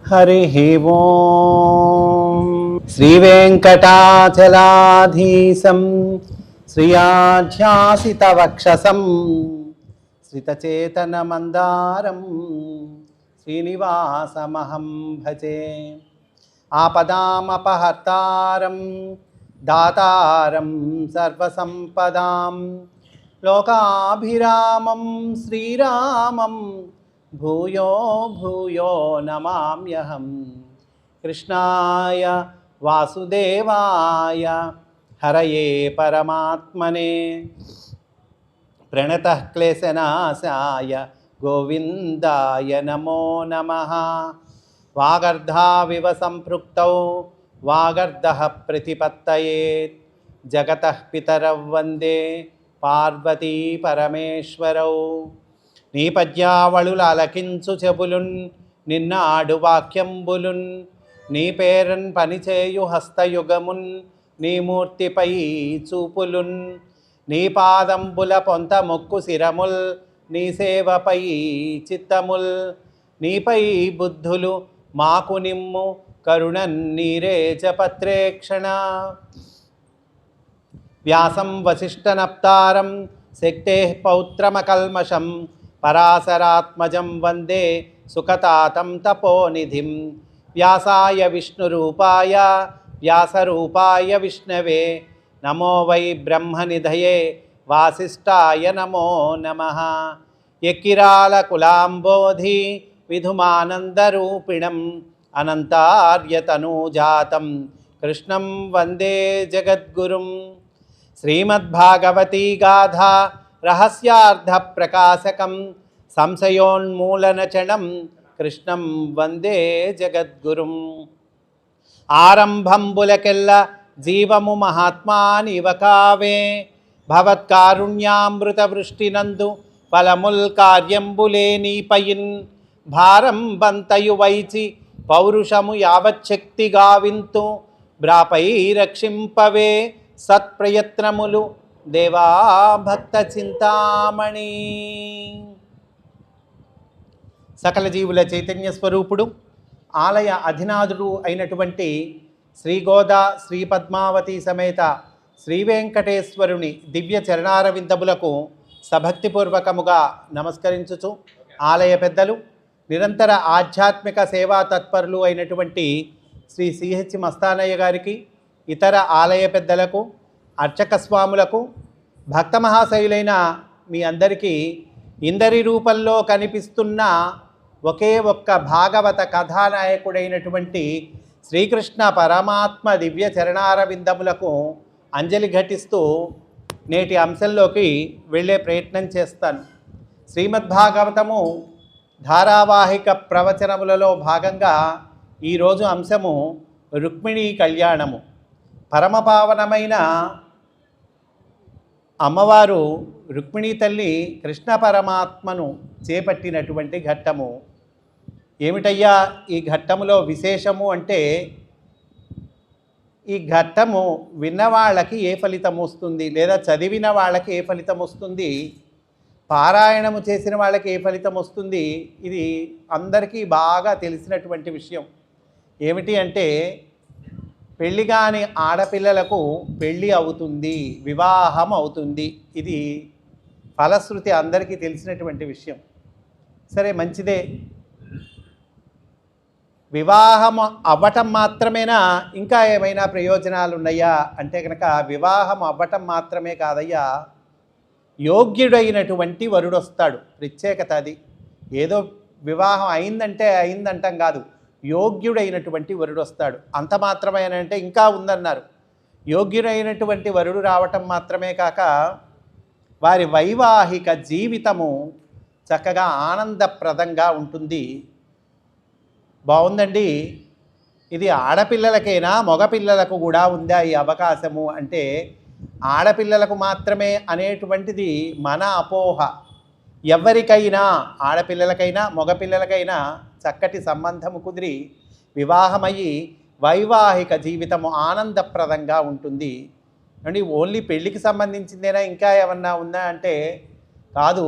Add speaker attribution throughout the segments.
Speaker 1: हरिः ओम् श्रीवेङ्कटाचलाधीशं श्रियाध्यासितवक्षसं श्रितचेतनमन्दारं श्रीनिवासमहं भजे। आपदामपहर्तारं दातारं सर्वसम्पदां लोकाभिरामं श्रीरामं भूयो भूयो नमाम्यहं। कृष्णाय वासुदेवाय हरये परमात्मने प्रणतः क्लेशनाशाय गोविन्दाय नमो नमः। वागर्धाविव सम्पृक्तौ वागर्धः प्रतिपत्तये जगतः पितरौ वन्दे पार्वती परमेश्वरौ। నీ పద్యావళులకించు చెబులున్ నిన్నాడు వాక్యంబులున్ నీ పేరన్ పనిచేయు హస్తయుగమున్ నీ మూర్తిపై చూపులున్ నీ పాదంబుల పొంత మొక్కు శిరముల్ నీ సేవపై చిత్తముల్ నీపై బుద్ధులు మాకు నిమ్ము కరుణన్ నీరేచపత్రేక్షణ। వ్యాసం వసిష్ఠనప్తారం శక్తేః పౌత్రమకల్మషం పరాశరాత్మజం వందే సుఖతాతం తపోనిధిం। వ్యాసాయ విష్ణురూపాయ వ్యాసరూపాయ విష్ణవే నమో వై బ్రహ్మనిధయే వాసిష్ఠాయ నమో నమః। యకిరాల కులాంబోధి విధుమానందరూపిణం అనంతార్యతనూజాతం కృష్ణం వందే జగద్గురుం। శ్రీమద్భాగవతీ గాథా రహస్యార్థ ప్రకాశకం సంశయోన్మూలనచనం కృష్ణం వందే జగద్గురుం। ఆరంభంబులకెల్ల జీవము మహాత్మానివ కావే భవత్కారుణ్యామృత వృష్టినందు ఫలముల్ కార్యంబులే నీపయిన్ భారం బంతయు వైచి పౌరుషము యావచ్చక్తి గావింతు బ్రాపై రక్షింపవే సత్ప్రయత్నములు దేవా భక్త చింతామణి। సకల జీవుల చైతన్య స్వరూపుడు ఆలయ అధినాథుడు అయినటువంటి శ్రీగోదా శ్రీ పద్మావతి సమేత శ్రీ వెంకటేశ్వరుని దివ్య చరణారవిందములకు సభక్తిపూర్వకముగా నమస్కరించుచు ఆలయ పెద్దలు నిరంతర ఆధ్యాత్మిక సేవా తత్పరులు అయినటువంటి శ్రీ సిహెచ్ మస్తానయ్య గారికి, ఇతర ఆలయ పెద్దలకు, అర్చక స్వాములకు, భక్త మహాశయులైన మీ అందరికీ ఇందరి రూపంలో కనిపిస్తున్న ఒకే ఒక్క భాగవత కథానాయకుడైనటువంటి శ్రీకృష్ణ పరమాత్మ దివ్య చరణారవిందములకు అంజలి ఘటిస్తూ నేటి అంశంలోకి వెళ్ళే ప్రయత్నం చేస్తాను। శ్రీమద్భాగవతము ధారావాహిక ప్రవచనములలో భాగంగా ఈరోజు అంశము రుక్మిణీ కళ్యాణము। పరమపావనమైన అమ్మవారు రుక్మిణీ తల్లి కృష్ణ పరమాత్మను చేపట్టినటువంటి ఘట్టము ఏమిటయ్యా ఈ ఘట్టములో విశేషము అంటే, ఈ ఘట్టము విన్నవాళ్ళకి ఏ ఫలితం వస్తుంది, లేదా చదివిన వాళ్ళకి ఏ ఫలితం వస్తుంది, పారాయణము చేసిన వాళ్ళకి ఏ ఫలితం వస్తుంది, ఇది అందరికీ బాగా తెలిసినటువంటి విషయం। ఏమిటి అంటే, పెళ్ళి కాని ఆడపిల్లలకు పెళ్ళి అవుతుంది, వివాహం అవుతుంది, ఇది ఫలశ్రుతి అందరికీ తెలిసినటువంటి విషయం। సరే, మంచిదే, వివాహం అవ్వటం మాత్రమేనా, ఇంకా ఏమైనా ప్రయోజనాలు ఉన్నాయా అంటే కనుక వివాహం అవ్వటం మాత్రమే కాదయ్యా, యోగ్యుడైనటువంటి వరుడు వస్తాడు, ప్రత్యేకత అది। ఏదో వివాహం అయిందంటే అయిందంటాం కాదు, యోగ్యుడైనటువంటి వరుడు వస్తాడు। అంత మాత్రమేనంటే ఇంకా ఉందన్నారు। యోగ్యుడైనటువంటి వరుడు రావటం మాత్రమే కాక వారి వైవాహిక జీవితము చక్కగా ఆనందప్రదంగా ఉంటుంది। బాగుందండి, ఇది ఆడపిల్లలకైనా మగపిల్లలకు కూడా ఉందా ఈ అవకాశము అంటే, ఆడపిల్లలకు మాత్రమే అనేటువంటిది మన అపోహ। ఎవరికైనా, ఆడపిల్లలకైనా మగపిల్లలకైనా చక్కటి సంబంధము కుదిరి వివాహమయ్యి వైవాహిక జీవితము ఆనందప్రదంగా ఉంటుంది। అండి ఓన్లీ పెళ్ళికి సంబంధించిందేనా, ఇంకా ఏమన్నా ఉందా అంటే కాదు,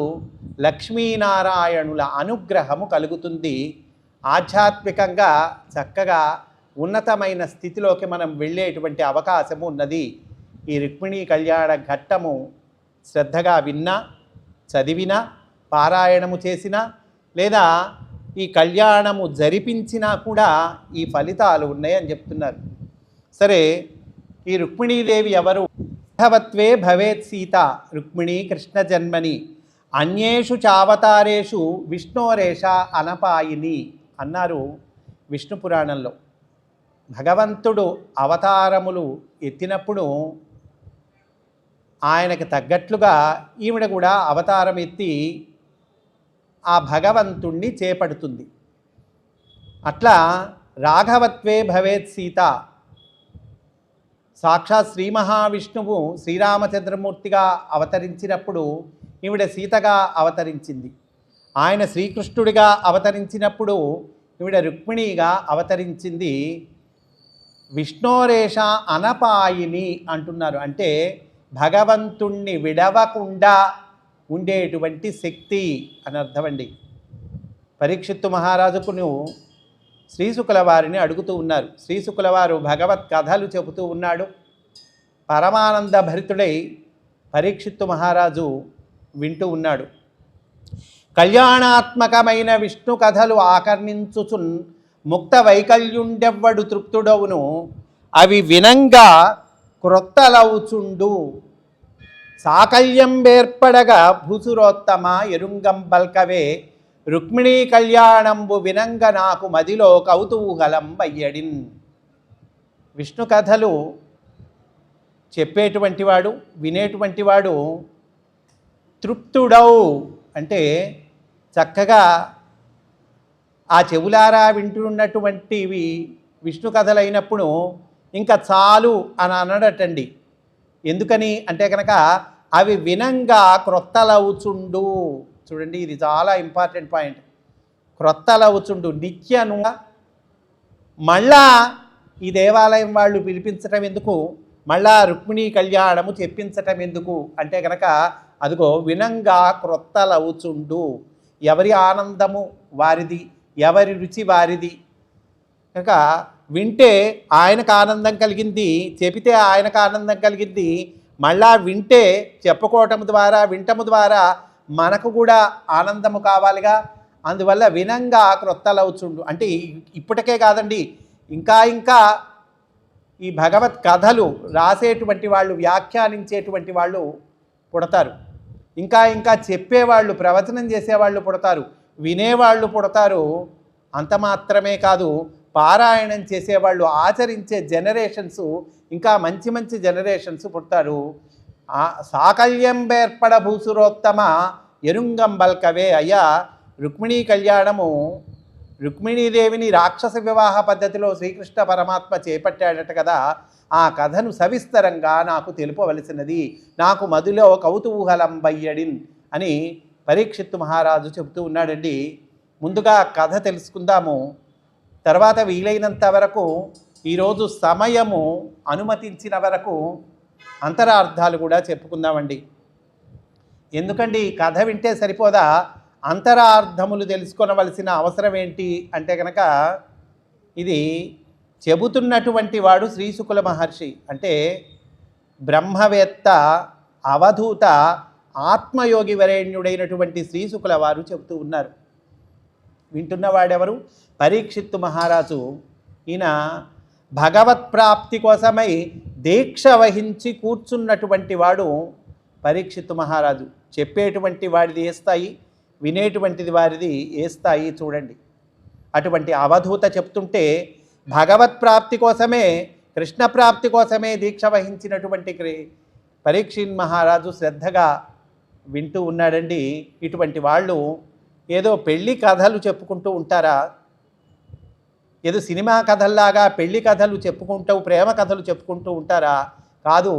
Speaker 1: లక్ష్మీనారాయణుల అనుగ్రహము కలుగుతుంది। ఆధ్యాత్మికంగా చక్కగా ఉన్నతమైన స్థితిలోకి మనం వెళ్ళేటువంటి అవకాశము ఉన్నది. ఈ రుక్మిణీ కళ్యాణ ఘట్టము శ్రద్ధగా విన్నా, చదివినా, పారాయణము చేసినా, లేదా ఈ కళ్యాణము జరిపించినా కూడా ఈ ఫలితాలు ఉన్నాయని చెప్తున్నారు. సరే, ఈ రుక్మిణీదేవి ఎవరు? భగవత్వే భవేత్ సీత రుక్మిణీ కృష్ణ జన్మని అన్యేషు చావతారేషు విష్ణోరేష అనపాయిని అన్నారు విష్ణు పురాణంలో. భగవంతుడు అవతారములు ఎత్తినప్పుడు ఆయనకు తగ్గట్లుగా ఈవిడ కూడా అవతారం ఎత్తి ఆ భగవంతుణ్ణి చేపడుతుంది. అట్లా రాఘవత్వే భవేత్ సీత, సాక్షాత్ శ్రీ మహావిష్ణువు శ్రీరామచంద్రమూర్తిగా అవతరించినప్పుడు ఈవిడ సీతగా అవతరించింది. ఆయన శ్రీకృష్ణుడిగా అవతరించినప్పుడు ఈవిడ రుక్మిణిగా అవతరించింది. విష్ణోరేష అనపాయిని అంటున్నారు. అంటే భగవంతుణ్ణి విడవకుండా ఉండేటువంటి శక్తి అని అర్థమండి. పరీక్షిత్తు మహారాజుకును శ్రీశుకుల వారిని అడుగుతూ ఉన్నారు. శ్రీశుకుల వారు భగవత్ కథలు చెబుతూ ఉన్నాడు. పరమానంద భరితుడై పరీక్షిత్తు మహారాజు వింటూ ఉన్నాడు. కళ్యాణాత్మకమైన విష్ణు కథలు ఆకర్ణించుచున్ ముక్త వైకల్యుండెవ్వడు తృప్తుడవును, అవి వినంగా క్రొత్తలవుచుండు. సాకల్యం వేర్పడగా భూసురోత్తమ ఎరుంగం బల్కవే, రుక్మిణీ కళ్యాణంబు వినంగ నాకు మదిలో కౌతూహలం వయ్యడిన్. విష్ణు కథలు చెప్పేటువంటి వాడు, వినేటువంటి వాడు తృప్తుడౌ అంటే చక్కగా ఆ చెవులారా వింటున్నటువంటివి విష్ణు కథలైనప్పుడు ఇంకా చాలు అని అనడటండి. ఎందుకని అంటే కనుక అవి వినంగా క్రొత్తలవుచుండు. చూడండి, ఇది చాలా ఇంపార్టెంట్ పాయింట్. క్రొత్తలవుచుండు, నిత్యను. మళ్ళా ఈ దేవాలయం వాళ్ళు పిలిపించటం ఎందుకు, మళ్ళా రుక్మిణీ కళ్యాణము చెప్పించటం ఎందుకు అంటే కనుక అదిగో వినంగా క్రొత్తలవుచుండు. ఎవరి ఆనందము వారిది, ఎవరి రుచి వారిది. కనుక వింటే ఆయనకు ఆనందం కలిగింది, చెబితే ఆయనకు ఆనందం కలిగింది. మళ్ళా వింటే చెప్పుకోవటం ద్వారా, వింటము ద్వారా మనకు కూడా ఆనందము కావాలిగా. అందువల్ల వినంగా క్రొత్తలవుచుండు అంటే ఇప్పటికే కాదండి, ఇంకా ఇంకా ఈ భగవత్ కథలు రాసేటువంటి వాళ్ళు, వ్యాఖ్యానించేటువంటి వాళ్ళు పుడతారు. ఇంకా ఇంకా చెప్పేవాళ్ళు, ప్రవచనం చేసేవాళ్ళు పుడతారు, వినేవాళ్ళు పుడతారు. అంత మాత్రమే కాదు, పారాయణం చేసేవాళ్ళు, ఆచరించే జనరేషన్స్, ఇంకా మంచి మంచి జనరేషన్స్ పుడతారు. సాకల్యం వేర్పడ భూసురోత్తమ ఎరుంగం బల్కవే. అయ్యా, రుక్మిణీ కళ్యాణము, రుక్మిణీదేవిని రాక్షస వివాహ పద్ధతిలో శ్రీకృష్ణ పరమాత్మ చేపట్టాడట కదా, ఆ కథను సవిస్తరంగా నాకు తెలుపవలసినది, నాకు మదిలో కౌతూహలం వయ్యడిన్ అని పరీక్షిత్తు మహారాజు చెబుతూ ఉన్నాడండి. ముందుగా కథ తెలుసుకుందాము, తర్వాత వీలైనంత వరకు ఈరోజు సమయము అనుమతించిన వరకు అంతరార్థాలు కూడా చెప్పుకుందామండి. ఎందుకండి కథ వింటే సరిపోదా, అంతరార్థములు తెలుసుకొనవలసిన అవసరం ఏంటి అంటే కనుక ఇది చెబుతున్నటువంటి వాడు శ్రీశుకుల మహర్షి. అంటే బ్రహ్మవేత్త, అవధూత, ఆత్మయోగి వరేణ్యుడైనటువంటి శ్రీశుకుల వారు చెబుతూ ఉన్నారు. వింటున్నవాడెవరు? పరీక్షిత్తు మహారాజు. ఈయన భగవత్ప్రాప్తి కోసమై దీక్ష వహించి కూర్చున్నటువంటి వాడు పరీక్షిత్తు మహారాజు. చెప్పేటువంటి వాడిది ఏ స్థాయి, వినేటువంటిది వారిది ఏ స్థాయి చూడండి. అటువంటి అవధూత చెప్తుంటే భగవత్ప్రాప్తి కోసమే, కృష్ణప్రాప్తి కోసమే దీక్ష వహించినటువంటి పరీక్షిత్ మహారాజు శ్రద్ధగా వింటూ ఉన్నాడండి. ఇటువంటి వాళ్ళు ఏదో పెళ్లి కథలు చెప్పుకుంటూ ఉంటారా? ఏదో సినిమా కథల్లాగా పెళ్లి కథలు చెప్పుకుంటూ, ప్రేమ కథలు చెప్పుకుంటూ ఉంటారా? కాదు.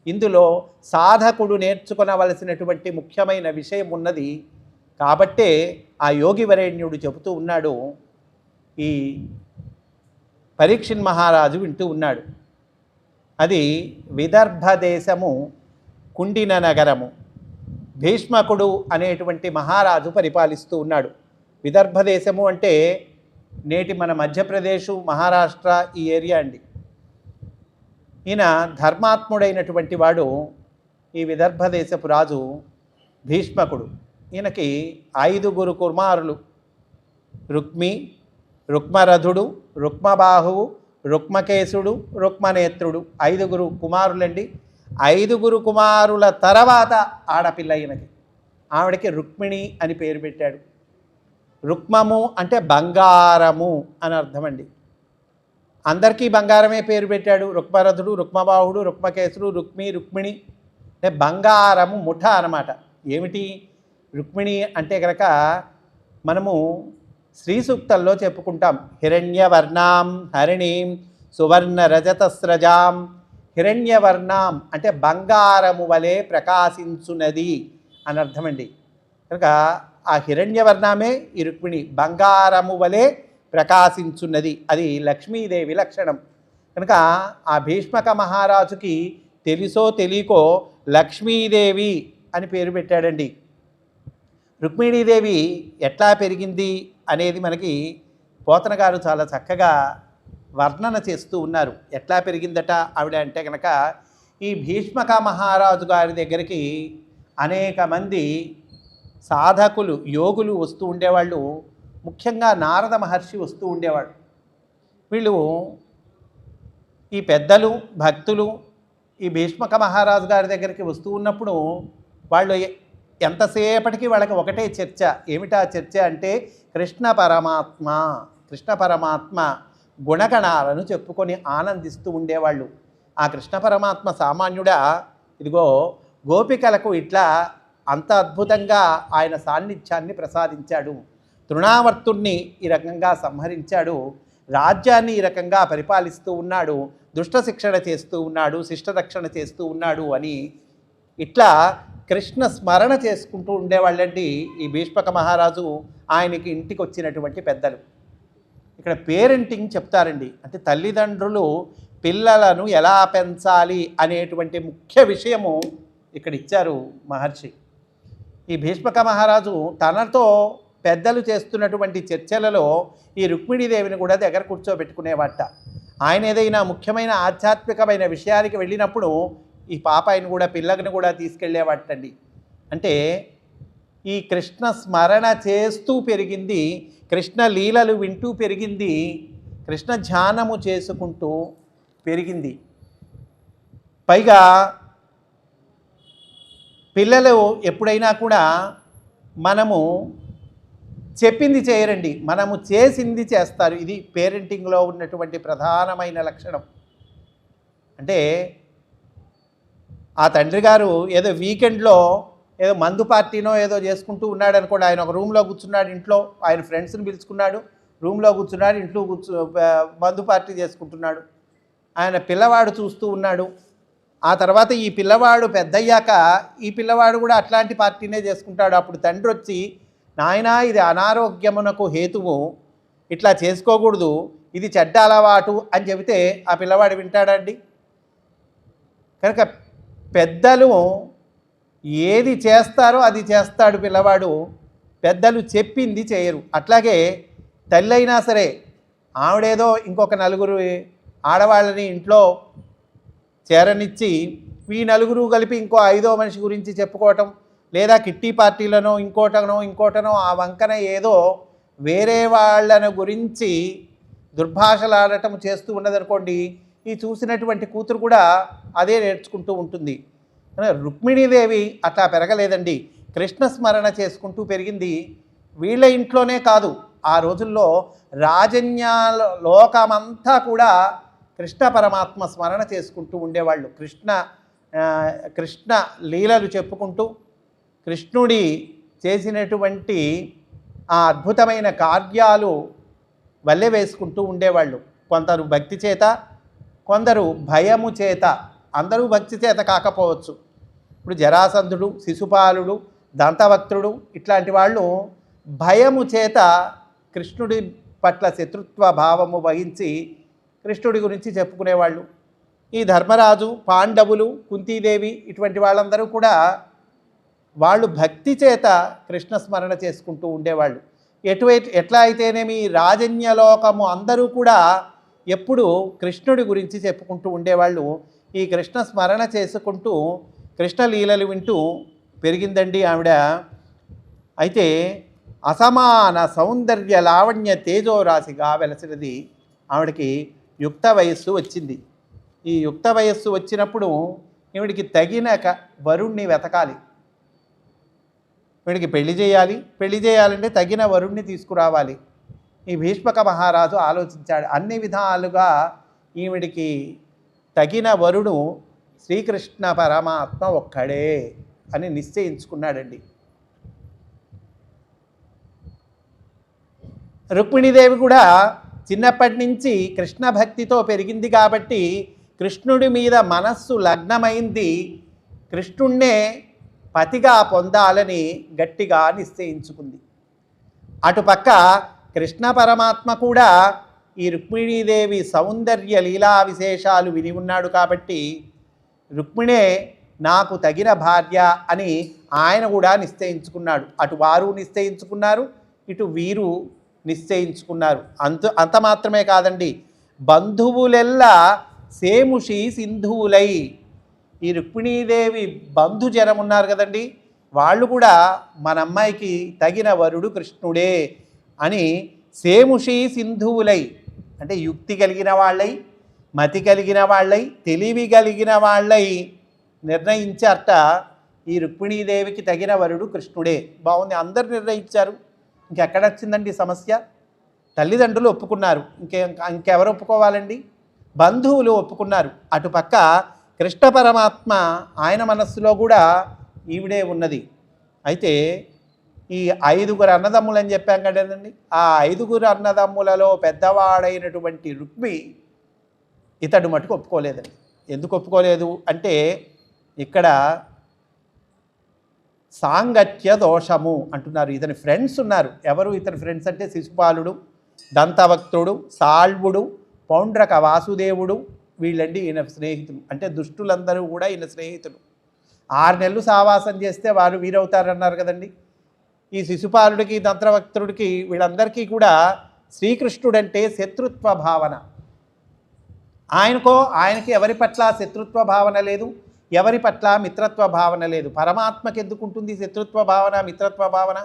Speaker 1: ఇందులో సాధకుడు నేర్చుకొనవలసినటువంటి ముఖ్యమైన విషయం ఉన్నది. కాబట్టే ఆ యోగి వరేణ్యుడు చెబుతూ ఉన్నాడు. ఈ పరీక్షిత్ మహారాజు వింటూ ఉన్నాడు. అది విదర్భ దేశము, కుండిన నగరము. భీష్మకుడు అనేటువంటి మహారాజు పరిపాలిస్తూ ఉన్నాడు. విదర్భ దేశము అంటే నేటి మన మధ్యప్రదేశ్, మహారాష్ట్ర ఈ ఏరియా అండి. ఈయన ధర్మాత్ముడైనటువంటి వాడు. ఈ విదర్భ దేశపు రాజు భీష్మకుడు. ఈయనకి 5 కుమారులు: రుక్మి, రుక్మరథుడు, రుక్మబాహువు, రుక్మకేశుడు, రుక్మనేత్రుడు. 5 కుమారులండి. 5 కుమారుల తర్వాత ఆడపిల్ల ఈయనకి. ఆవిడకి రుక్మిణి అని పేరు పెట్టాడు. రుక్మము అంటే బంగారము అని అర్థం అండి. అందరికీ బంగారమే పేరు పెట్టాడు. రుక్మరథుడు, రుక్మబాహుడు, రుక్మకేశుడు, రుక్మి, రుక్మిణి అంటే బంగారము ముఠ అన్నమాట. ఏమిటి రుక్మిణి అంటే కనుక మనము శ్రీ సూక్తల్లో చెప్పుకుంటాం. హిరణ్యవర్ణాం హరిణీం సువర్ణ రజతస్రజాం. హిరణ్యవర్ణాం అంటే బంగారము వలె ప్రకాశించున్నది అని అర్థమండి. కనుక ఆ హిరణ్యవర్ణమే ఈ రుక్మిణి, బంగారము వలె ప్రకాశించున్నది. అది లక్ష్మీదేవి లక్షణం. కనుక ఆ భీష్మక మహారాజుకి తెలుసో తెలియకో లక్ష్మీదేవి అని పేరు పెట్టాడండి. రుక్మిణీదేవి ఎట్లా పెరిగింది అనేది మనకి పోతన గారు చాలా చక్కగా వర్ణన చేస్తూ ఉన్నారు. ఎట్లా పెరిగిందట ఆవిడ అంటే కనుక, ఈ భీష్మక మహారాజు గారి దగ్గరికి అనేక మంది సాధకులు, యోగులు వస్తూ ఉండేవాళ్ళు. ముఖ్యంగా నారద మహర్షి వస్తూ ఉండేవాడు. వీళ్ళు ఈ పెద్దలు, భక్తులు ఈ భీష్మక మహారాజు గారి దగ్గరికి వస్తూ ఉన్నప్పుడు వాళ్ళు ఎంతసేపటికి వాళ్ళకి ఒకటే చర్చ. ఏమిటా చర్చ అంటే కృష్ణ పరమాత్మ గుణగణాలను చెప్పుకొని ఆనందిస్తూ ఉండేవాళ్ళు. ఆ కృష్ణ పరమాత్మ సామాన్యుడా, ఇదిగో గోపికలకు ఇట్లా అంత అద్భుతంగా ఆయన సాన్నిధ్యాన్ని ప్రసాదించాడు. తృణావర్తుణ్ణి ఈ రకంగా సంహరించాడు. రాజ్యాన్ని ఈ రకంగా పరిపాలిస్తూ ఉన్నాడు. దుష్ట శిక్షణ చేస్తూ ఉన్నాడు, శిష్టరక్షణ చేస్తూ ఉన్నాడు అని ఇట్లా కృష్ణ స్మరణ చేసుకుంటూ ఉండేవాళ్ళండి ఈ భీష్మక మహారాజు. ఆయనకి ఇంటికి వచ్చినటువంటి పెద్దలు ఇక్కడ పేరెంటింగ్ చెప్తారండి. అంటే తల్లిదండ్రులు పిల్లలను ఎలా పెంచాలి అనేటువంటి ముఖ్య విషయము ఇక్కడ ఇచ్చారు మహర్షి. ఈ భీష్మక మహారాజు తనతో పెద్దలు చేస్తున్నటువంటి చర్చలలో ఈ రుక్మిణీదేవిని కూడా దగ్గర కూర్చోబెట్టుకునేవాట. ఆయన ఏదైనా ముఖ్యమైన ఆధ్యాత్మికమైన విషయానికి వెళ్ళినప్పుడు ఈ పాపాయిని కూడా, పిల్లగిని కూడా తీసుకెళ్ళేవాటండి. అంటే ఈ కృష్ణ స్మరణ చేస్తూ పెరిగింది, కృష్ణ లీలలు వింటూ పెరిగింది, కృష్ణ ధ్యానము చేసుకుంటూ పెరిగింది. పైగా పిల్లలు ఎప్పుడైనా కూడా మనము చెప్పింది చేయరండి, మనము చేసింది చేస్తారు. ఇది పేరెంటింగ్లో ఉన్నటువంటి ప్రధానమైన లక్షణం. అంటే ఆ తండ్రి గారు ఏదో వీకెండ్లో ఏదో మందు పార్టీనో ఏదో చేసుకుంటూ ఉన్నాడు అనుకోండి. ఆయన ఒక రూమ్లో కూర్చున్నాడు, ఇంట్లో ఆయన ఫ్రెండ్స్ని పిలుచుకున్నాడు, రూమ్లో కూర్చున్నాడు, ఇంట్లో మందు పార్టీ చేసుకుంటున్నాడు. ఆయన పిల్లవాడు చూస్తూ ఉన్నాడు. ఆ తర్వాత ఈ పిల్లవాడు పెద్దయ్యాక ఈ పిల్లవాడు కూడా అట్లాంటి పార్టీనే చేసుకుంటాడు. అప్పుడు తండ్రి వచ్చి, నాయనా ఇది అనారోగ్యమునకు హేతువు, ఇట్లా చేసుకోకూడదు, ఇది చెడ్డ అలవాటు అని చెబితే ఆ పిల్లవాడు వింటాడండి. కనుక పెద్దలు ఏది చేస్తారో అది చేస్తాడు పిల్లవాడు, పెద్దలు చెప్పింది చేయరు. అట్లాగే తల్లి అయినా సరే ఆవిడేదో ఇంకొక 4 ఆడవాళ్ళని ఇంట్లో చేరనిచ్చి ఈ 4 కలిపి ఇంకో 5వ మనిషి గురించి చెప్పుకోవటం, లేదా కిట్టి పార్టీలనో ఇంకోటనో ఆ వంకన ఏదో వేరే వాళ్ళను గురించి దుర్భాషలాడటం చేస్తూ ఉన్నదనుకోండి, ఈ చూసినటువంటి కూతురు కూడా అదే నేర్చుకుంటూ ఉంటుంది. రుక్మిణీదేవి అట్లా పెరగలేదండి, కృష్ణ స్మరణ చేసుకుంటూ పెరిగింది. వీళ్ళ ఇంట్లోనే కాదు, ఆ రోజుల్లో రాజన్యాల లోకమంతా కూడా కృష్ణ పరమాత్మ స్మరణ చేసుకుంటూ ఉండేవాళ్ళు. కృష్ణ లీలలు చెప్పుకుంటూ కృష్ణుడి చేసినటువంటి ఆ అద్భుతమైన కార్యాలు వల్లె వేసుకుంటూ ఉండేవాళ్ళు. కొందరు భక్తి చేత, కొందరు భయము చేత. అందరూ భక్తి చేత కాకపోవచ్చు. ఇప్పుడు జరాసంధుడు, శిశుపాలుడు, దంతవక్త్రుడు ఇట్లాంటి వాళ్ళు భయము చేత కృష్ణుడి పట్ల శత్రుత్వ భావము వహించి కృష్ణుడి గురించి చెప్పుకునేవాళ్ళు. ఈ ధర్మరాజు, పాండవులు, కుంతీదేవి ఇటువంటి వాళ్ళందరూ కూడా వాళ్ళు భక్తి చేత కృష్ణ స్మరణ చేసుకుంటూ ఉండేవాళ్ళు. ఎట్లా అయితేనేమి రాజన్యలోకము అందరూ కూడా ఎప్పుడు కృష్ణుడి గురించి చెప్పుకుంటూ ఉండేవాళ్ళు. ఈ కృష్ణ స్మరణ చేసుకుంటూ కృష్ణలీలలు వింటూ పెరిగిందండి ఆవిడ. అయితే అసమాన సౌందర్య లావణ్య తేజోరాశిగా వెలసినది. ఆవిడకి యుక్త వయస్సు వచ్చింది. ఈ యుక్త వయస్సు వచ్చినప్పుడు ఈవిడికి తగిన వరుణ్ణి వెతకాలి. వీడికి పెళ్లి చేయాలి. పెళ్లి చేయాలంటే తగిన వరుణ్ణి తీసుకురావాలి. ఈ భీష్మక మహారాజు ఆలోచించాడు. అన్ని విధాలుగా ఈవిడికి తగిన వరుడు శ్రీకృష్ణ పరమాత్మ ఒక్కడే అని నిశ్చయించుకున్నాడండి. రుక్మిణీదేవి కూడా చిన్నప్పటి నుంచి కృష్ణ భక్తితో పెరిగింది కాబట్టి కృష్ణుడి మీద మనస్సు లగ్నమైంది. కృష్ణుణ్ణే పతిగా పొందాలని గట్టిగా నిశ్చయించుకుంది. అటుపక్క కృష్ణ పరమాత్మ కూడా ఈ రుక్మిణీదేవి సౌందర్య లీలా విశేషాలు విని ఉన్నాడు కాబట్టి రుక్మిణే నాకు తగిన భార్య అని ఆయన కూడా నిశ్చయించుకున్నాడు. అటు వారు నిశ్చయించుకున్నారు, ఇటు వీరు నిశ్చయించుకున్నారు. అంత మాత్రమే కాదండి, బంధువులెల్లా సేముషి సింధువులై, ఈ రుక్మిణీదేవి బంధుజనం ఉన్నారు కదండి, వాళ్ళు కూడా మన అమ్మాయికి తగిన వరుడు కృష్ణుడే అని సేముషి సింధువులై, అంటే యుక్తి కలిగిన వాళ్ళై, మతి కలిగిన వాళ్ళై, తెలివి కలిగిన వాళ్ళై నిర్ణయించారట ఈ రుక్మిణీదేవికి తగిన వరుడు కృష్ణుడే. బాగుంది, అందరు నిర్ణయించారు. ఇంకెక్కడ వచ్చిందండి సమస్య? తల్లిదండ్రులు ఒప్పుకున్నారు, ఇంకెవరు ఒప్పుకోవాలండి? బంధువులు ఒప్పుకున్నారు. అటుపక్క కృష్ణ పరమాత్మ ఆయన మనస్సులో కూడా ఈవిడే ఉన్నది. అయితే ఈ 5గురు అన్నదమ్ములు అని చెప్పాం కదండి, ఆ 5గురు అన్నదమ్ములలో పెద్దవాడైనటువంటి రుక్మి ఇతడు మటుకు ఒప్పుకోలేదండి. ఎందుకు ఒప్పుకోలేదు అంటే ఇక్కడ సాంగత్య దోషము అంటున్నారు. ఇతని ఫ్రెండ్స్ ఉన్నారు. ఎవరు ఇతని ఫ్రెండ్స్ అంటే శిశుపాలుడు, దంతవక్త్రుడు, సాల్వుడు, పౌండ్రక వాసుదేవుడు, వీళ్ళండి ఈయన స్నేహితులు. అంటే దుష్టులందరూ కూడా ఈయన స్నేహితులు. 6 నెలలు సావాసం చేస్తే వారు వీరవుతారన్నారు కదండి. ఈ శిశుపాలుడికి, దంతవక్త్రుడికి, వీళ్ళందరికీ కూడా శ్రీకృష్ణుడంటే శత్రుత్వ భావన. ఆయనకి ఎవరి పట్ల శత్రుత్వ భావన లేదు, ఎవరి పట్ల మిత్రత్వ భావన లేదు. పరమాత్మకి ఎందుకు ఉంటుంది శత్రుత్వ భావన, మిత్రత్వ భావన?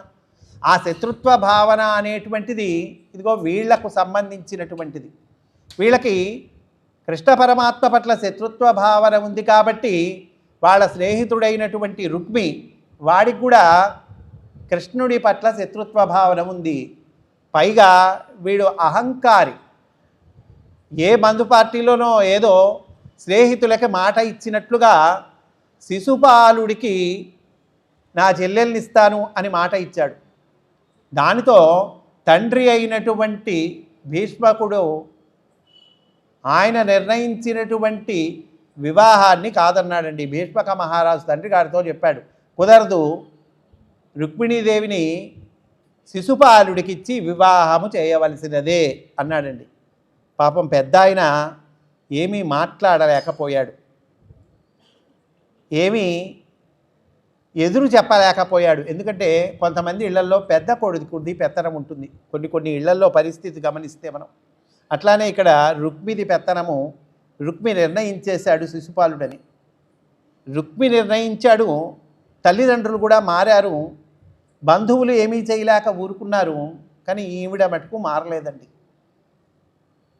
Speaker 1: ఆ శత్రుత్వ భావన అనేటువంటిది ఇదిగో వీళ్లకు సంబంధించినటువంటిది. వీళ్ళకి కృష్ణ పరమాత్మ పట్ల శత్రుత్వ భావన ఉంది కాబట్టి వాళ్ళ స్నేహితుడైనటువంటి రుక్మి వాడికి కూడా కృష్ణుడి పట్ల శత్రుత్వ భావన ఉంది. పైగా వీడు అహంకారి. ఏ బంధు పార్టీలోనో ఏదో స్నేహితులకి మాట ఇచ్చినట్లుగా శిశుపాలుడికి నా చెల్లెల్ని ఇస్తాను అని మాట ఇచ్చాడు. దానితో తండ్రి అయినటువంటి భీష్మకుడు ఆయన నిర్ణయించినటువంటి వివాహాన్ని కాదన్నాడండి. భీష్మక మహారాజు తండ్రి గారితో చెప్పాడు, కుదరదు, రుక్మిణీదేవిని శిశుపాలుడికి ఇచ్చి వివాహము చేయవలసినదే అన్నాడండి. పాపం పెద్ద ఆయన ఏమీ మాట్లాడలేకపోయాడు, ఏమీ ఎదురు చెప్పలేకపోయాడు. ఎందుకంటే కొంతమంది ఇళ్లల్లో పెద్ద కొడుకుది పెత్తనం ఉంటుంది. కొన్ని ఇళ్లల్లో పరిస్థితి గమనిస్తే మనం. అట్లానే ఇక్కడ రుక్మిది పెత్తనము. రుక్మి నిర్ణయించేశాడు శిశుపాలుడని. రుక్మి నిర్ణయించాడు, తల్లిదండ్రులు కూడా మారారు, బంధువులు ఏమీ చేయలేక ఊరుకున్నారు. కానీ ఈవిడ మటుకు మారలేదండి.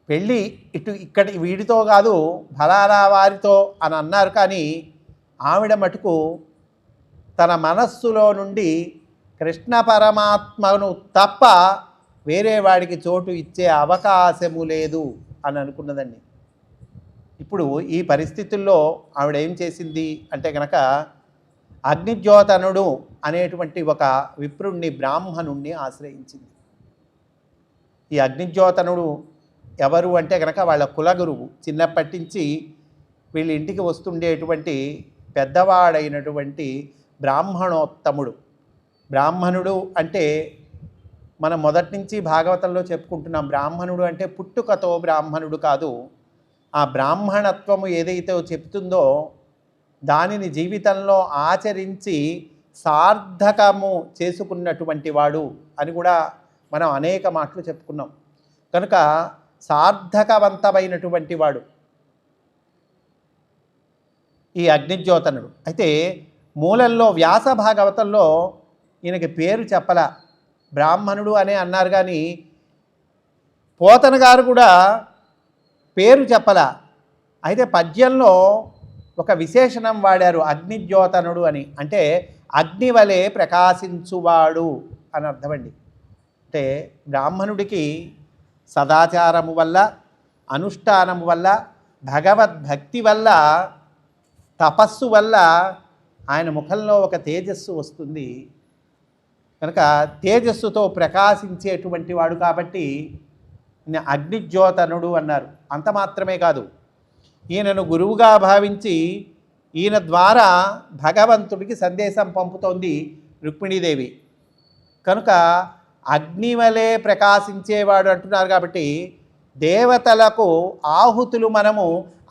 Speaker 1: పెళ్ళి ఇక్కడ వీడితో కాదు ఫలానా వారితో అని అన్నారు, కానీ ఆవిడ మటుకు తన మనస్సులో నుండి కృష్ణ పరమాత్మను తప్ప వేరే వాడికి చోటు ఇచ్చే అవకాశము లేదు అని అనుకున్నదండి. ఇప్పుడు ఈ పరిస్థితుల్లో ఆవిడ ఏం చేసింది అంటే కనుక అగ్నిజ్యోతనుడు అనేటువంటి ఒక విప్రుణ్ణి, బ్రాహ్మణుణ్ణి ఆశ్రయించింది. ఈ అగ్నిజ్యోతనుడు ఎవరు అంటే కనుక వాళ్ళ కులగురువు. చిన్నప్పటి నుంచి వీళ్ళ ఇంటికి వస్తుండేటువంటి పెద్దవాడైనటువంటి బ్రాహ్మణోత్తముడు. బ్రాహ్మణుడు అంటే మనం మొదటి నుంచి భాగవతంలో చెప్పుకుంటున్నాం. బ్రాహ్మణుడు అంటే పుట్టుకతో బ్రాహ్మణుడు కాదు. ఆ బ్రాహ్మణత్వము ఏదైతే చెప్తుందో దానిని జీవితంలో ఆచరించి సార్థకము చేసుకున్నటువంటి వాడు అని కూడా మనం అనేక మాటలు చెప్పుకున్నాం. కనుక సార్థకవంతమైనటువంటి వాడు ఈ అగ్నిజ్యోతనుడు. అయితే మూలంలో వ్యాస భాగవతంలో ఈయనకి పేరు చెప్పల, బ్రాహ్మణుడు అనే అన్నారు. కానీ పోతన గారు కూడా పేరు చెప్పల. అయితే పద్యంలో ఒక విశేషణం వాడారు, అగ్నిజ్యోతనుడు అని. అంటే అగ్ని వలె ప్రకాశించువాడు అని అర్థమండి. అంటే బ్రాహ్మణుడికి సదాచారము వల్ల, అనుష్ఠానము వల్ల, భగవద్భక్తి వల్ల, తపస్సు వల్ల ఆయన ముఖంలో ఒక తేజస్సు వస్తుంది. కనుక తేజస్సుతో ప్రకాశించేటువంటి వాడు కాబట్టి ఈయన అగ్నిజ్యోతనుడు అన్నారు. అంత మాత్రమే కాదు, ఈయనను గురువుగా భావించి ఈయన ద్వారా భగవంతుడికి సందేశం పంపుతోంది రుక్మిణీదేవి. కనుక అగ్ని వలె ప్రకాశించేవాడు అంటున్నారు కాబట్టి దేవతలకు ఆహుతులు మనము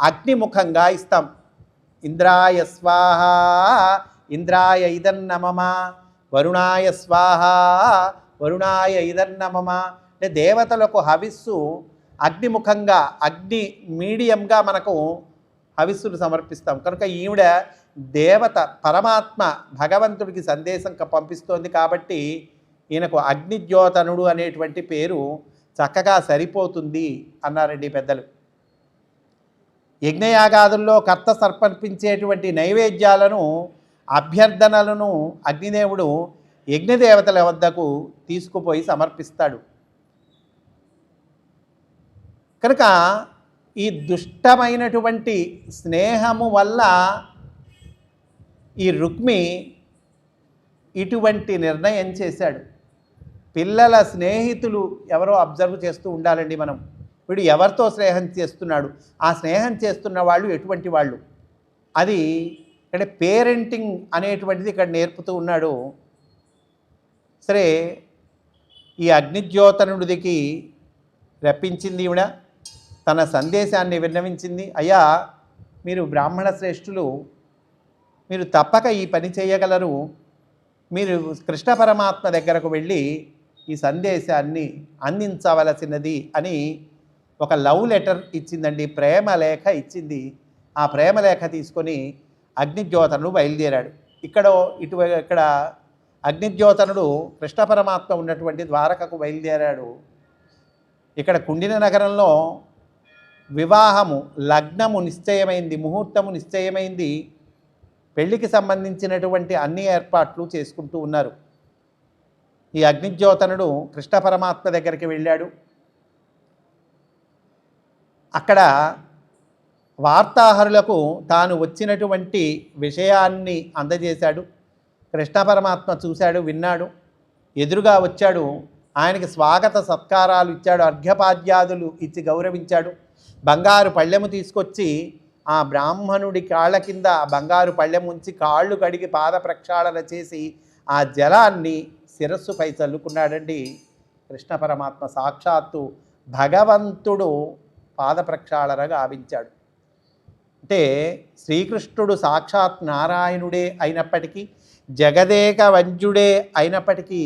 Speaker 1: అగ్నిముఖంగా ఇస్తాం. ఇంద్రాయ స్వాహ, ఇంద్రాయ ఇదన్నమమ, వరుణాయ స్వాహ, వరుణాయ ఇదన్నమమ. అంటే దేవతలకు హవిస్సు అగ్నిముఖంగా, అగ్ని మీడియంగా మనకు హవిస్సులు సమర్పిస్తాం. కనుక ఈవిడ దేవత, పరమాత్మ, భగవంతుడికి సందేశం పంపిస్తోంది కాబట్టి ఈయనకు అగ్నిజ్యోతనుడు అనేటువంటి పేరు చక్కగా సరిపోతుంది అన్నారండి పెద్దలు. యజ్ఞయాగాదుల్లో కర్త సమర్పించేటువంటి నైవేద్యాలను, అభ్యర్థనలను అగ్నిదేవుడు యజ్ఞదేవతల వద్దకు తీసుకుపోయి సమర్పిస్తాడు. కనుక ఈ దుష్టమైనటువంటి స్నేహము వల్ల ఈ రుక్మి ఇటువంటి నిర్ణయం చేశాడు. పిల్లల స్నేహితులు ఎవరో అబ్జర్వ్ చేస్తూ ఉండాలండి మనం. వీడు ఎవరితో స్నేహం చేస్తున్నాడు, ఆ స్నేహం చేస్తున్న వాళ్ళు ఎటువంటి వాళ్ళు, అది ఇక్కడ పేరెంటింగ్ అనేటువంటిది ఇక్కడ నేర్పుతూ ఉన్నాడు. సరే, ఈ అగ్నిజ్యోతనుడికి రప్పించింది ఈవిడ, తన సందేశాన్ని విన్నవించింది. అయ్యా, మీరు బ్రాహ్మణ శ్రేష్ఠులు, మీరు తప్పక ఈ పని చేయగలరు. మీరు కృష్ణ పరమాత్మ దగ్గరకు వెళ్ళి ఈ సందేశాన్ని అందించవలసినది అని ఒక లవ్ లెటర్ ఇచ్చిందండి, ప్రేమ లేఖ ఇచ్చింది. ఆ ప్రేమ లేఖ తీసుకొని అగ్నిజ్యోతనుడు బయలుదేరాడు. ఇక్కడ అగ్నిజ్యోతనుడు కృష్ణ పరమాత్మ ఉన్నటువంటి ద్వారకకు బయలుదేరాడు. ఇక్కడ కుండిన నగరంలో వివాహము, లగ్నము నిశ్చయమైంది, ముహూర్తము నిశ్చయమైంది. పెళ్లికి సంబంధించినటువంటి అన్ని ఏర్పాట్లు చేసుకుంటూ ఉన్నారు. ఈ అగ్నిజ్యోతనుడు కృష్ణ పరమాత్మ దగ్గరికి వెళ్ళాడు. అక్కడ వార్తాహరులకు తాను వచ్చినటువంటి విషయాన్ని అందజేశాడు. కృష్ణ పరమాత్మ చూశాడు, విన్నాడు, ఎదురుగా వచ్చాడు. ఆయనకి స్వాగత సత్కారాలు ఇచ్చాడు, అర్ఘ్యపాద్యాదులు ఇచ్చి గౌరవించాడు. బంగారు పళ్ళెము తీసుకొచ్చి ఆ బ్రాహ్మణుడి కాళ్ళ కింద బంగారు పళ్ళెం ఉంచి కాళ్ళు కడిగి పాద ప్రక్షాళన చేసి ఆ జలాన్ని శిరస్సుపై చల్లుకున్నాడండి కృష్ణ పరమాత్మ. సాక్షాత్తు భగవంతుడు పాద ప్రక్షాళన గావించాడు. అంటే శ్రీకృష్ణుడు సాక్షాత్ నారాయణుడే అయినప్పటికీ, జగదేక వంద్యుడే అయినప్పటికీ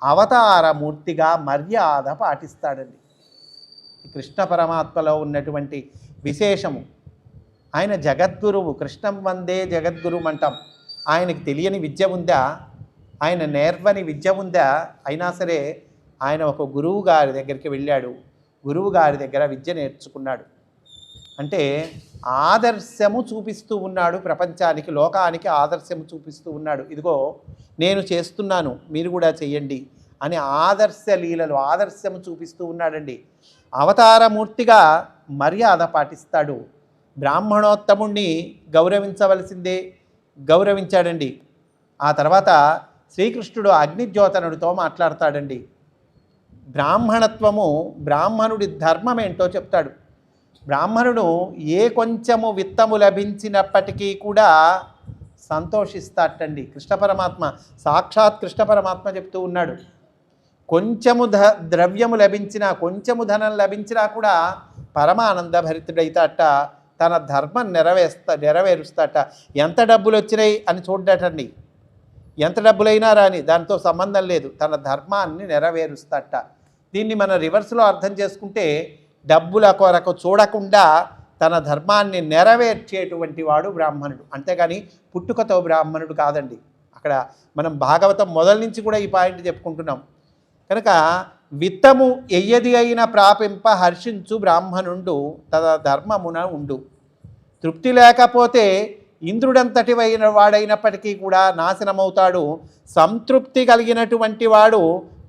Speaker 1: అవతారమూర్తిగా మర్యాద పాటిస్తాడండి. కృష్ణ పరమాత్మలో ఉన్నటువంటి విశేషము. ఆయన జగద్గురువు, కృష్ణం వందే జగద్గురువు అంటాం. ఆయనకి తెలియని విద్య ఉందా, ఆయన నేర్వని విద్య ఉందా? అయినా సరే ఆయన ఒక గురువు గారి దగ్గరికి వెళ్ళాడు, గురువు గారి దగ్గర విద్య నేర్చుకున్నాడు. అంటే ఆదర్శము చూపిస్తూ ఉన్నాడు ప్రపంచానికి, లోకానికి ఆదర్శము చూపిస్తూ ఉన్నాడు. ఇదిగో నేను చేస్తున్నాను, మీరు కూడా చెయ్యండి అని ఆదర్శ లీలలు, ఆదర్శము చూపిస్తూ ఉన్నాడండి. అవతారమూర్తిగా మర్యాద పాటిస్తాడు. బ్రాహ్మణోత్తముణ్ణి గౌరవించవలసిందే, గౌరవించాడండి. ఆ తర్వాత శ్రీకృష్ణుడు అగ్నిజ్యోతనుడితో మాట్లాడతాడండి. బ్రాహ్మణత్వము, బ్రాహ్మణుడి ధర్మం ఏంటో చెప్తాడు. బ్రాహ్మణుడు ఏ కొంచెము విత్తము లభించినప్పటికీ కూడా సంతోషిస్తాటండి. కృష్ణ పరమాత్మ, సాక్షాత్ కృష్ణ పరమాత్మ చెప్తూ ఉన్నాడు. కొంచెము ద్రవ్యము లభించినా, కొంచెము ధనం లభించినా కూడా పరమానంద భరితుడైతాట, తన ధర్మం నెరవేరుస్తాట. ఎంత డబ్బులు వచ్చినాయి అని చూడటండి, ఎంత డబ్బులైనా రాని, దాంతో సంబంధం లేదు, తన ధర్మాన్ని నెరవేరుస్తట. దీన్ని మనం రివర్స్లో అర్థం చేసుకుంటే డబ్బుల కొరకు చూడకుండా తన ధర్మాన్ని నెరవేర్చేటువంటి వాడు బ్రాహ్మణుడు, అంతేగాని పుట్టుకతో బ్రాహ్మణుడు కాదండి. అక్కడ మనం భాగవతం మొదల నుంచి కూడా ఈ పాయింట్ చెప్పుకుంటున్నాం కనుక, విత్తము ఎయ్యది అయిన ప్రాపింప హర్షించు బ్రాహ్మణుండు తన ధర్మమున ఉండు. తృప్తి లేకపోతే ఇంద్రుడంతటి వాడైనప్పటికీ కూడా నాశనమవుతాడు. సంతృప్తి కలిగినటువంటి వాడు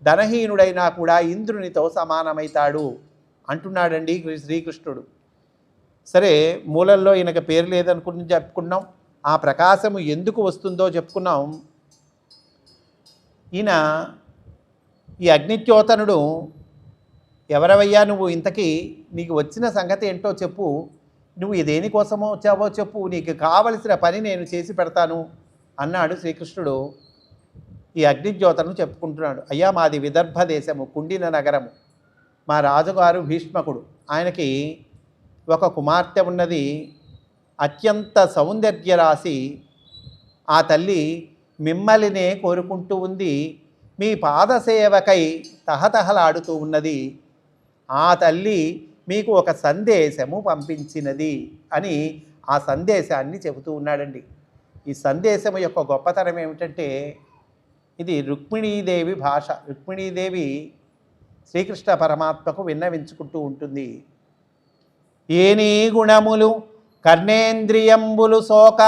Speaker 1: ధనహీనుడైనా కూడా ఇంద్రునితో సమానమవుతాడు అంటున్నాడండి శ్రీకృష్ణుడు. సరే, మూలల్లో ఈయనకు పేరు లేదనుకుని చెప్పుకున్నాం. ఆ ప్రకాశము ఎందుకు వస్తుందో చెప్పుకున్నాం. ఈయన ఈ అగ్నిద్యోతనుడు, ఎవరవయ్యా నువ్వు, ఇంతకీ నీకు వచ్చిన సంగతి ఏంటో చెప్పు, నువ్వు దేనికోసమో వచ్చావో చెప్పు, నీకు కావలసిన పని నేను చేసి పెడతాను అన్నాడు శ్రీకృష్ణుడు. ఈ అగ్నిద్యోతను చెప్పుకుంటున్నాడు. అయ్యా, మాది విదర్భ దేశము, కుండిన నగరము. మా రాజుగారు భీష్మకుడు, ఆయనకి ఒక కుమార్తె ఉన్నది, అత్యంత సౌందర్య రాశి. ఆ తల్లి మిమ్మల్నే కోరుకుంటూ ఉంది, మీ పాదసేవకై తహతహలాడుతూ ఉన్నది. ఆ తల్లి మీకు ఒక సందేశము పంపించినది అని ఆ సందేశాన్ని చెబుతూ ఉన్నాడండి. ఈ సందేశం యొక్క గొప్పతనం ఏమిటంటే, ఇది రుక్మిణీదేవి భాష. రుక్మిణీదేవి శ్రీకృష్ణ పరమాత్మకు విన్నవించుకుంటూ ఉంటుంది. ఏనీ గుణములు కర్ణేంద్రియంబులు సోక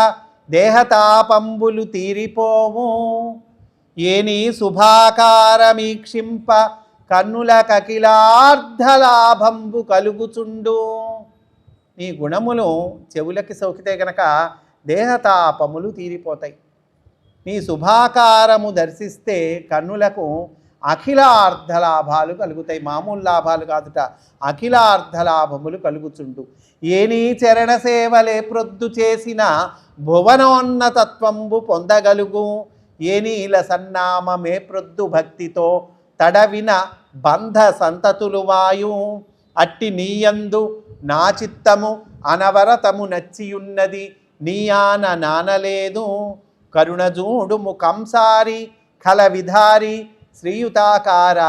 Speaker 1: దేహతాపంబులు తీరిపోవు, ఏనీ శుభాకారమీక్షింప కన్నుల కకిలార్ధలాభంబు కలుగుచుండు. నీ గుణములు చెవులకి సోకితే గనక దేహతాపములు తీరిపోతాయి. నీ శుభాకారము దర్శిస్తే కన్నులకు అఖిలార్ధలాభాలు కలుగుతాయి. మామూలు లాభాలు కాదుట, అఖిలార్ధలాభములు కలుగుచుండు. ఏ నీ చరణ సేవలే ప్రొద్దు చేసిన భువనోన్నతత్వంబు పొందగలుగు, ఏ నీల సన్నామమే ప్రొద్దు భక్తితో తడవిన బంధ సంతతులు వాయు. అట్టి నీయందు నా చిత్తము అనవరతము నచ్చియున్నది, నీయాన నానలేదు. కరుణజూడుము కంసారి ఖల విధారి శ్రీయుతాకార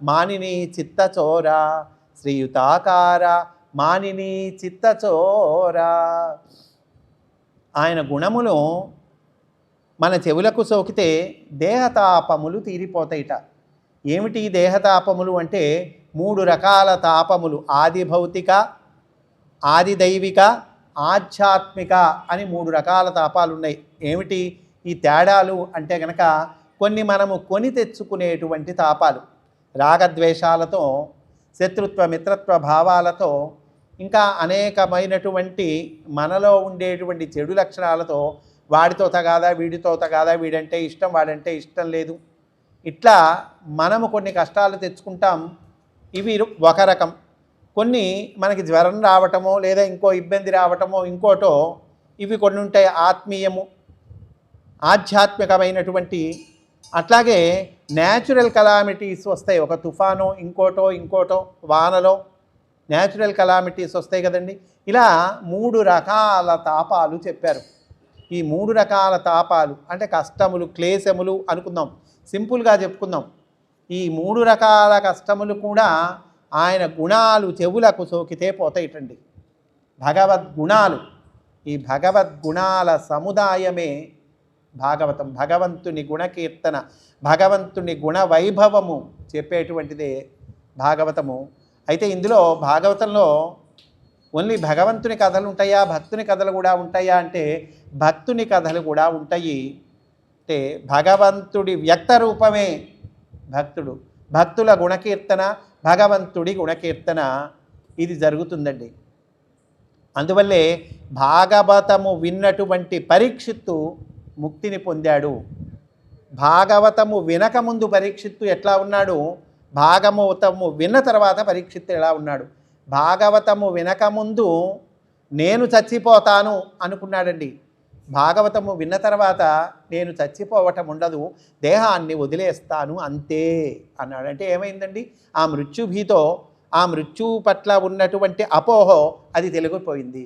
Speaker 1: మానిని చిత్తచోర, శ్రీయుతాకార మానిని చిత్తచోర. ఆయన గుణములు మన చెవులకు సోకితే దేహతాపములు తీరిపోతాయిట. ఏమిటి దేహతాపములు అంటే 3 రకాల తాపములు, ఆది భౌతిక, ఆది దైవిక, ఆధ్యాత్మిక అని 3 రకాల తాపాలు ఉన్నాయి. ఏమిటి ఈ తేడాలు అంటే కనుక, కొన్ని మనము కొని తెచ్చుకునేటువంటి తాపాలు, రాగద్వేషాలతో, శత్రుత్వ మిత్రత్వ భావాలతో, ఇంకా అనేకమైనటువంటి మనలో ఉండేటువంటి చెడు లక్షణాలతో, వాడితో తగాదా, వీడితో తగాదా, వీడంటే ఇష్టం, వాడంటే ఇష్టం లేదు, ఇట్లా మనము కొన్ని కష్టాలు తెచ్చుకుంటాం. ఇవి ఒక రకం. కొన్ని మనకి జ్వరం రావటమో లేదా ఇంకో ఇబ్బంది రావటమో ఇంకోటో, ఇవి కొన్ని ఉంటాయి ఆత్మీయము, ఆధ్యాత్మికమైనటువంటి. అట్లాగే న్యాచురల్ కలామిటీస్ వస్తాయి, ఒక తుఫానో ఇంకోటో వానలో న్యాచురల్ కలామిటీస్ వస్తాయి కదండి. ఇలా 3 రకాల తాపాలు చెప్పారు. ఈ 3 రకాల తాపాలు అంటే కష్టములు, క్లేశములు అనుకుందాం, సింపుల్గా చెప్పుకుందాం. ఈ 3 రకాల కష్టములు కూడా ఆయన గుణాలు చెవులకు సోకితే పోతాయిటండి. భగవద్గుణాలు, ఈ భగవద్గుణాల సముదాయమే భాగవతం. భగవంతుని గుణకీర్తన, భగవంతుని గుణ వైభవము చెప్పేటువంటిదే భాగవతము. అయితే ఇందులో భాగవతంలో ఓన్లీ భగవంతుని కథలు ఉంటాయా, భక్తుని కథలు కూడా ఉంటాయా అంటే భక్తుని కథలు కూడా ఉంటాయి. అంటే భగవంతుడి వ్యక్త రూపమే భక్తుడు. భక్తుల గుణకీర్తన, భగవంతుడి గుణకీర్తన ఇది జరుగుతుందండి. అందువల్లే భాగవతము విన్నటువంటి పరీక్షిత్తు ముక్తిని పొందాడు. భాగవతము వినకముందు పరీక్షిత్తు ఎట్లా ఉన్నాడు, భాగవతము విన్న తర్వాత పరీక్షిత్తు ఎలా ఉన్నాడు. భాగవతము వినకముందు నేను చచ్చిపోతాను అనుకున్నాడండి. భాగవతము విన్న తర్వాత నేను చచ్చిపోవటం ఉండదు, దేహాన్ని వదిలేస్తాను అంతే అన్నాడు. అంటే ఏమైందండి, ఆ మృత్యుభీతో, ఆ మృత్యువు పట్ల ఉన్నటువంటి అపోహో అది తొలగిపోయింది.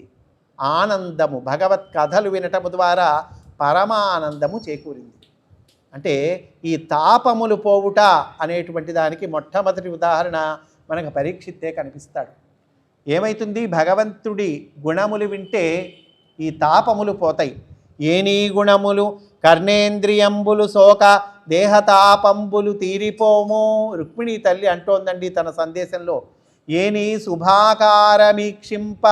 Speaker 1: ఆనందము, భగవత్ కథలు వినటము ద్వారా పరమానందము చేకూరింది. అంటే ఈ తాపములు పోవుట అనేటువంటి దానికి మొట్టమొదటి ఉదాహరణ మనకు పరీక్షిత్తే కనిపిస్తాడు. ఏమైతుంది, భగవంతుడి గుణములు వింటే ఈ తాపములు పోతాయి. ఏనీ గుణములు కర్ణేంద్రియంబులు శోక దేహతాపంబులు తీరిపోము. రుక్మిణీ తల్లి అంటోందండి తన సందేశంలో, ఏనీ శుభాకారమీక్షింప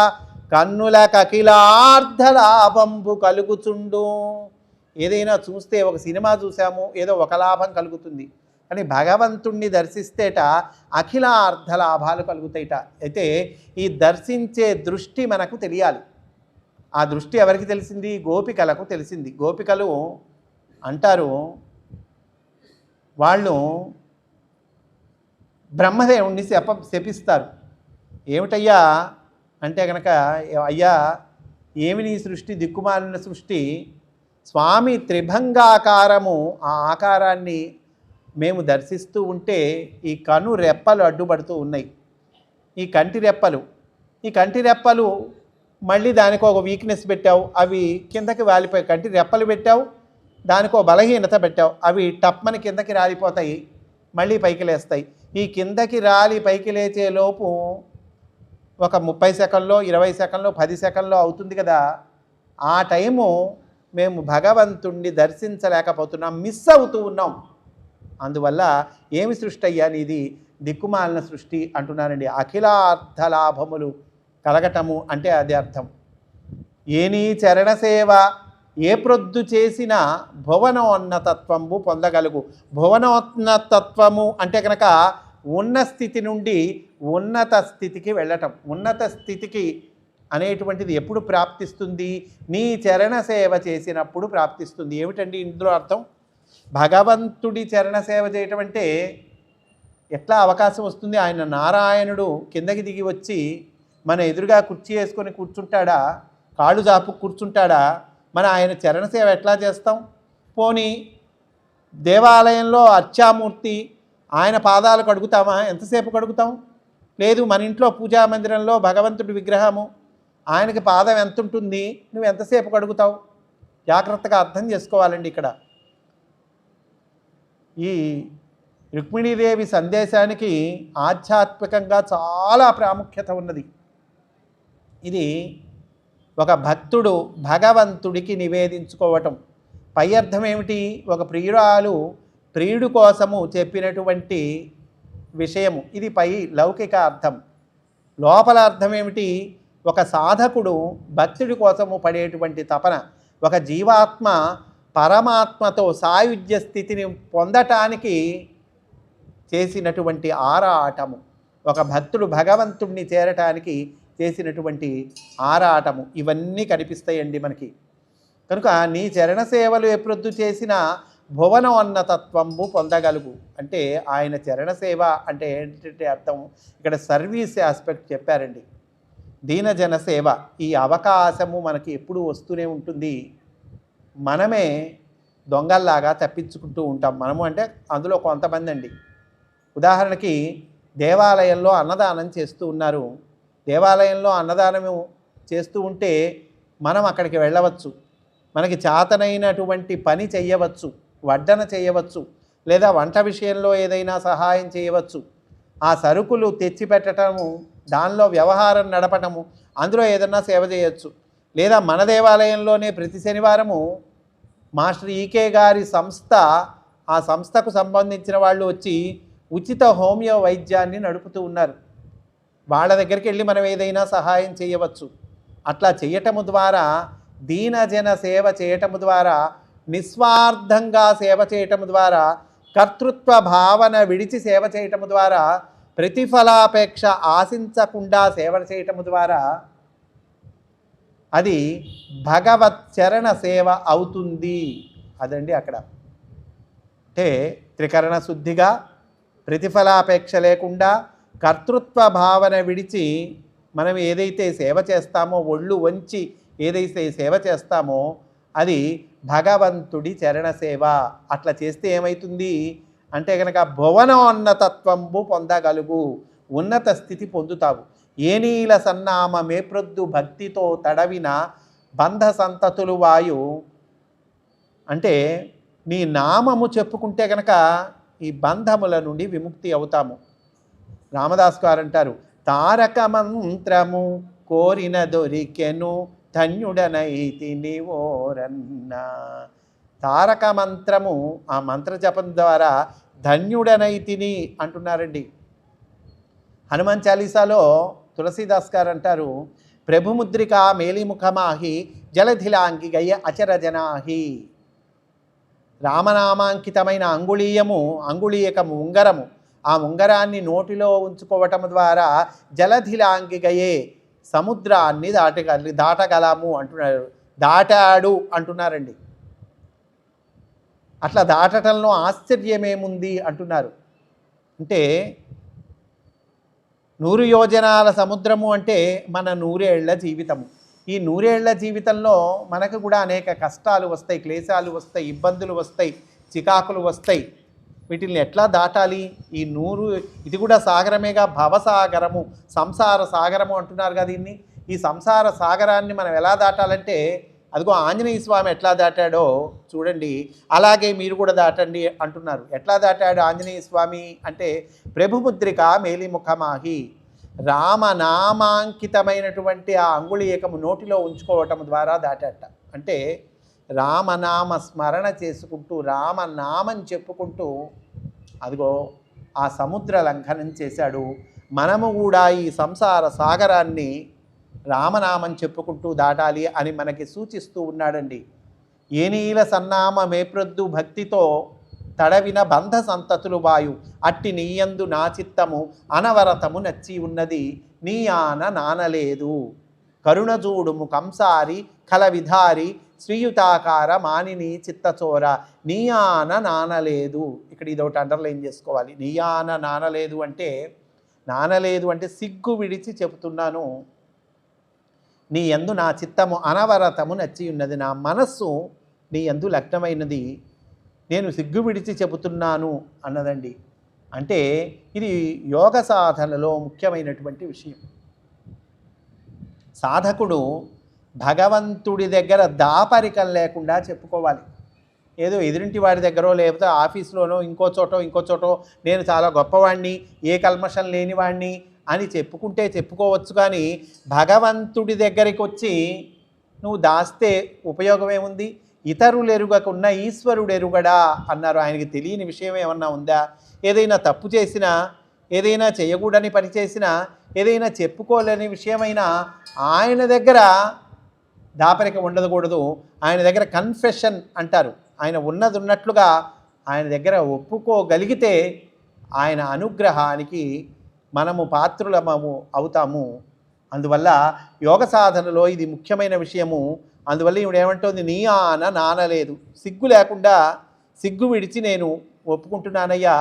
Speaker 1: కన్నుల కకిలార్ధలాభంబు కలుగుచుండు. ఏదైనా చూస్తే ఒక సినిమా చూసాము, ఏదో ఒక లాభం కలుగుతుంది, కానీ భగవంతుణ్ణి దర్శిస్తేట అఖిలార్ధ లాభాలు కలుగుతాయిట. అయితే ఈ దర్శించే దృష్టి మనకు తెలియాలి. ఆ దృష్టి ఎవరికి తెలిసింది? గోపికలకు తెలిసింది. గోపికలు అంటారు, వాళ్ళు బ్రహ్మదేవుణ్ణి శపిస్తారు. ఏమిటయ్యా అంటే కనుక, అయ్యా ఏమి నీ సృష్టి, దిక్కుమాలిన సృష్టి, స్వామి త్రిభంగాకారము ఆ ఆకారాన్ని మేము దర్శిస్తూ ఉంటే ఈ కను రెప్పలు అడ్డుపడుతూ ఉన్నాయి. ఈ కంటి రెప్పలు మళ్ళీ దానికి ఒక వీక్నెస్ పెట్టావు, అవి కిందకి వాలిపోయి. కంటి రెప్పలు పెట్టావు, దానికి ఒక బలహీనత పెట్టావు, అవి టప్మని కిందకి రాలిపోతాయి, మళ్ళీ పైకి లేస్తాయి. ఈ కిందకి రాలి పైకి లేచే లోపు ఒక 30 సెకండ్లో 20 సెకండ్లో 10 సెకండ్లో అవుతుంది కదా. ఆ టైము మేము భగవంతుణ్ణి దర్శించలేకపోతున్నాం, మిస్ అవుతూ ఉన్నాం. అందువల్ల ఏమి సృష్టి అయ్యా నీది, దిక్కుమాలిన సృష్టి అంటున్నానండి. అఖిలార్థ లాభములు కలగటము అంటే అదే అర్థం. ఏనీ చరణ సేవ ఏ ప్రొద్దు చేసిన భువనోన్నతత్వము పొందగలుగు. భువనోన్నతత్వము అంటే కనుక ఉన్న స్థితి నుండి ఉన్నత స్థితికి వెళ్ళటం. ఉన్నత స్థితికి అనేటువంటిది ఎప్పుడు ప్రాప్తిస్తుంది? నీ చరణ సేవ చేసినప్పుడు ప్రాప్తిస్తుంది. ఏమిటండి ఇందులో అర్థం? భగవంతుడి చరణ సేవ చేయటం అంటే ఎట్లా అవకాశం వస్తుంది? ఆయన నారాయణుడు కిందకి దిగి వచ్చి మన ఎదురుగా కుర్చీ వేసుకొని కూర్చుంటాడా, కాళ్ళు జాపు కూర్చుంటాడా? మన ఆయన చరణ సేవ ఎట్లా చేస్తాం? పోనీ దేవాలయంలో అర్చామూర్తి ఆయన పాదాలు కడుగుతామా? ఎంతసేపు కడుగుతాం? లేదు, మన ఇంట్లో పూజా మందిరంలో భగవంతుడి విగ్రహము, ఆయనకి పాదం ఎంత ఉంటుంది, నువ్వు ఎంతసేపు కడుగుతావు? జాగ్రత్తగా అర్థం చేసుకోవాలండి. ఇక్కడ ఈ రుక్మిణీదేవి సందేశానికి ఆధ్యాత్మికంగా చాలా ప్రాముఖ్యత ఉన్నది. ఇది ఒక భక్తుడు భగవంతుడికి నివేదించుకోవటం. పై అర్థం ఏమిటి? ఒక ప్రియురాలు ప్రియుడు కోసము చెప్పినటువంటి విషయము. ఇది పై లౌకిక అర్థం. లోపల అర్థం ఏమిటి? ఒక సాధకుడు భక్తుడి కోసము పడేటువంటి తపన, ఒక జీవాత్మ పరమాత్మతో సాయుధ్య స్థితిని పొందటానికి చేసినటువంటి ఆరాటము, ఒక భక్తుడు భగవంతుడిని చేరటానికి చేసినటువంటి ఆరాటము, ఇవన్నీ కనిపిస్తాయండి మనకి. కనుక నీ చరణ సేవలు ఎప్పుడొద్దు చేసిన భువనోన్నతత్వము పొందగలుగు. అంటే ఆయన చరణ సేవ అంటే ఏంటంటే అర్థం, ఇక్కడ సర్వీస్ ఆస్పెక్ట్ చెప్పారండి. దీనజన సేవ, ఈ అవకాశము మనకి ఎప్పుడు వస్తూనే ఉంటుంది. మనమే దొంగల్లాగా తప్పించుకుంటూ ఉంటాం. మనము అంటే అందులో కొంతమంది అండి. ఉదాహరణకి దేవాలయంలో అన్నదానం చేస్తూ ఉన్నారు. దేవాలయంలో అన్నదానము చేస్తూ ఉంటే మనం అక్కడికి వెళ్ళవచ్చు, మనకి చేతనైనటువంటి పని చేయవచ్చు, వడ్డన చేయవచ్చు, లేదా వంట విషయంలో ఏదైనా సహాయం చేయవచ్చు. ఆ సరుకులు తెచ్చిపెట్టడము, దానిలో వ్యవహారం నడపటము, అందులో ఏదన్నా సేవ చేయొచ్చు. లేదా మన దేవాలయంలోనే ప్రతి శనివారము మాస్టర్ ఈకే గారి సంస్థ, ఆ సంస్థకు సంబంధించిన వాళ్ళు వచ్చి ఉచిత హోమియో వైద్యాన్ని నడుపుతూ ఉన్నారు. వాళ్ళ దగ్గరికి వెళ్ళి మనం ఏదైనా సహాయం చేయవచ్చు. అట్లా చేయటము ద్వారా, దీనజన సేవ చేయటము ద్వారా, నిస్వార్థంగా సేవ చేయటము ద్వారా, కర్తృత్వ భావన విడిచి సేవ చేయటము ద్వారా, ప్రతిఫలాపేక్ష ఆశించకుండా సేవ చేయటము ద్వారా అది భగవత్ చరణ సేవ అవుతుంది. అదండి అక్కడ. అంటే త్రికరణ శుద్ధిగా, ప్రతిఫలాపేక్ష లేకుండా, కర్తృత్వ భావన విడిచి మనం ఏదైతే సేవ చేస్తామో, ఒళ్ళు వంచి ఏదైతే సేవ చేస్తామో అది భగవంతుడి చరణ సేవ. అట్లా చేస్తే ఏమవుతుంది అంటే కనుక భువనోన్నతత్వంబు పొందగలుగు, ఉన్నత స్థితి పొందుతావు. ఏనీల సన్నామ మేప్రొద్దు భక్తితో తడవిన బంధ సంతతులు వాయు. అంటే నీ నామము చెప్పుకుంటే గనక ఈ బంధముల నుండి విముక్తి అవుతాము. రామదాస్ గారు అంటారు, తారక మంత్రము కోరిన దొరికెను ధన్యుడనైతి నీవోరన్న. తారక మంత్రము, ఆ మంత్ర జపం ద్వారా ధన్యుడనైతిని అంటున్నారండి. హనుమాన్ చాలీసాలో తులసీదాస్ గారు అంటారు, ప్రభుముద్రిక మేలిముఖమాహి జలధిలాంగి గయ్య అచరజనాహి. రామనామాంకితమైన అంగుళీయకము ఉంగరము, ఆ ఉంగరాన్ని నోటిలో ఉంచుకోవటం ద్వారా జలధిలాంగిగయే సముద్రాన్ని దాటగలము అంటున్నారు. దాటాడు అంటున్నారండి. అట్లా దాటటంలో ఆశ్చర్యమేముంది అంటున్నారు. అంటే 100 యోజనాల సముద్రము అంటే మన 100 ఏళ్ల జీవితము. ఈ 100 ఏళ్ల జీవితంలో మనకు కూడా అనేక కష్టాలు వస్తాయి, క్లేశాలు వస్తాయి, ఇబ్బందులు వస్తాయి, చికాకులు వస్తాయి. వీటిని ఎట్లా దాటాలి? ఈ 100 ఇది కూడా సాగరమేగా, భవసాగరము, సంసార సాగరము అంటున్నారు కదా దీన్ని. ఈ సంసార సాగరాన్ని మనం ఎలా దాటాలంటే అదిగో ఆంజనేయ స్వామి ఎట్లా దాటాడో చూడండి, అలాగే మీరు కూడా దాటండి అంటున్నారు. ఎట్లా దాటాడు ఆంజనేయ స్వామి అంటే ప్రభుముద్రిక మేలిముఖమాహి, రామనామాంకితమైనటువంటి ఆ అంగుళీయకము నోటిలో ఉంచుకోవటం ద్వారా దాటాట. అంటే రామనామ స్మరణ చేసుకుంటూ, రామనామం చెప్పుకుంటూ అదిగో ఆ సముద్ర లంఘనం చేశాడు. మనము కూడా ఈ సంసార సాగరాన్ని రామనామం చెప్పుకుంటూ దాటాలి అని మనకి సూచిస్తూ ఉన్నాడండి. ఏనీల సన్నామ మేప్రొద్దు భక్తితో తడవిన బంధ సంతతులు వాయు, అట్టి నీయందు నా చిత్తము అనవరతము నచ్చి ఉన్నది, నీయాన నానలేదు. కరుణజూడుము కంసారి కల విధారి శ్రీయుతాకార మానిని చిత్తచోర, నీయాన నానలేదు. ఇక్కడ ఇదొకటి అండర్లైన్ చేసుకోవాలి. నీయాన నానలేదు అంటే సిగ్గు విడిచి చెబుతున్నాను, నీ యందు నా చిత్తము అనవరతము నచ్చి ఉన్నది, నా మనస్సు నీ యందు లగ్నమైనది, నేను సిగ్గు విడిచి చెబుతున్నాను అన్నదండి. అంటే ఇది యోగ సాధనలో ముఖ్యమైనటువంటి విషయం. సాధకుడు భగవంతుడి దగ్గర దాపరికం లేకుండా చెప్పుకోవాలి. ఏదో ఎదురింటి వాడి దగ్గరో లేకపోతే ఆఫీస్లోనో ఇంకో చోటో నేను చాలా గొప్పవాడిని, ఏ కల్మషం లేనివాడిని అని చెప్పుకోవచ్చు. కానీ భగవంతుడి దగ్గరికి వచ్చి నువ్వు దాస్తే ఉపయోగం ఏముంది? ఇతరులు ఎరుగకున్న ఈశ్వరుడు ఎరుగడా అన్నారు. ఆయనకి తెలియని విషయం ఏమన్నా ఉందా? ఏదైనా తప్పు చేసినా, ఏదైనా చేయకూడని పని చేసినా, ఏదైనా చెప్పుకోలేని విషయమైనా ఆయన దగ్గర దాపరిక ఉండకూడదు. ఆయన దగ్గర కన్ఫెషన్ అంటారు. ఆయన ఉన్నది ఉన్నట్లుగా ఆయన దగ్గర ఒప్పుకోగలిగితే ఆయన అనుగ్రహానికి మనము పాత్రులము అవుతాము. అందువల్ల యోగ సాధనలో ఇది ముఖ్యమైన విషయము. అందువల్ల ఈవిడ ఏమంటుంది, నీ ఆన నానలేదు, సిగ్గు లేకుండా సిగ్గు విడిచి నేను ఒప్పుకుంటున్నానయ్యా,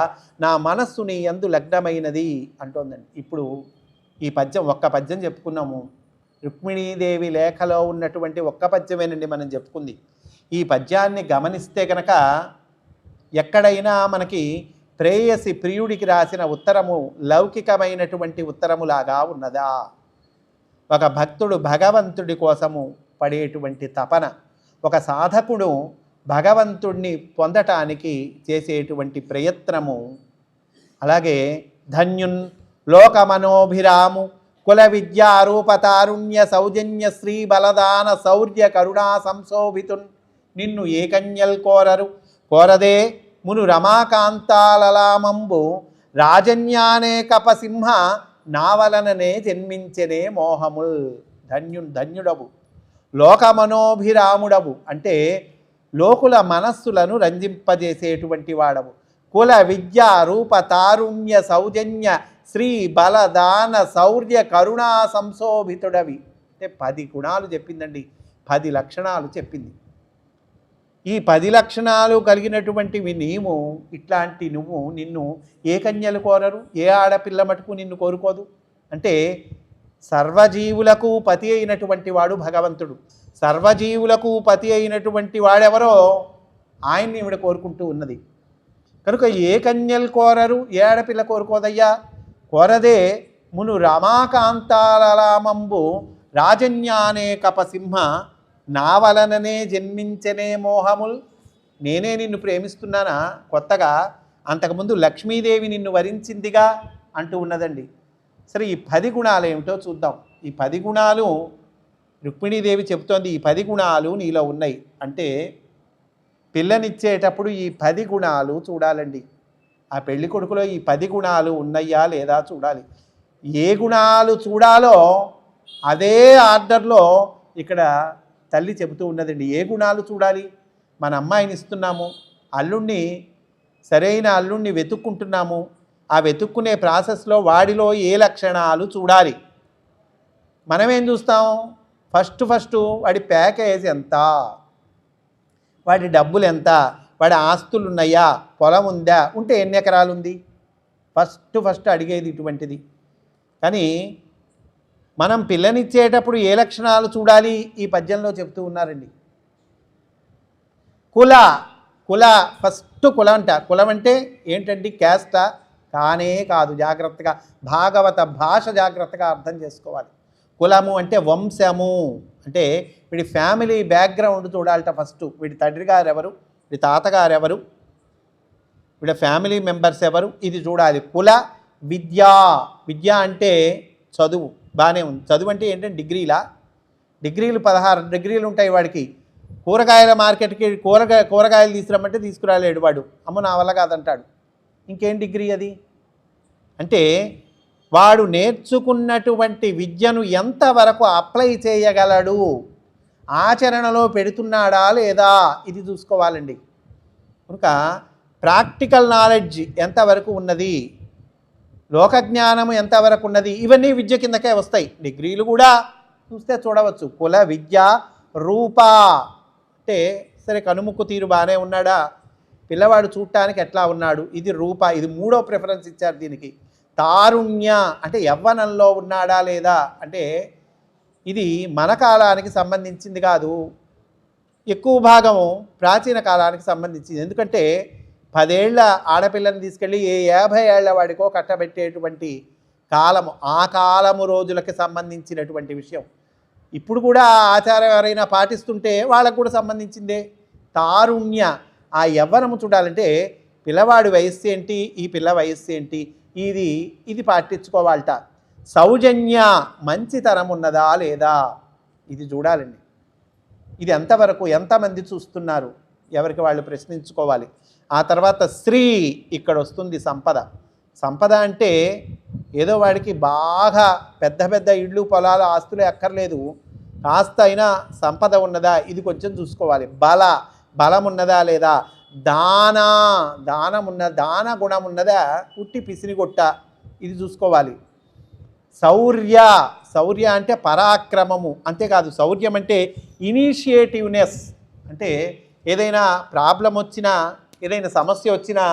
Speaker 1: నా మనస్సు నీ యందు లగ్నమైనది అంటోందండి. ఇప్పుడు ఈ పద్యం, ఒక్క పద్యం చెప్పుకున్నాము. రుక్మిణీదేవి లేఖలో ఉన్నటువంటి ఒక్క పద్యమేనండి మనం చెప్పుకుంది. ఈ పద్యాన్ని గమనిస్తే కనుక ఎక్కడైనా మనకి ప్రేయసి ప్రియుడికి రాసిన ఉత్తరము లౌకికమైనటువంటి ఉత్తరములాగా ఉన్నదా? ఒక భక్తుడు భగవంతుడి కోసము పడేటువంటి తపన, ఒక సాధకుడు భగవంతుడిని పొందటానికి చేసేటువంటి ప్రయత్నము, అలాగే ధన్యున్ లోకమనోభిరాము కుల విద్యారూపతారుణ్య సౌజన్య శ్రీ బలదాన శౌర్య కరుణా సంశోభితున్, నిన్ను ఏకన్యల్ కోరదే మును రమాకాంతాలలామంబు, రాజన్యానే కపసింహ నావలననే జన్మించనే మోహముల్. ధన్యుడవు, లోకమనోభిరాముడవు అంటే లోకుల మనస్సులను రంజింపజేసేటువంటి వాడవు. కుల విద్యా రూప తారుణ్య సౌజన్య శ్రీ బలదాన శౌర్య కరుణా సంశోభితుడవి అంటే 10 గుణాలు చెప్పిందండి, 10 లక్షణాలు చెప్పింది. ఈ 10 లక్షణాలు కలిగినటువంటివి నీవు, ఇట్లాంటి నిన్ను ఏ కన్యలు కోరరు, ఏ ఆడపిల్ల మటుకు నిన్ను కోరుకోదు. అంటే సర్వజీవులకు పతి అయినటువంటి వాడు భగవంతుడు. సర్వజీవులకు పతి అయినటువంటి వాడెవరో ఆయన్ని ఈవిడ కోరుకుంటూ ఉన్నది. కనుక ఏ కన్యలు కోరరు, ఏ ఆడపిల్ల కోరుకోదయ్యా? కోరదే మును రమాకాంతాలలామంబు, రాజన్యానే కపసింహ నా వలననే జన్మించనే మోహముల్. నేనే నిన్ను ప్రేమిస్తున్నానా కొత్తగా, అంతకుముందు లక్ష్మీదేవి నిన్ను వరించిందిగా అంటూ ఉన్నదండి. సరే ఈ 10 గుణాలు ఏమిటో చూద్దాం. ఈ 10 గుణాలు రుక్మిణీదేవి చెబుతోంది, ఈ 10 గుణాలు నీలో ఉన్నాయి అంటే పిల్లనిచ్చేటప్పుడు ఈ 10 గుణాలు చూడాలండి. ఆ పెళ్లి కొడుకులో ఈ 10 గుణాలు ఉన్నాయా లేదా చూడాలి. ఏ గుణాలు చూడాలో అదే ఆర్డర్లో ఇక్కడ తల్లి చెబుతూ ఉన్నదండి. ఏ గుణాలు చూడాలి? మన అమ్మాయిని ఇస్తున్నాము, అల్లుణ్ణి సరైన అల్లుణ్ణి వెతుక్కుంటున్నాము. ఆ వెతుక్కునే ప్రాసెస్లో వాడిలో ఏ లక్షణాలు చూడాలి? మనమేం చూస్తాం? ఫస్ట్ వాడి ప్యాకేజ్ ఎంత, వాడి డబ్బులు ఎంత, వాడి ఆస్తులు ఉన్నాయా, పొలం ఉందా, ఉంటే ఎన్ని ఎకరాలు ఉంది, ఫస్ట్ అడిగేది ఇటువంటిది. కానీ మనం పిల్లనిచ్చేటప్పుడు ఏ లక్షణాలు చూడాలి ఈ పద్యంలో చెప్తూ ఉన్నారండి. కుల ఫస్ట్ కులం అంట. కులం అంటే ఏంటండి? క్యాస్టా? కానే కాదు. జాగ్రత్తగా భాగవత భాష జాగ్రత్తగా అర్థం చేసుకోవాలి. కులము అంటే వంశము, అంటే వీడి ఫ్యామిలీ బ్యాక్గ్రౌండ్ చూడాలట. ఫస్ట్ వీడి తండ్రి గారు ఎవరు, వీడి తాతగారు ఎవరు, వీడి ఫ్యామిలీ మెంబర్స్ ఎవరు, ఇది చూడాలి. కుల విద్య అంటే చదువు. బాగానే ఉంది. చదువు అంటే ఏంటంటే డిగ్రీలు 16 డిగ్రీలు ఉంటాయి వాడికి. కూరగాయల మార్కెట్కి కూరగాయలు తీసుకురమ్మంటే తీసుకురాలేడు వాడు. అమ్మ నా వల్ల కాదంటాడు. ఇంకేం డిగ్రీ అది? అంటే వాడు నేర్చుకున్నటువంటి విద్యను ఎంతవరకు అప్లై చేయగలడు, ఆచరణలో పెడుతున్నాడా లేదా, ఇది చూసుకోవాలండి. కనుక ప్రాక్టికల్ నాలెడ్జ్ ఎంతవరకు ఉన్నది, లోకజ్ఞానము ఎంతవరకు ఉన్నది, ఇవన్నీ విద్య కిందకే వస్తాయి. డిగ్రీలు కూడా చూస్తే చూడవచ్చు. కుల విద్య రూప అంటే సరే కనుముక్కు తీరు బాగానే ఉన్నాడా, పిల్లవాడు చూడటానికి ఎట్లా ఉన్నాడు, ఇది రూప. ఇది 3వ ప్రిఫరెన్స్ ఇచ్చారు దీనికి. తారుణ్య అంటే యవ్వనంలో ఉన్నాడా లేదా, అంటే ఇది మన కాలానికి సంబంధించింది కాదు, ఎక్కువ భాగము ప్రాచీన కాలానికి సంబంధించింది. ఎందుకంటే 10 ఏళ్ల ఆడపిల్లని తీసుకెళ్ళి 50 ఏళ్ల వాడికో కట్టబెట్టేటువంటి కాలము, ఆ కాలము రోజులకి సంబంధించినటువంటి విషయం. ఇప్పుడు కూడా ఆచారం ఎవరైనా పాటిస్తుంటే వాళ్ళకు కూడా సంబంధించిందే. తారుణ్య ఆ యవ్వనము చూడాలంటే పిల్లవాడి వయస్సు ఏంటి, ఈ పిల్ల వయస్సు ఏంటి, ఇది పాటించుకోవాలట. సౌజన్య మంచితనం ఉన్నదా లేదా, ఇది చూడాలండి. ఇది ఎంతవరకు ఎంతమంది చూస్తున్నారు, ఎవరికి వాళ్ళు ప్రశ్నించుకోవాలి. ఆ తర్వాత స్త్రీ ఇక్కడ వస్తుంది. సంపద అంటే ఏదో వాడికి బాగా పెద్ద ఇళ్ళు పొలాలు ఆస్తులే అక్కర్లేదు, కాస్త అయినా సంపద ఉన్నదా, ఇది కొంచెం చూసుకోవాలి. బలం ఉన్నదా లేదా, దాన గుణం ఉన్నదా, పుట్టి పిసినిగొట్ట, ఇది చూసుకోవాలి. శౌర్య అంటే పరాక్రమము. అంతేకాదు శౌర్యం అంటే ఇనిషియేటివ్నెస్, అంటే ఏదైనా ప్రాబ్లం వచ్చినా, ఏదైనా సమస్య వచ్చినా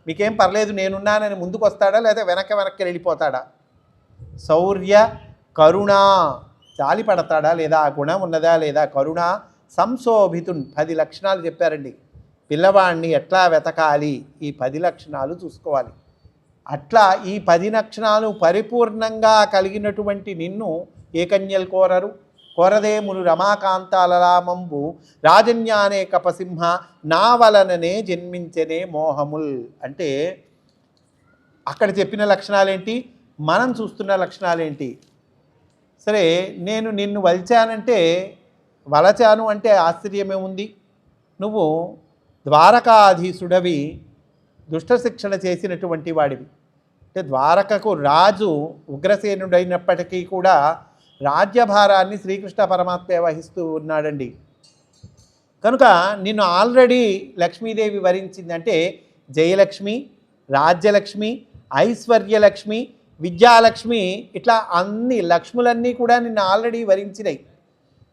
Speaker 1: మీకేం పర్లేదు నేనున్నానని ముందుకు వస్తాడా లేదా వెనక్కి వెళ్ళిపోతాడా. శౌర్య కరుణ, జాలి పడతాడా లేదా, ఆ గుణం ఉన్నదా లేదా. కరుణ సంశోభితున్ 10 లక్షణాలు చెప్పారండి. పిల్లవాడిని ఎట్లా వెతకాలి, ఈ 10 లక్షణాలు చూసుకోవాలి. అట్లా ఈ 10 లక్షణాలు పరిపూర్ణంగా కలిగినటువంటి నిన్ను ఏ కన్యలు కోరదే మును రమాకాంతాలలామంబు రాజన్యానే కపసింహ నా వలననే జన్మించనే మోహముల్. అంటే అక్కడ చెప్పిన లక్షణాలేంటి, మనం చూస్తున్న లక్షణాలేంటి. సరే నేను నిన్ను వలచాను అంటే ఆశ్చర్యమేముంది. నువ్వు ద్వారకాధీశుడవి, దుష్ట శిక్షణ చేసినటువంటి వాడివి. అంటే ద్వారకకు రాజు ఉగ్రసేనుడైనప్పటికీ కూడా రాజ్యభారాన్ని శ్రీకృష్ణ పరమాత్మ వహిస్తూ ఉన్నాడండి. కనుక నిన్ను ఆల్రెడీ లక్ష్మీదేవి వరించింది. అంటే జయలక్ష్మి, రాజ్యలక్ష్మి, ఐశ్వర్యలక్ష్మి, విద్యాలక్ష్మి, ఇట్లా అన్ని లక్ష్ములన్నీ కూడా నిన్ను ఆల్రెడీ వరించినాయి.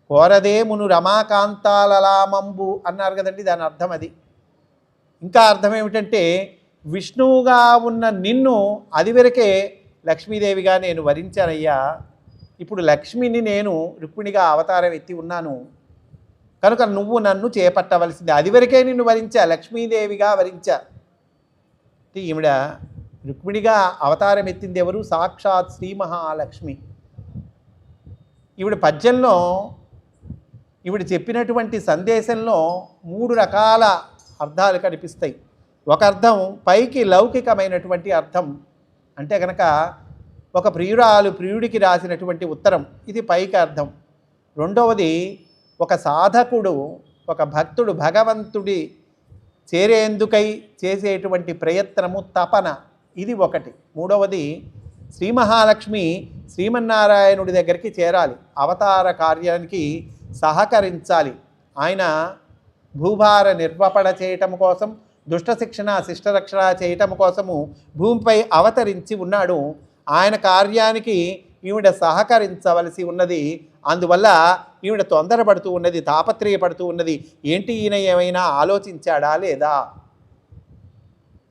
Speaker 1: కోరదే మును రమాకాంతాలలామంబు అన్నారు కదండి, దాని అర్థం అది. ఇంకా అర్థం ఏమిటంటే విష్ణువుగా ఉన్న నిన్ను అదివరకే లక్ష్మీదేవిగా నేను వరించానయ్యా. ఇప్పుడు లక్ష్మిని నేను రుక్మిణిగా అవతారం ఎత్తి ఉన్నాను కనుక నువ్వు నన్ను చేపట్టవలసింది. అదివరకే నిన్ను వరించా, లక్ష్మీదేవిగా వరించా. ఈవిడ రుక్మిణిగా అవతారం ఎత్తింది ఎవరు? సాక్షాత్ శ్రీ మహాలక్ష్మి. ఈవిడ పద్యంలో ఈవిడ చెప్పినటువంటి సందేశంలో 3 రకాల అర్థాలు కనిపిస్తాయి. ఒక అర్థం పైకి లౌకికమైనటువంటి అర్థం, అంటే కనుక ఒక ప్రియురాలు ప్రియుడికి రాసినటువంటి ఉత్తరం, ఇది పైకి అర్థం. రెండవది ఒక సాధకుడు, ఒక భక్తుడు భగవంతుడి చేరేందుకై చేసేటువంటి ప్రయత్నము, తపన, ఇది ఒకటి. మూడవది శ్రీ మహాలక్ష్మి శ్రీమన్నారాయణుడి దగ్గరికి చేరాలి, అవతార కార్యానికి సహకరించాలి. ఆయన భూభార నిర్వపణ చేయటం కోసం, దుష్ట శిక్షణ శిష్టరక్షణ చేయటం కోసము భూమిపై అవతరించి ఉన్నాడు. ఆయన కార్యానికి ఈవిడ సహకరించవలసి ఉన్నది. అందువల్ల ఈవిడ తొందరపడుతూ ఉన్నది, తాపత్రయపడుతూ ఉన్నది. ఏంటి, ఈయన ఏమైనా ఆలోచించాడా లేదా?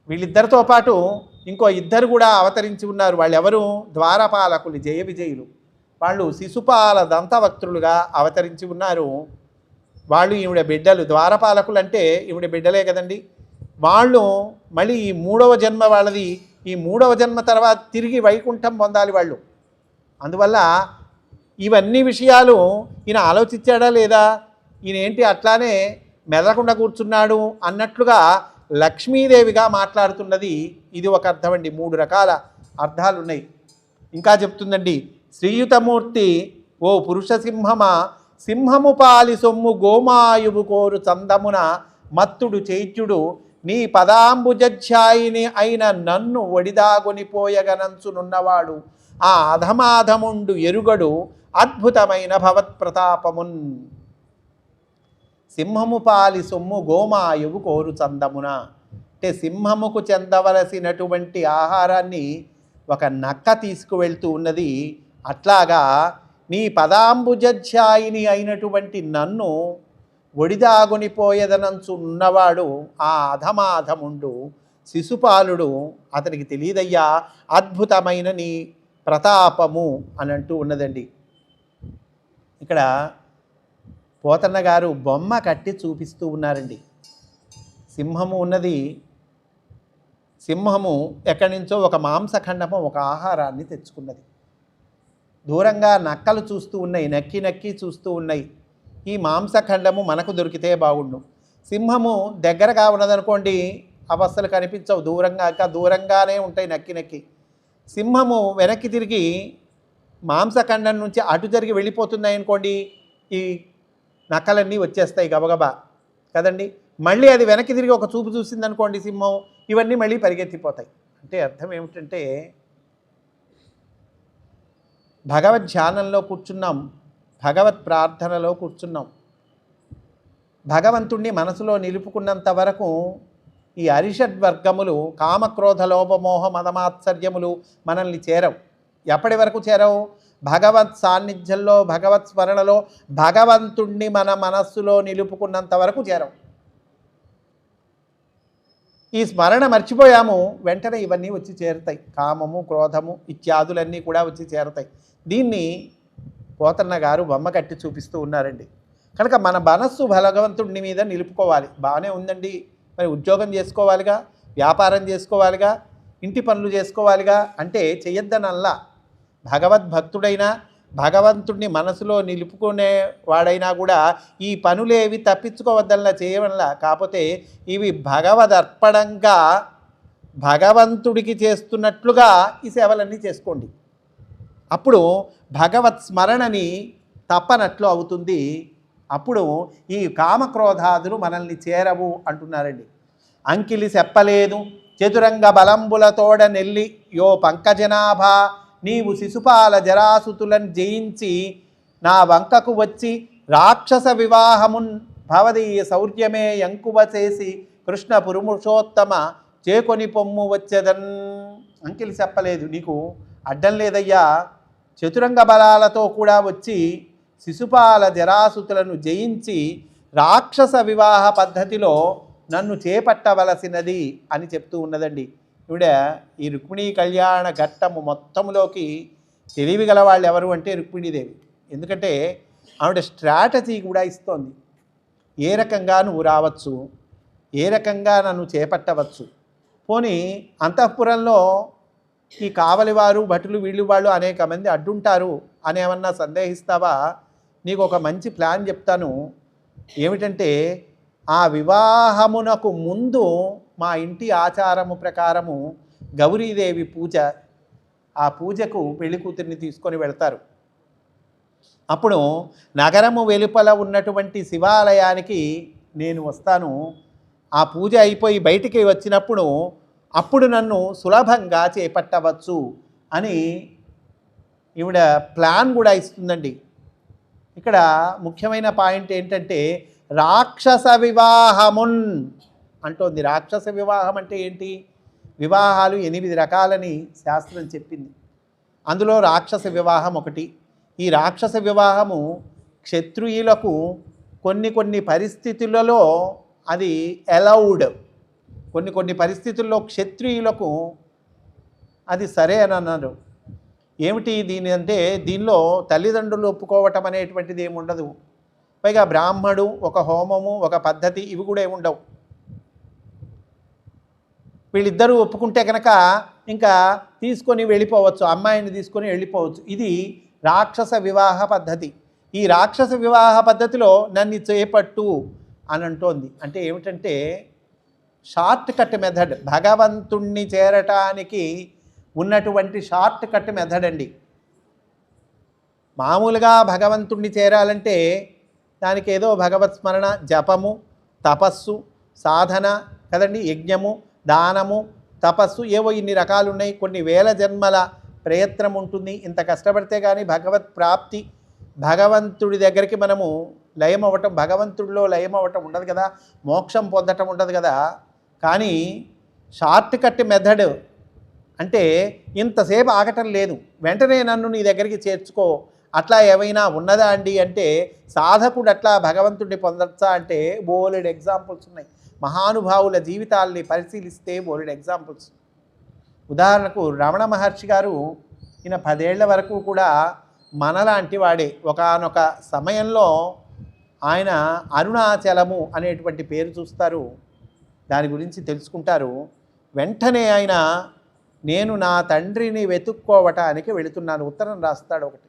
Speaker 1: వీళ్ళిద్దరితో పాటు ఇంకో ఇద్దరు కూడా అవతరించి ఉన్నారు. వాళ్ళు ఎవరు? ద్వారపాలకులు, జయ విజయులు. వాళ్ళు శిశుపాల దంతవక్తులుగా అవతరించి ఉన్నారు. వాళ్ళు ఈవిడ బిడ్డలు. ద్వారపాలకులు అంటే ఈవిడ బిడ్డలే కదండి. వాళ్ళు మళ్ళీ ఈ మూడవ జన్మ వాళ్ళది. ఈ మూడవ జన్మ తర్వాత తిరిగి వైకుంఠం పొందాలి వాళ్ళు. అందువల్ల ఇవన్నీ విషయాలు ఈయన ఆలోచించాడా లేదా? ఈయన ఏంటి అట్లానే మెదలకుండా కూర్చున్నాడు అన్నట్లుగా లక్ష్మీదేవిగా మాట్లాడుతున్నది. ఇది ఒక అర్థం అండి. 3 రకాల అర్థాలు ఉన్నాయి. ఇంకా చెప్తుందండి, శ్రీయుతమూర్తి ఓ పురుష సింహమా, సింహము పాలి సొమ్ము గోమాయువు కోరు చందమున మత్తుడు చైత్యుడు నీ పదాంబుజధ్యాయిని అయిన నన్ను ఒడిదాగొనిపోయగనంచునున్నవాడు ఆ అధమాధముండు ఎరుగడు అద్భుతమైన భవత్ప్రతాపమున్. సింహము పాలి సొమ్ము గోమాయువు కోరు చందమున అంటే సింహముకు చెందవలసినటువంటి ఆహారాన్ని ఒక నక్క తీసుకువెళ్తూ ఉన్నది. అట్లాగా నీ పదాంబుజధ్యాయిని అయినటువంటి నన్ను ఒడిదాగునిపోయేదనంచు ఉన్నవాడు ఆ అధమాధముండు శిశుపాలుడు, అతనికి తెలియదయ్యా అద్భుతమైన నీ ప్రతాపము అని అంటూ ఉన్నదండి. ఇక్కడ పోతన్న గారు బొమ్మ కట్టి చూపిస్తూ ఉన్నారండి. సింహము ఉన్నది. సింహము ఎక్కడి నుంచో ఒక మాంసఖండము, ఒక ఆహారాన్ని తెచ్చుకున్నది. దూరంగా నక్కలు చూస్తూ ఉన్నాయి, నక్కి నక్కి చూస్తూ ఉన్నాయి. ఈ మాంసఖండము మనకు దొరికితే బాగుండు. సింహము దగ్గరగా ఉన్నదనుకోండి, అవస్థలు కనిపించవు, దూరంగానే ఉంటాయి నక్కి నక్కి. సింహము వెనక్కి తిరిగి మాంసఖండం నుంచి అటు జరిగి వెళ్ళిపోతున్నాయి అనుకోండి, ఈ నక్కలన్నీ వచ్చేస్తాయి గబగబా కదండి. మళ్ళీ అది వెనక్కి తిరిగి ఒక చూపు చూసిందనుకోండి సింహం, ఇవన్నీ మళ్ళీ పరిగెత్తిపోతాయి. అంటే అర్థం ఏమిటంటే, భగవద్ ధ్యానంలో కూర్చున్నాం, భగవత్ ప్రార్థనలో కూర్చున్నాం. భగవంతుణ్ణి మనసులో నిలుపుకున్నంత వరకు ఈ అరిషడ్వర్గములు కామక్రోధ లోభమోహ మదమాత్సర్యములు మనల్ని చేరవు. ఎప్పటి వరకు చేరవు? భగవత్ సాన్నిధ్యంలో, భగవత్ స్మరణలో భగవంతుణ్ణి మన మనస్సులో నిలుపుకున్నంత వరకు చేరవు. ఈ స్మరణ మర్చిపోయాము, వెంటనే ఇవన్నీ వచ్చి చేరుతాయి. కామము, క్రోధము ఇత్యాదులన్నీ కూడా వచ్చి చేరుతాయి. దీన్ని పోతన్న గారు బొమ్మ కట్టి చూపిస్తూ ఉన్నారండి. కనుక మన మనస్సు భగవంతుడి మీద నిలుపుకోవాలి. బాగానే ఉందండి, మరి ఉద్యోగం చేసుకోవాలిగా, వ్యాపారం చేసుకోవాలిగా, ఇంటి పనులు చేసుకోవాలిగా అంటే చెయ్యొద్దనల్లా. భగవద్భక్తుడైనా భగవంతుడిని మనసులో నిలుపుకునే వాడైనా కూడా ఈ పనులేవి తప్పించుకోవద్దల్లా, చేయవల్లా. కాకపోతే ఇవి భగవదర్పణంగా భగవంతుడికి చేస్తున్నట్లుగా ఈ సేవలన్నీ చేసుకోండి. అప్పుడు భగవత్ స్మరణని తప్పనట్లు అవుతుంది. అప్పుడు ఈ కామక్రోధాదులు మనల్ని చేరవు అంటున్నారండి. అంకిలి చెప్పలేదు చతురంగ బలంబులతోడ నెల్లి యో పంకజనాభా నీవు శిశుపాల జరాసుతులను జయించి నా వంకకు వచ్చి రాక్షస వివాహమున్ భవదీయ శౌర్యమే ఎంకువ చేసి కృష్ణ పురుషోత్తమ చేకొని పొమ్ము వచ్చేదన్. అంకిలి చెప్పలేదు, నీకు అడ్డం లేదయ్యా. చతురంగ బలాలతో కూడా వచ్చి శిశుపాల జరాసుతులను జయించి రాక్షస వివాహ పద్ధతిలో నన్ను చేపట్టవలసినది అని చెప్తూ ఉన్నదండి. ఈవిడ ఈ రుక్మిణీ కళ్యాణ ఘట్టము మొత్తంలోకి తెలివిగల వాళ్ళు ఎవరు అంటే రుక్మిణీదేవి. ఎందుకంటే ఆవిడ స్ట్రాటజీ కూడా ఇస్తోంది. ఏ రకంగా నువ్వు రావచ్చు, ఏ రకంగా నన్ను చేపట్టవచ్చు. పోనీ అంతఃపురంలో ఈ కావలివారు భటులు వీళ్ళు వాళ్ళు అనేక మంది అడ్డుంటారు అనేమన్నా సందేహిస్తావా? నీకు ఒక మంచి ప్లాన్ చెప్తాను. ఏమిటంటే ఆ వివాహమునకు ముందు మా ఇంటి ఆచారము ప్రకారము గౌరీదేవి పూజ, ఆ పూజకు పెళ్లి కూతురిని తీసుకొని వెళ్తారు. అప్పుడు నగరము వెలుపల ఉన్నటువంటి శివాలయానికి నేను వస్తాను. ఆ పూజ అయిపోయి బయటికి వచ్చినప్పుడు అప్పుడు నన్ను సులభంగా చేపట్టవచ్చు అని ఈవిడ ప్లాన్ కూడా ఇస్తుందండి. ఇక్కడ ముఖ్యమైన పాయింట్ ఏంటంటే రాక్షస వివాహమున్ అంటోంది. రాక్షస వివాహం అంటే ఏంటి? వివాహాలు 8 రకాలని శాస్త్రం చెప్పింది. అందులో రాక్షస వివాహం ఒకటి. ఈ రాక్షస వివాహము క్షత్రియులకు కొన్ని పరిస్థితులలో అది అలౌడ్, కొన్ని పరిస్థితుల్లో క్షత్రియులకు అది సరే అని అన్నారు. ఏమిటి దీని అంటే దీనిలో తల్లిదండ్రులు ఒప్పుకోవటం అనేటువంటిది ఏమి ఉండదు. పైగా బ్రాహ్మడు, ఒక హోమము, ఒక పద్ధతి ఇవి కూడా ఏమి ఉండవు. వీళ్ళిద్దరూ ఒప్పుకుంటే కనుక ఇంకా తీసుకొని వెళ్ళిపోవచ్చు, అమ్మాయిని తీసుకొని వెళ్ళిపోవచ్చు. ఇది రాక్షస వివాహ పద్ధతి. ఈ రాక్షస వివాహ పద్ధతిలో నన్ను చేపట్టు అని అంటోంది. అంటే ఏమిటంటే షార్ట్ కట్ మెథడ్, భగవంతుణ్ణి చేరటానికి ఉన్నటువంటి షార్ట్ కట్ మెథడ్ అండి. మామూలుగా భగవంతుణ్ణి చేరాలంటే దానికి ఏదో భగవత్ స్మరణ, జపము, తపస్సు, సాధన కదండి, యజ్ఞము, దానము, తపస్సు, ఏవో ఇన్ని రకాలు ఉన్నాయి. కొన్ని వేల జన్మల ప్రయత్నం ఉంటుంది. ఇంత కష్టపడితే కానీ భగవత్ ప్రాప్తి, భగవంతుడి దగ్గరికి మనము లయం అవ్వటం, భగవంతుడిలో లయం అవ్వటం ఉండదు కదా, మోక్షం పొందటం ఉండదు కదా. కానీ షార్ట్ కట్ మెథడ్ అంటే ఇంతసేపు ఆగటం లేదు, వెంటనే నన్ను నీ దగ్గరికి చేర్చుకో, అట్లా ఏమైనా ఉన్నదా అండి అంటే సాధకుడు అట్లా భగవంతుడిని పొందొచ్చా అంటే బోలెడు ఎగ్జాంపుల్స్ ఉన్నాయి. మహానుభావుల జీవితాల్ని పరిశీలిస్తే బోలెడు ఎగ్జాంపుల్స్. ఉదాహరణకు రమణ మహర్షి గారు ఈయన 10 ఏళ్ల వరకు కూడా మనలాంటి వాడే. ఒకానొక సమయంలో ఆయన అరుణాచలము అనేటువంటి పేరు చూస్తారు, దాని గురించి తెలుసుకుంటారు. వెంటనే ఆయన నేను నా తండ్రిని వెతుక్కోవటానికి వెళుతున్నాను, ఉత్తరం రాస్తాడు ఒకటి.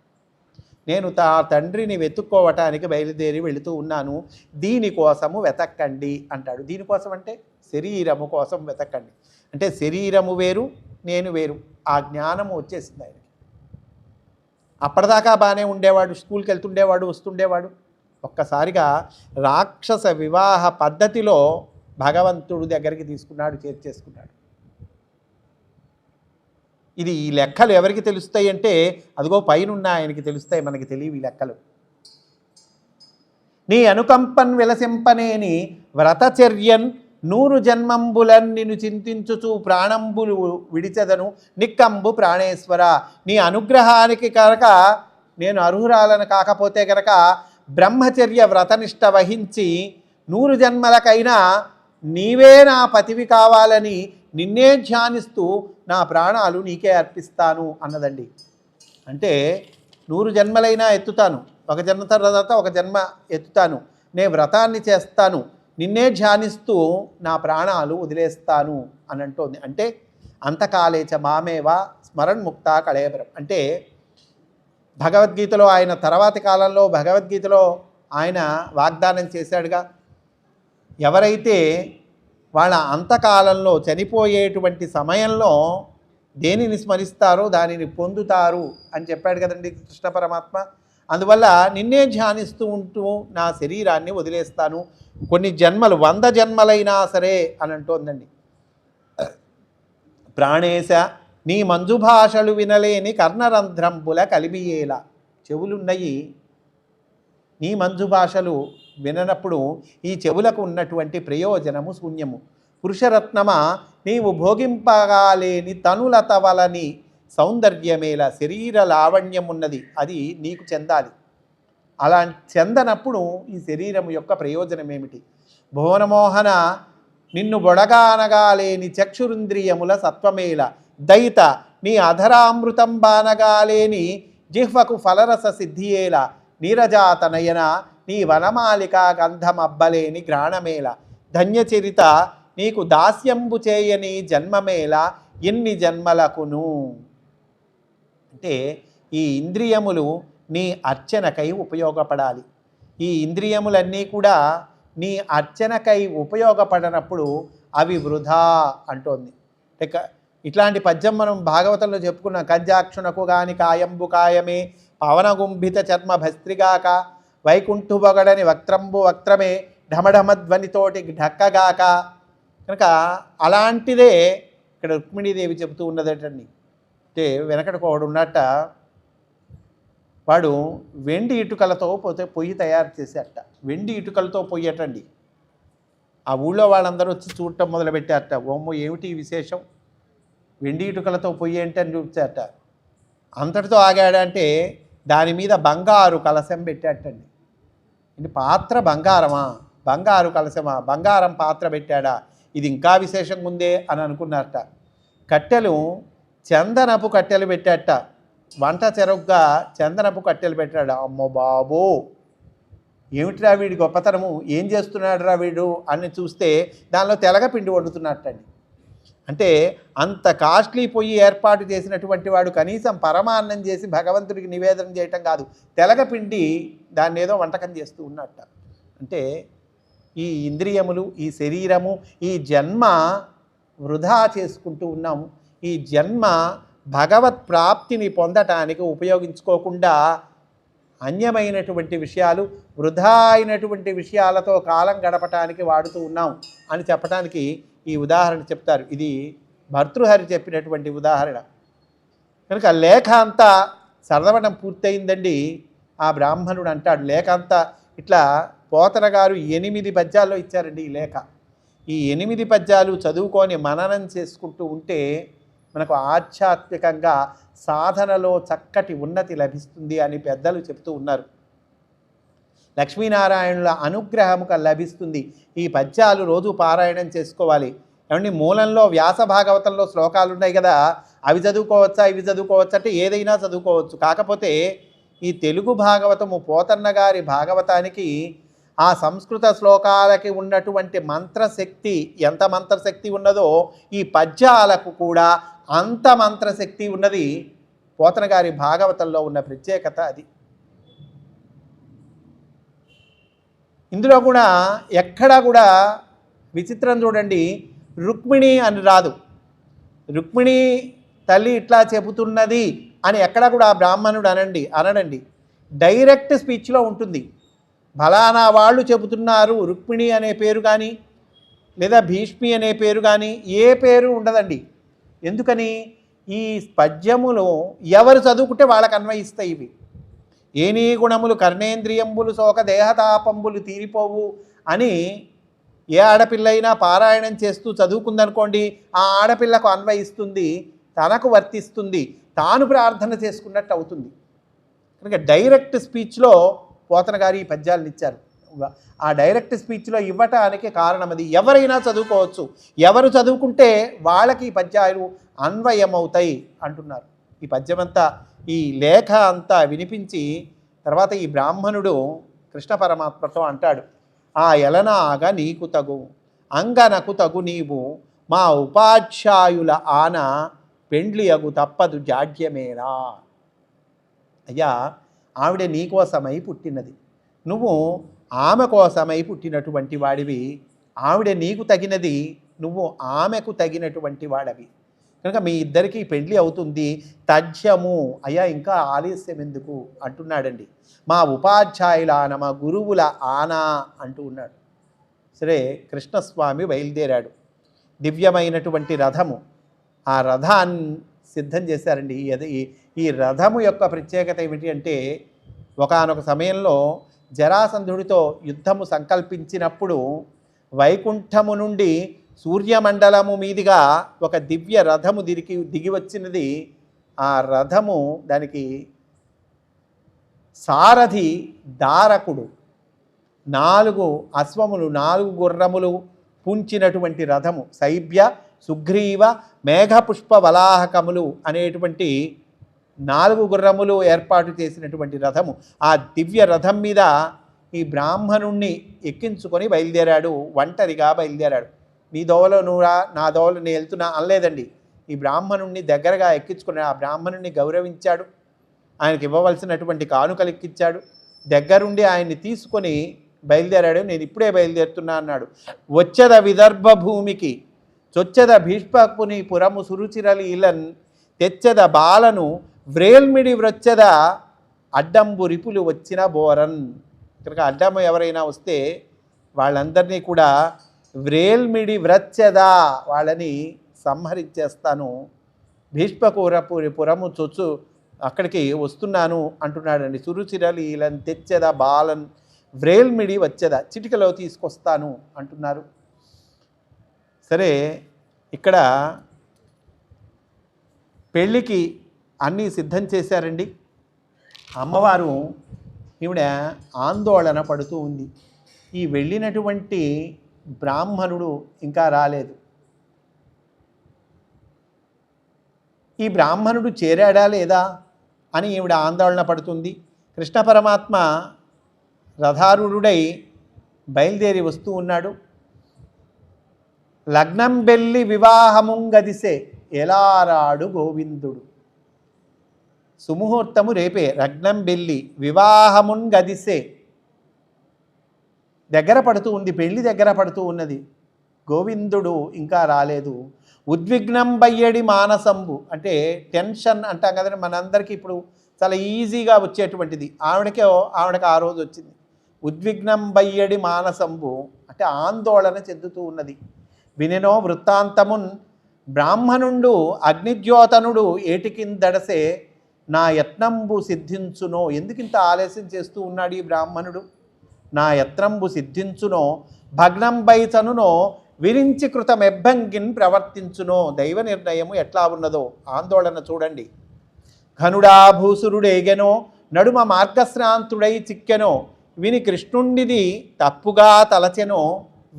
Speaker 1: నేను తండ్రిని వెతుక్కోవటానికి బయలుదేరి వెళుతూ ఉన్నాను, దీనికోసము వెతక్కండి అంటాడు. దీనికోసం అంటే శరీరము కోసం వెతక్కండి అంటే శరీరము వేరు, నేను వేరు, ఆ జ్ఞానము వచ్చేసింది ఆయనకి. అప్పటిదాకా బాగానే ఉండేవాడు, స్కూల్కి వెళ్తుండేవాడు, వస్తుండేవాడు. ఒక్కసారిగా రాక్షస వివాహ పద్ధతిలో భగవంతుడి దగ్గరికి తీసుకున్నాడు, చేర్చేసుకున్నాడు. ఇది ఈ లెక్కలు ఎవరికి తెలుస్తాయి అంటే అదిగో పైనున్న ఆయనకి తెలుస్తాయి, మనకి తెలియవు ఈ లెక్కలు. నీ అనుకంపన్ విలసింపనేని వ్రతచర్యన్ 100 జన్మంబులన్ నిన్ను చింతించుచు ప్రాణంబులు విడిచెదను నిక్కంబు ప్రాణేశ్వర. నీ అనుగ్రహానికి కనుక నేను అర్హురాలను కాకపోతే కనుక బ్రహ్మచర్య వ్రతనిష్ట వహించి 100 జన్మలకైనా నీవే నా పతివి కావాలని నిన్నే ధ్యానిస్తూ నా ప్రాణాలు నీకే అర్పిస్తాను అన్నదండి. అంటే 100 జన్మలైనా ఎత్తుతాను, ఒక జన్మ తర్వాత ఒక జన్మ ఎత్తుతాను, నేను వ్రతాన్ని చేస్తాను, నిన్నే ధ్యానిస్తూ నా ప్రాణాలు వదిలేస్తాను అని అంటోంది. అంటే అంతకాలేచ మామేవా స్మరణ్ముక్త కళేబరం. అంటే భగవద్గీతలో ఆయన తర్వాతి కాలంలో భగవద్గీతలో ఆయన వాగ్దానం చేశాడుగా, ఎవరైతే వాళ్ళ అంతకాలంలో చనిపోయేటువంటి సమయంలో దేనిని స్మరిస్తారో దానిని పొందుతారు అని చెప్పాడు కదండి కృష్ణ పరమాత్మ. అందువల్ల నిన్నే ధ్యానిస్తూ ఉంటూ నా శరీరాన్ని వదిలేస్తాను, కొన్ని జన్మలు 100 జన్మలైనా సరే అని అంటోందండి. ప్రాణేశ నీ మంజుభాషలు వినలేని కర్ణరంధ్రంబుల కలిబియేలా. చెవులున్నయి, నీ మంజుభాషలు విననప్పుడు ఈ చెవులకు ఉన్నటువంటి ప్రయోజనము శూన్యము. పురుషరత్నమా నీవు భోగింపగాలేని తనులత వలని సౌందర్యమేలా. శరీర లావణ్యం ఉన్నది, అది నీకు చెందాలి. అలా చెందనప్పుడు ఈ శరీరం యొక్క ప్రయోజనం ఏమిటి? భువనమోహన నిన్ను బొడగానగాలేని చక్షురింద్రియముల సత్వమేల. దయిత నీ అధరామృతం బానగాలేని జిహ్వకు ఫలరస సిద్ధియేల. నీరజాతనయన నీ వనమాలిక గంధమబ్బలేని గ్రాణమేల. ధన్యచరిత నీకు దాస్యంబు చేయని జన్మమేల ఎన్ని జన్మలకును. అంటే ఈ ఇంద్రియములు నీ అర్చనకై ఉపయోగపడాలి. ఈ ఇంద్రియములన్నీ కూడా నీ అర్చనకై ఉపయోగపడనప్పుడు అవి వృధా అంటోంది. ఇట్లాంటి పద్యం మనం భాగవతంలో చెప్పుకున్నాం. కంజాక్షునకు గాని కాయంబు కాయమే పవనగుంభిత చర్మ భస్త్రిగాక వైకుంఠు బొగడని వక్త్రంబు వక్త్రమే ఢమఢమధ్వనితోటి ఢక్కగాక. కనుక అలాంటిదే ఇక్కడ రుక్మిణీదేవి చెబుతూ ఉన్నదటండి. అంటే వెనకటికి ఒకడు ఉన్నట్ట, వాడు వెండి ఇటుకలతో పొయ్యి తయారు చేసేట. వెండి ఇటుకలతో పొయ్యటండి. ఆ ఊళ్ళో వాళ్ళందరూ వచ్చి చూడటం మొదలుపెట్టారట. ఓమ్మో ఏమిటి విశేషం, వెండి ఇటుకలతో పొయ్యి ఏంటి అని చూపించారట. అంతటితో ఆగాడంటే దాని మీద బంగారు కలశం పెట్టాటండి. ఇది పాత్ర బంగారమా, బంగారు కలశమా, బంగారం పాత్ర పెట్టాడా, ఇది ఇంకా విశేషంగా ఉందే అని అనుకున్నారట. కట్టెలు చందనపు కట్టెలు పెట్టాట. వంట చెరుగ్గా చందనపు కట్టెలు పెట్టాడు. అమ్మో బాబో, ఏమిటిరా వీడి గొప్పతనము, ఏం చేస్తున్నాడు రా వీడు అని చూస్తే దానిలో తెలగపిండి వండుతున్నట్టండి. అంటే అంత కాస్ట్లీ పొయ్యి ఏర్పాటు చేసినటువంటి వాడు కనీసం పరమాన్నం చేసి భగవంతుడికి నివేదన చేయటం కాదు, తెలగపిండి దాన్ని ఏదో వంటకం చేస్తూ ఉన్నట్ట. అంటే ఈ ఇంద్రియములు, ఈ శరీరము, ఈ జన్మ వృధా చేసుకుంటూ ఉన్నాము. ఈ జన్మ భగవత్ ప్రాప్తిని పొందటానికి ఉపయోగించుకోకుండా అన్యమైనటువంటి విషయాలు, వృధా అయినటువంటి విషయాలతో కాలం గడపటానికి వాడుతూ ఉన్నాం అని చెప్పడానికి ఈ ఉదాహరణ చెప్తారు. ఇది భర్తృహరి చెప్పినటువంటి ఉదాహరణ. కనుక లేఖ అంతా చదవడం పూర్తయిందండి. ఆ బ్రాహ్మణుడు అంటాడు, లేఖ అంతా ఇట్లా పోతన గారు 8 పద్యాల్లో ఇచ్చారండి ఈ లేఖ. ఈ 8 పద్యాలు చదువుకొని మననం చేసుకుంటూ ఉంటే మనకు ఆధ్యాత్మికంగా సాధనలో చక్కటి ఉన్నతి లభిస్తుంది అని పెద్దలు చెప్తూ ఉన్నారు. లక్ష్మీనారాయణుల అనుగ్రహముక లభిస్తుంది. ఈ పద్యాలు రోజు పారాయణం చేసుకోవాలి. ఏమండి, మూలంలో వ్యాస భాగవతంలో శ్లోకాలు ఉన్నాయి కదా, అవి చదువుకోవచ్చా, ఇవి చదువుకోవచ్చా అంటే ఏదైనా చదువుకోవచ్చు. కాకపోతే ఈ తెలుగు భాగవతము పోతన్న గారి భాగవతానికి ఆ సంస్కృత శ్లోకాలకి ఉన్నటువంటి మంత్రశక్తి, ఎంత మంత్రశక్తి ఉన్నదో ఈ పద్యాలకు కూడా అంత మంత్రశక్తి ఉన్నది. పోతన గారి భాగవతంలో ఉన్న ప్రత్యేకత అది. ఇందులో కూడా ఎక్కడా కూడా విచిత్రం చూడండి, రుక్మిణి అని రాదు. రుక్మిణి తల్లి ఇట్లా చెబుతున్నది అని ఎక్కడా కూడా బ్రాహ్మణుడు అనడండి. డైరెక్ట్ స్పీచ్లో ఉంటుంది. ఫలానా వాళ్ళు చెబుతున్నారు రుక్మిణి అనే పేరు కానీ లేదా భీష్మి అనే పేరు కానీ ఏ పేరు ఉండదండి. ఎందుకని, ఈ పద్యములు ఎవరు చదువుకుంటే వాళ్ళకి అన్వయిస్తాయి ఇవి. ఏనీ గుణములు కర్ణేంద్రియంబులు శోక దేహతాపంబులు తీరిపోవు అని ఏ ఆడపిల్లైనా పారాయణం చేస్తూ చదువుకుందనుకోండి, ఆ ఆడపిల్లకు అన్వయిస్తుంది, తనకు వర్తిస్తుంది, తాను ప్రార్థన చేసుకున్నట్టు అవుతుంది. కనుక డైరెక్ట్ స్పీచ్లో పోతన గారు ఈ పద్యాలను ఇచ్చారు. ఆ డైరెక్ట్ స్పీచ్లో ఇవ్వటానికి కారణం అది. ఎవరైనా చదువుకోవచ్చు, ఎవరు చదువుకుంటే వాళ్ళకి ఈ పద్యాలు అన్వయమవుతాయి అంటున్నారు. ఈ పద్యమంతా, ఈ లేఖ అంతా వినిపించి తర్వాత ఈ బ్రాహ్మణుడు కృష్ణ పరమాత్మతో అంటాడు, ఆ ఎలనాగ నీకు తగు అంగనకు తగు నీవు మా ఉపాధ్యాయుల ఆన పెండ్లి అగు తప్పదు జాడ్యమేరా. అయ్యా, ఆవిడ నీకోసమై పుట్టినది, నువ్వు ఆమె కోసమై పుట్టినటువంటి వాడివి. ఆవిడ నీకు తగినది, నువ్వు ఆమెకు తగినటువంటి వాడవి. కనుక మీ ఇద్దరికీ పెళ్లి అవుతుంది. తథ్యము, అయ్యా ఇంకా ఆలస్యం ఎందుకు అంటున్నాడండి. మా ఉపాధ్యాయుల ఆన, మా గురువుల ఆనా అంటూ ఉన్నాడు. సరే, కృష్ణస్వామి బయలుదేరాడు. దివ్యమైనటువంటి రథము, ఆ రథాన్ని సిద్ధం చేశారండి. ఈ రథము యొక్క ప్రత్యేకత ఏమిటి అంటే, ఒకానొక సమయంలో జరాసంధుడితో యుద్ధము సంకల్పించినప్పుడు వైకుంఠము నుండి సూర్యమండలము మీదుగా ఒక దివ్య రథము దిగి వచ్చినది. ఆ రథము, దానికి సారథి దారకుడు, 4 అశ్వములు 4 గుర్రములు పూంచినటువంటి రథము, శైబ్య సుగ్రీవ మేఘపుష్ప వలాహకములు అనేటువంటి 4 గుర్రములు ఏర్పాటు చేసినటువంటి రథము. ఆ దివ్య రథం మీద ఈ బ్రాహ్మణుణ్ణి ఎక్కించుకొని బయలుదేరాడు. ఒంటరిగా బయలుదేరాడు. నీ దోవలో నువ్వురా, నా దోవలో నేను వెళ్తున్నా అనలేదండి. ఈ బ్రాహ్మణుణ్ణి దగ్గరగా ఎక్కించుకుని ఆ బ్రాహ్మణుణ్ణి గౌరవించాడు. ఆయనకి ఇవ్వవలసినటువంటి కానుకలు ఎక్కించాడు. దగ్గరుండి ఆయన్ని తీసుకొని బయలుదేరాడు, నేను ఇప్పుడే బయలుదేరుతున్నా అన్నాడు. వచ్చద విదర్భ భూమికి చొచ్చద భీష్మపుని పురము సురుచిరలి ఇలన్ తెచ్చద బాలను వ్రేల్మిడి వ్రొచ్చద అడ్డంబు రిపులు వచ్చిన బోరన్. ఇక్కడికి అడ్డము ఎవరైనా వస్తే వాళ్ళందరినీ కూడా వ్రేల్మిడి వ్రచ్చదా, వాళ్ళని సంహరించేస్తాను, భీష్మపురపురి పురము చొచ్చు అక్కడికి వస్తున్నాను అంటున్నాడండి. సురుచిరలి ఇలన్ తెచ్చద బాలన్ వ్రేల్మిడి వచ్చేదా, చిటికలో తీసుకొస్తాను అంటున్నారు. సరే, ఇక్కడ పెళ్ళికి అన్నీ సిద్ధం చేశారండి. అమ్మవారు ఈవిడ ఆందోళన పడుతూ ఉంది. ఈ వెళ్ళినటువంటి బ్రాహ్మణుడు ఇంకా రాలేదు. ఈ బ్రాహ్మణుడు చేరాడా లేదా అని ఈవిడ ఆందోళన పడుతుంది. కృష్ణ పరమాత్మ రథారూఢుడై బయలుదేరి వస్తూ ఉన్నాడు. లగ్నం బెల్లి వివాహముంగదిసే ఎలారాడు గోవిందుడు. సుముహూర్తము రేపే, లగ్నం బెల్లి వివాహమున్ గదిసే, దగ్గర పడుతూ ఉంది, పెళ్ళి దగ్గర పడుతూ ఉన్నది. గోవిందుడు ఇంకా రాలేదు. ఉద్విగ్నం బయ్యడి మానసంబు, అంటే టెన్షన్ అంటాం కదండి మనందరికీ ఇప్పుడు చాలా ఈజీగా వచ్చేటువంటిది. ఆవిడకి ఆ రోజు వచ్చింది. ఉద్విగ్నం బయ్యడి మానసంబు అంటే ఆందోళన చెందుతూ ఉన్నది. వినెనో వృత్తాంతమున్ బ్రాహ్మణుండు అగ్నిజ్యోతనుడు ఏటికిందడసే నా యత్నంబు సిద్ధించునో. ఎందుకింత ఆలస్యం చేస్తూ ఉన్నాడు ఈ బ్రాహ్మణుడు? నా యత్నంబు సిద్ధించునో భగ్నం బైచనునో విరించి కృతమెబ్బంగిన్ ప్రవర్తించునో. దైవ నిర్ణయము ఎట్లా ఉన్నదో ఆందోళన చూడండి. ఘనుడా భూసురుడేగెనో నడుమ మార్గశ్రాంతుడై చిక్కెనో విని కృష్ణుండిది తప్పుగా తలచెనో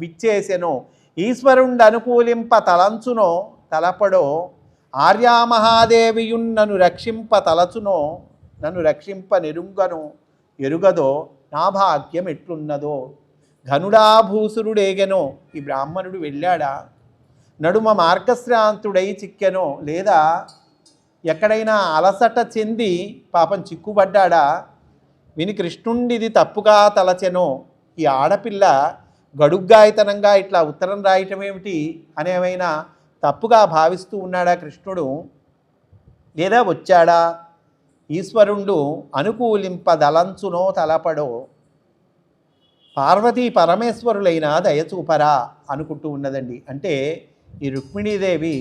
Speaker 1: విచ్చేసెనో ఈశ్వరుండు అనుకూలింప తలంచునో తలపడో ఆర్యామహాదేవియున్ నన్ను రక్షింప తలచునో నన్ను రక్షింప నిరుంగను ఎరుగదో నా భాగ్యం ఎట్లున్నదో. ఘనుడా భూసురుడేగెనో, ఈ బ్రాహ్మణుడు వెళ్ళాడా? నడుమ మార్గశ్రాంతుడై చిక్కెనో, లేదా ఎక్కడైనా అలసట చెంది పాపం చిక్కుబడ్డా? విని కృష్ణుండిది తప్పుగా తలచెనో, ఈ ఆడపిల్ల గడుగ్గాయితనంగా ఇట్లా ఉత్తరం రాయటం ఏమిటి అనేమైనా తప్పుగా భావిస్తూ ఉన్నాడా కృష్ణుడు? లేదా వచ్చాడా? ఈశ్వరుండు అనుకూలింపదలంచునో తలపడో పార్వతీ పరమేశ్వరులైన దయచూపరా అనుకుంటూ ఉన్నదండి. అంటే ఈ రుక్మిణీదేవి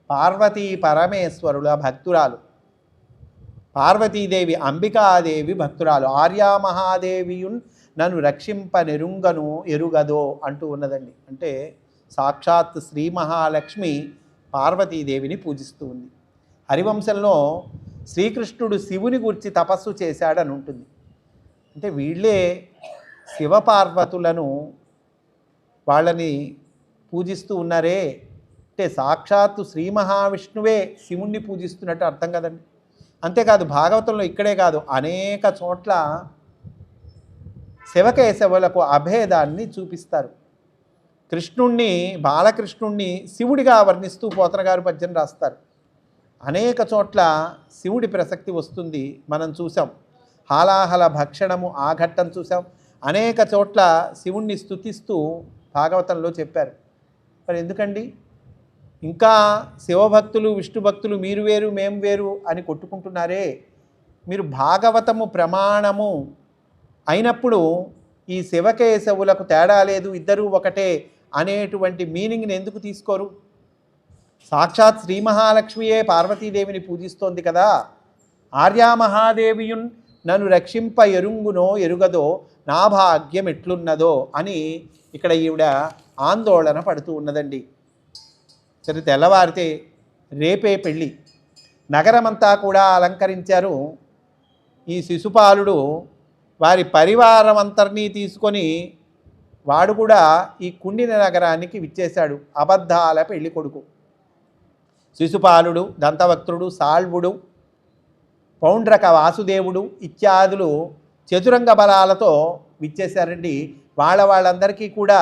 Speaker 1: పార్వతీ పరమేశ్వరుల భక్తురాలు. పార్వతీదేవి అంబికాదేవి భక్తురాలు. ఆర్యామహాదేవియున్ నన్ను రక్షింప నెరుంగను ఎరుగదో అంటూ ఉన్నదండి. అంటే సాక్షాత్ శ్రీ మహాలక్ష్మి పార్వతీదేవిని పూజిస్తూ ఉంది. హరివంశంలో శ్రీకృష్ణుడు శివుని గురించి తపస్సు చేశాడని ఉంటుంది. అంటే వీళ్ళే శివపార్వతులను వాళ్ళని పూజిస్తూ ఉన్నారే, అంటే సాక్షాత్తు శ్రీ మహావిష్ణువే శివుణ్ణి పూజిస్తున్నట్టు అర్థం కదండి. అంతేకాదు భాగవతంలో ఇక్కడే కాదు అనేక చోట్ల శివకేశవులకు అభేదాన్ని చూపిస్తారు. కృష్ణుణ్ణి బాలకృష్ణుణ్ణి శివుడిగా వర్ణిస్తూ పోతన గారు పద్యం రాస్తారు. అనేక చోట్ల శివుడి ప్రసక్తి వస్తుంది. మనం చూసాం హాలాహల భక్షణము ఆ ఘట్టం చూసాం. అనేక చోట్ల శివుణ్ణి స్తుతిస్తూ భాగవతంలో చెప్పారు. మరి ఎందుకండి ఇంకా శివభక్తులు విష్ణు భక్తులు మీరు వేరు మేము వేరు అని కొట్టుకుంటున్నారే? మీరు భాగవతము ప్రమాణము అయినప్పుడు ఈ శివకేశవులకు తేడా లేదు, ఇద్దరూ ఒకటే అనేటువంటి మీనింగ్ని ఎందుకు తీసుకోరు? సాక్షాత్ శ్రీ మహాలక్ష్మియే పార్వతీదేవిని పూజిస్తోంది కదా. ఆర్యామహాదేవియున్ నన్ను రక్షింప ఎరుంగునో ఎరుగదో నా భాగ్యం ఎట్లున్నదో అని ఇక్కడ ఈవిడ ఆందోళన పడుతూ ఉన్నదండి. సరే, తెల్లవారితే రేపే పెళ్ళి. నగరమంతా కూడా అలంకరించారు. ఈ శిశుపాలుడు వారి పరివారం అంతర్నీ తీసుకొని వాడు కూడా ఈ కుండిన నగరానికి విచ్చేశాడు. అబద్ధాల పెళ్లి కొడుకు శిశుపాలుడు, దంతవక్త్రుడు, సాల్వుడు, పౌండ్రక వాసుదేవుడు ఇత్యాదులు చతురంగ బలాలతో విచ్చేశారండి. వాళ్ళందరికీ కూడా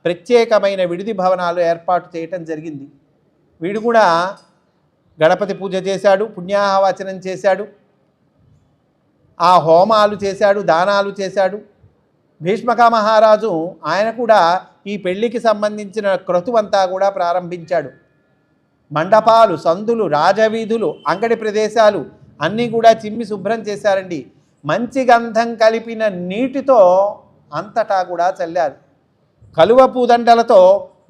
Speaker 1: ప్రత్యేకమైన విడిది భవనాలు ఏర్పాటు చేయటం జరిగింది. వీడు కూడా గణపతి పూజ చేశాడు, పుణ్యాహవచనం చేశాడు, ఆ హోమాలు చేశాడు, దానాలు చేశాడు, భీష్మక మహారాజు ఆయన కూడా ఈ పెళ్లికి సంబంధించిన క్రతువంతా కూడా ప్రారంభించాడు. మండపాలు, సందులు, రాజవీధులు, అంగడి ప్రదేశాలు అన్నీ కూడా చిమ్మి శుభ్రం చేశారండి. మంచి గంధం కలిపిన నీటితో అంతటా కూడా చల్లారు. కలువ పూదండలతో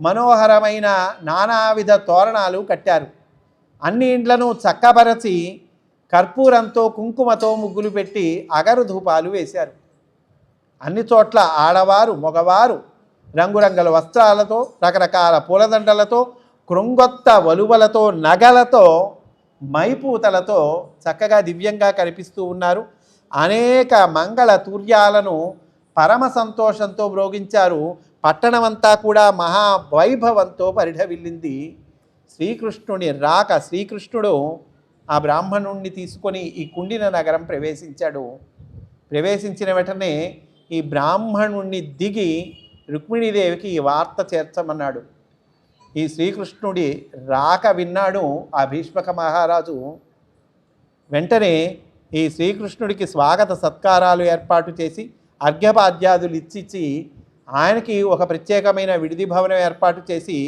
Speaker 1: మనోహరమైన నానావిధ తోరణాలు కట్టారు. అన్ని ఇండ్లను చక్కబరచి కర్పూరంతో కుంకుమతో ముగ్గులు పెట్టి అగరు ధూపాలు వేశారు. అన్ని చోట్ల ఆడవారు మగవారు రంగురంగుల వస్త్రాలతో, రకరకాల పూలదండలతో, కృంగొత్త వలువలతో, నగలతో, మైపూతలతో చక్కగా దివ్యంగా కనిపిస్తూ ఉన్నారు. అనేక మంగళ తూర్యాలను పరమ సంతోషంతో మ్రోగించారు. పట్టణమంతా కూడా మహావైభవంతో పరిఢవిల్లింది. శ్రీకృష్ణుని రాక, శ్రీకృష్ణుడు ఆ బ్రాహ్మణుణ్ణి తీసుకొని ఈ కుండిన నగరం ప్రవేశించాడు. ప్రవేశించిన వెంటనే ఈ బ్రాహ్మణుణ్ణి దిగి రుక్మిణీదేవికి ఈ వార్త చేర్చమన్నాడు. ఈ శ్రీకృష్ణుడి రాక విన్నాడు ఆ భీష్మక మహారాజు. వెంటనే ఈ శ్రీకృష్ణుడికి స్వాగత సత్కారాలు ఏర్పాటు చేసి అర్ఘ్యపాద్యాదులు ఇచ్చి ఆయనకి ఒక ప్రత్యేకమైన విడిది భవనం ఏర్పాటు చేసి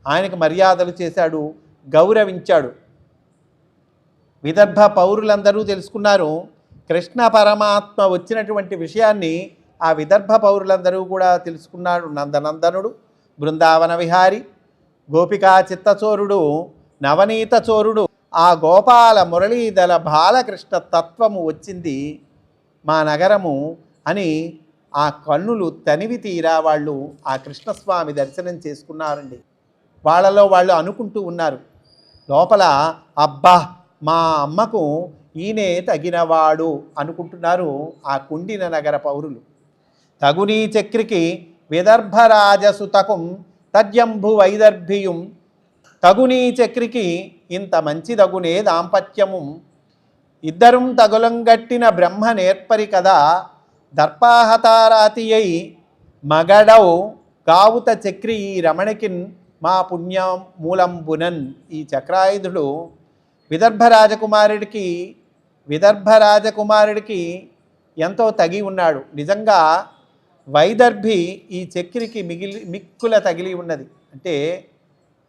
Speaker 1: ఆయనకు మర్యాదలు చేశాడు, గౌరవించాడు. విదర్భ పౌరులందరూ తెలుసుకున్నారు. కృష్ణ పరమాత్మ వచ్చినటువంటి విషయాన్ని ఆ విదర్భ పౌరులందరూ కూడా తెలుసుకున్నాడు. నందనందనుడు, బృందావన విహారి, గోపికా చిత్తచోరుడు, నవనీత చోరుడు, ఆ గోపాల మురళీదల బాలకృష్ణ తత్వము వచ్చింది మా నగరము అని ఆ కన్నులు తనివి తీరా వాళ్ళు ఆ కృష్ణస్వామి దర్శనం చేసుకున్నారండి. వాళ్ళలో వాళ్ళు అనుకుంటూ ఉన్నారు లోపల, అబ్బా మా అమ్మకు ఈయనే తగినవాడు అనుకుంటున్నారు ఆ కుండిన నగర పౌరులు. తగునీ చక్రికి విదర్భరాజసుతకం తద్యంభు వైదర్భియం, తగునీ చక్రికి ఇంత మంచిదగునే దాంపత్యము, ఇద్దరం తగులంగట్టిన బ్రహ్మ నేర్పరి కదా, దర్పాహతారాతి అయి మగడౌ గావుత చక్రి ఈ రమణికిన్ మా పుణ్యం మూలంబునన్. ఈ చక్రాయుధుడు విదర్భ రాజకుమారుడికి ఎంతో తగి ఉన్నాడు. నిజంగా వైదర్భి ఈ చక్రికి మిక్కుల తగిలి ఉన్నది. అంటే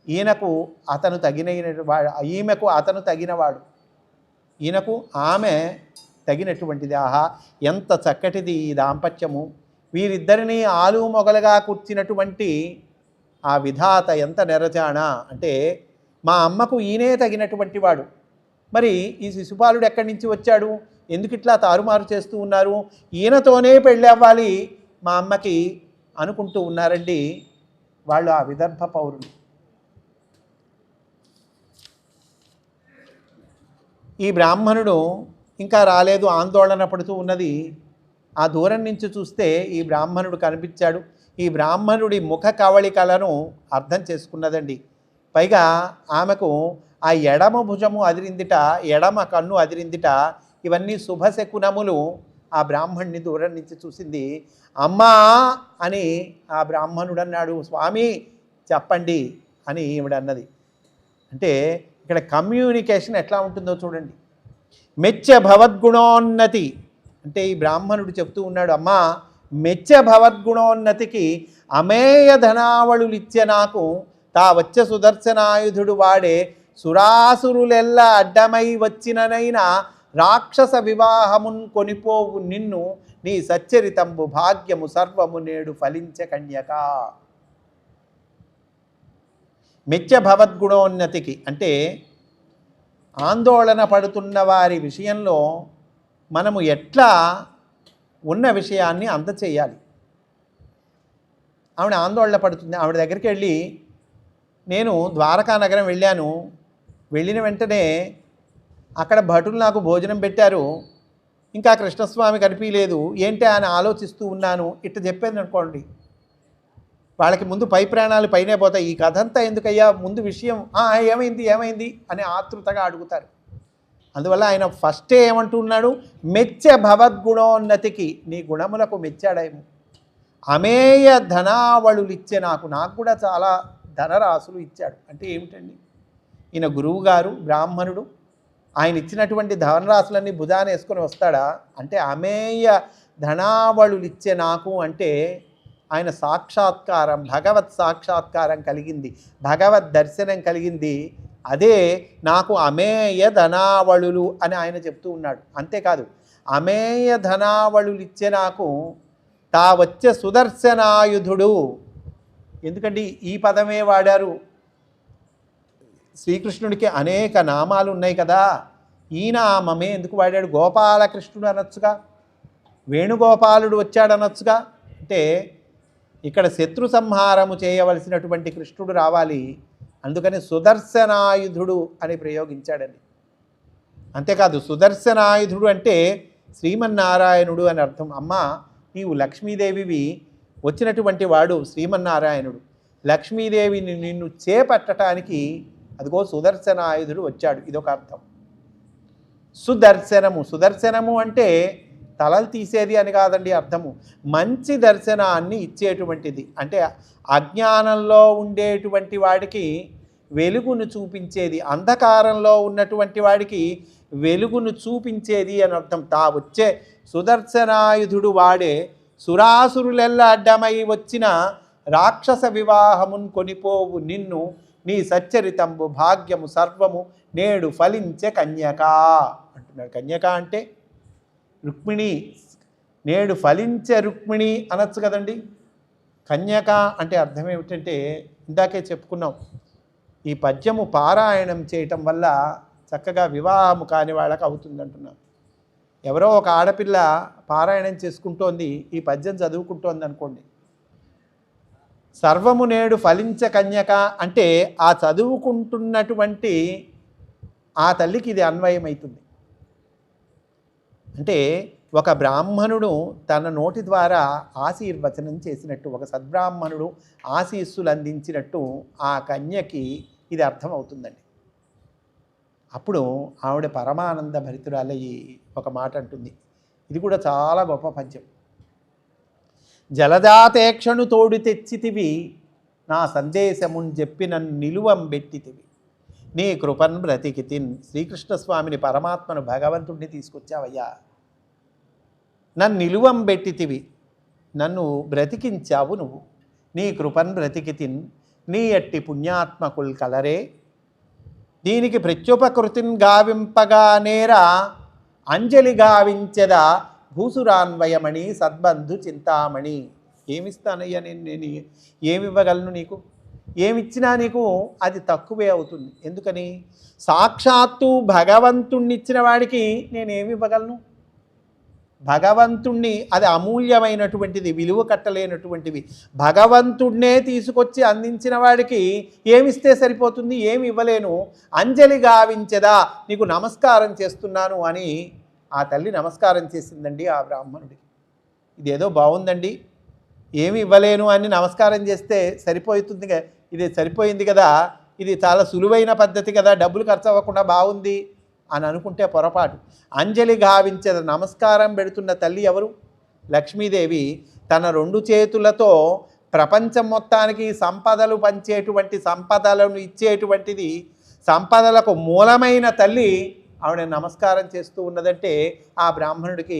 Speaker 1: ఈమెకు అతను తగినవాడు, ఈయనకు ఆమె తగినటువంటిది. ఆహా ఎంత చక్కటిది ఈ దాంపత్యము. వీరిద్దరినీ ఆలు మొగలుగా కూర్చినటువంటి ఆ విధాత ఎంత నెరజానా అంటే మా అమ్మకు ఈయనే తగినటువంటి వాడు. మరి ఈ శిశుపాలుడు ఎక్కడి నుంచి వచ్చాడు, ఎందుకు ఇట్లా తారుమారు చేస్తూ ఉన్నారు, ఈయనతోనే పెళ్ళి అవ్వాలి మా అమ్మకి అనుకుంటూ ఉన్నారండి వాళ్ళు ఆ విదర్భ పౌరులు. ఈ బ్రాహ్మణుడు ఇంకా రాలేదు, ఆందోళన పడుతూ ఉన్నది. ఆ దూరం నుంచి చూస్తే ఈ బ్రాహ్మణుడు కనిపించాడు. ఈ బ్రాహ్మణుడి ముఖ కవళికలను అర్థం చేసుకున్నదండి. పైగా ఆమెకు ఆ ఎడమ భుజము అదిరిందిట, ఎడమ కన్ను అదిరిందిట. ఇవన్నీ శుభశకునములు. ఆ బ్రాహ్మణుని దూరం నుంచి చూసింది. అమ్మా అని ఆ బ్రాహ్మణుడు అన్నాడు. స్వామి చెప్పండి అని ఈవిడన్నది. అంటే ఇక్కడ కమ్యూనికేషన్ ఎట్లా ఉంటుందో చూడండి. మెచ్చ భవద్గుణోన్నతి అంటే ఈ బ్రాహ్మణుడు చెప్తూ ఉన్నాడు, అమ్మా మెచ్చ భవద్గుణోన్నతికి అమేయ ధనావళులిచ్చే నాకు తా వచ్చ సుదర్శనాయుధుడు వాడే సురాసురులెల్లా అడ్డమై వచ్చిననైనా రాక్షస వివాహమున్ కొనిపోవు నిన్ను నీ సచ్చరితంబు భాగ్యము సర్వము నేడు ఫలించ కన్యక. మెచ్చ భవద్గుణోన్నతికి అంటే ఆందోళన పడుతున్న వారి విషయంలో మనము ఎట్లా ఉన్న విషయాన్ని అందచేయాలి. ఆవిడ ఆందోళన పడుతుంది. ఆవిడ దగ్గరికి వెళ్ళి నేను ద్వారకా నగరం వెళ్ళాను, వెళ్ళిన వెంటనే అక్కడ భటులు నాకు భోజనం పెట్టారు, ఇంకా కృష్ణస్వామి కనిపించలేదు, ఏంటి అని ఆలోచిస్తూ ఉన్నాను ఇట్లా చెప్పేది అనుకోండి. వాళ్ళకి ముందు పై ప్రాణాలు పైనే పోతాయి. ఈ కథ అంతా ఎందుకయ్యా, ముందు విషయం ఏమైంది అని ఆతృతగా అడుగుతారు. అందువల్ల ఆయన ఫస్టే ఏమంటున్నాడు, మెచ్చ భవద్గుణోన్నతికి నీ గుణములకు మెచ్చాడేమో. అమేయ ధనావళులు ఇచ్చే నాకు కూడా చాలా ధనరాశులు ఇచ్చాడు. అంటే ఏమిటండి, ఈయన గురువు గారు బ్రాహ్మణుడు, ఆయన ఇచ్చినటువంటి ధనరాశులన్నీ భుజాన వేసుకొని వస్తాడా అంటే అమేయ ధనావళులిచ్చే నాకు అంటే ఆయన సాక్షాత్కారం, భగవత్ సాక్షాత్కారం కలిగింది, భగవద్ దర్శనం కలిగింది. అదే నాకు అమేయ ధనావళులు అని ఆయన చెప్తూ ఉన్నాడు. అంతేకాదు, అమేయ ధనావళులిచ్చే నాకు తా వచ్చే సుదర్శనాయుధుడు. ఎందుకంటే ఈ పదమే వాడారు. శ్రీకృష్ణుడికి అనేక నామాలు ఉన్నాయి కదా, ఈ నామమే ఎందుకు వాడాడు? గోపాలకృష్ణుడు అనొచ్చుగా, వేణుగోపాలుడు వచ్చాడనొచ్చుగా. అంటే ఇక్కడ శత్రు సంహారము చేయవలసినటువంటి కృష్ణుడు రావాలి, అందుకని సుదర్శనాయుధుడు అని ప్రయోగించాడని. అంతేకాదు, సుదర్శనాయుధుడు అంటే శ్రీమన్నారాయణుడు అని అర్థం. అమ్మ, నీవు లక్ష్మీదేవివి, వచ్చినటువంటి వాడు శ్రీమన్నారాయణుడు. లక్ష్మీదేవిని నిన్ను చేపట్టడానికి అదిగో సుదర్శనాయుధుడు వచ్చాడు, ఇదొక అర్థం. సుదర్శనము, సుదర్శనము అంటే తలలు తీసేది అని కాదండి అర్థము, మంచి దర్శనాన్ని ఇచ్చేటువంటిది. అంటే అజ్ఞానంలో ఉండేటువంటి వాడికి వెలుగును చూపించేది, అంధకారంలో ఉన్నటువంటి వాడికి వెలుగును చూపించేది అని అర్థం. తా వచ్చే సుదర్శనాయుధుడు వాడే సురాసురులెల్లా అడ్డమై వచ్చిన రాక్షస వివాహమున్ కొనిపోవు నిన్ను, నీ సచ్చరితంబు భాగ్యము సర్వము నేడు ఫలించే కన్యక అంటున్నాడు. కన్యక అంటే రుక్మిణి, నేడు ఫలించే రుక్మిణి అనొచ్చు కదండి. కన్యక అంటే అర్థం ఏమిటంటే ఇందాకే చెప్పుకున్నాం, ఈ పద్యము పారాయణం చేయటం వల్ల చక్కగా వివాహము కాని వాళ్ళకి అవుతుంది అంటున్నాం. ఎవరో ఒక ఆడపిల్ల పారాయణం చేసుకుంటోంది, ఈ పద్యం చదువుకుంటోంది అనుకోండి, సర్వము నేడు ఫలించ కన్యక అంటే ఆ చదువుకుంటున్నటువంటి ఆ తల్లికి ఇది అన్వయమవుతుంది. అంటే ఒక బ్రాహ్మణుడు తన నోటి ద్వారా ఆశీర్వచనం చేసినట్టు, ఒక సద్బ్రాహ్మణుడు ఆశీస్సులు అందించినట్టు ఆ కన్యకి ఇది అర్థమవుతుందండి. అప్పుడు ఆవిడ పరమానంద భరితురాలయ్యి ఒక మాట అంటుంది, ఇది కూడా చాలా గొప్ప పద్యం. జలజాతేక్షను తోడు తెచ్చితివి, నా సందేశమున్ చెప్పి నన్ను నిలువం బెట్టితివి, నీ కృపన్ బ్రతికితిన్. శ్రీకృష్ణస్వామిని, పరమాత్మను, భగవంతుడిని తీసుకొచ్చావయ్యా, నన్ను నిలువం బెట్టితివి, నన్ను బ్రతికించావు నువ్వు. నీ కృపన్ బ్రతికితిన్, నీ ఎట్టి పుణ్యాత్మకుల్ కలరే, దీనికి ప్రత్యుపకృతిన్ గావింపగా నేరా, అంజలి గావించెదా భూసురాన్వయమణి సద్బంధు చింతామణి. ఏమిస్తానయ్యా నేను ఏమివ్వగలను నీకు? ఏమిచ్చినా నీకు అది తక్కువే అవుతుంది. ఎందుకని? సాక్షాత్తు భగవంతుణ్ణి ఇచ్చిన వాడికి నేనేమి ఇవ్వగలను? భగవంతుణ్ణి, అది అమూల్యమైనటువంటిది, విలువ కట్టలేనటువంటివి. భగవంతుడినే తీసుకొచ్చి అందించిన వాడికి ఏమిస్తే సరిపోతుంది? ఏమి ఇవ్వలేను. అంజలి గావించదా, నీకు నమస్కారం చేస్తున్నాను అని ఆ తల్లి నమస్కారం చేసిందండి ఆ బ్రాహ్మణుడికి. ఇదేదో బాగుందండి, ఏమి ఇవ్వలేను అని నమస్కారం చేస్తే సరిపోతుంది, ఇది సరిపోయింది కదా, ఇది చాలా సులువైన పద్ధతి కదా, డబ్బులు ఖర్చు అవ్వకుండా బాగుంది అని అనుకుంటే పొరపాటు. అంజలి గావించద, నమస్కారం పెడుతున్న తల్లి ఎవరు? లక్ష్మీదేవి. తన రెండు చేతులతో ప్రపంచం మొత్తానికి సంపదలు పంచేటువంటి, సంపదలను ఇచ్చేటువంటిది, సంపదలకు మూలమైన తల్లి ఆవిడ నమస్కారం చేస్తూ ఉన్నదంటే ఆ బ్రాహ్మణుడికి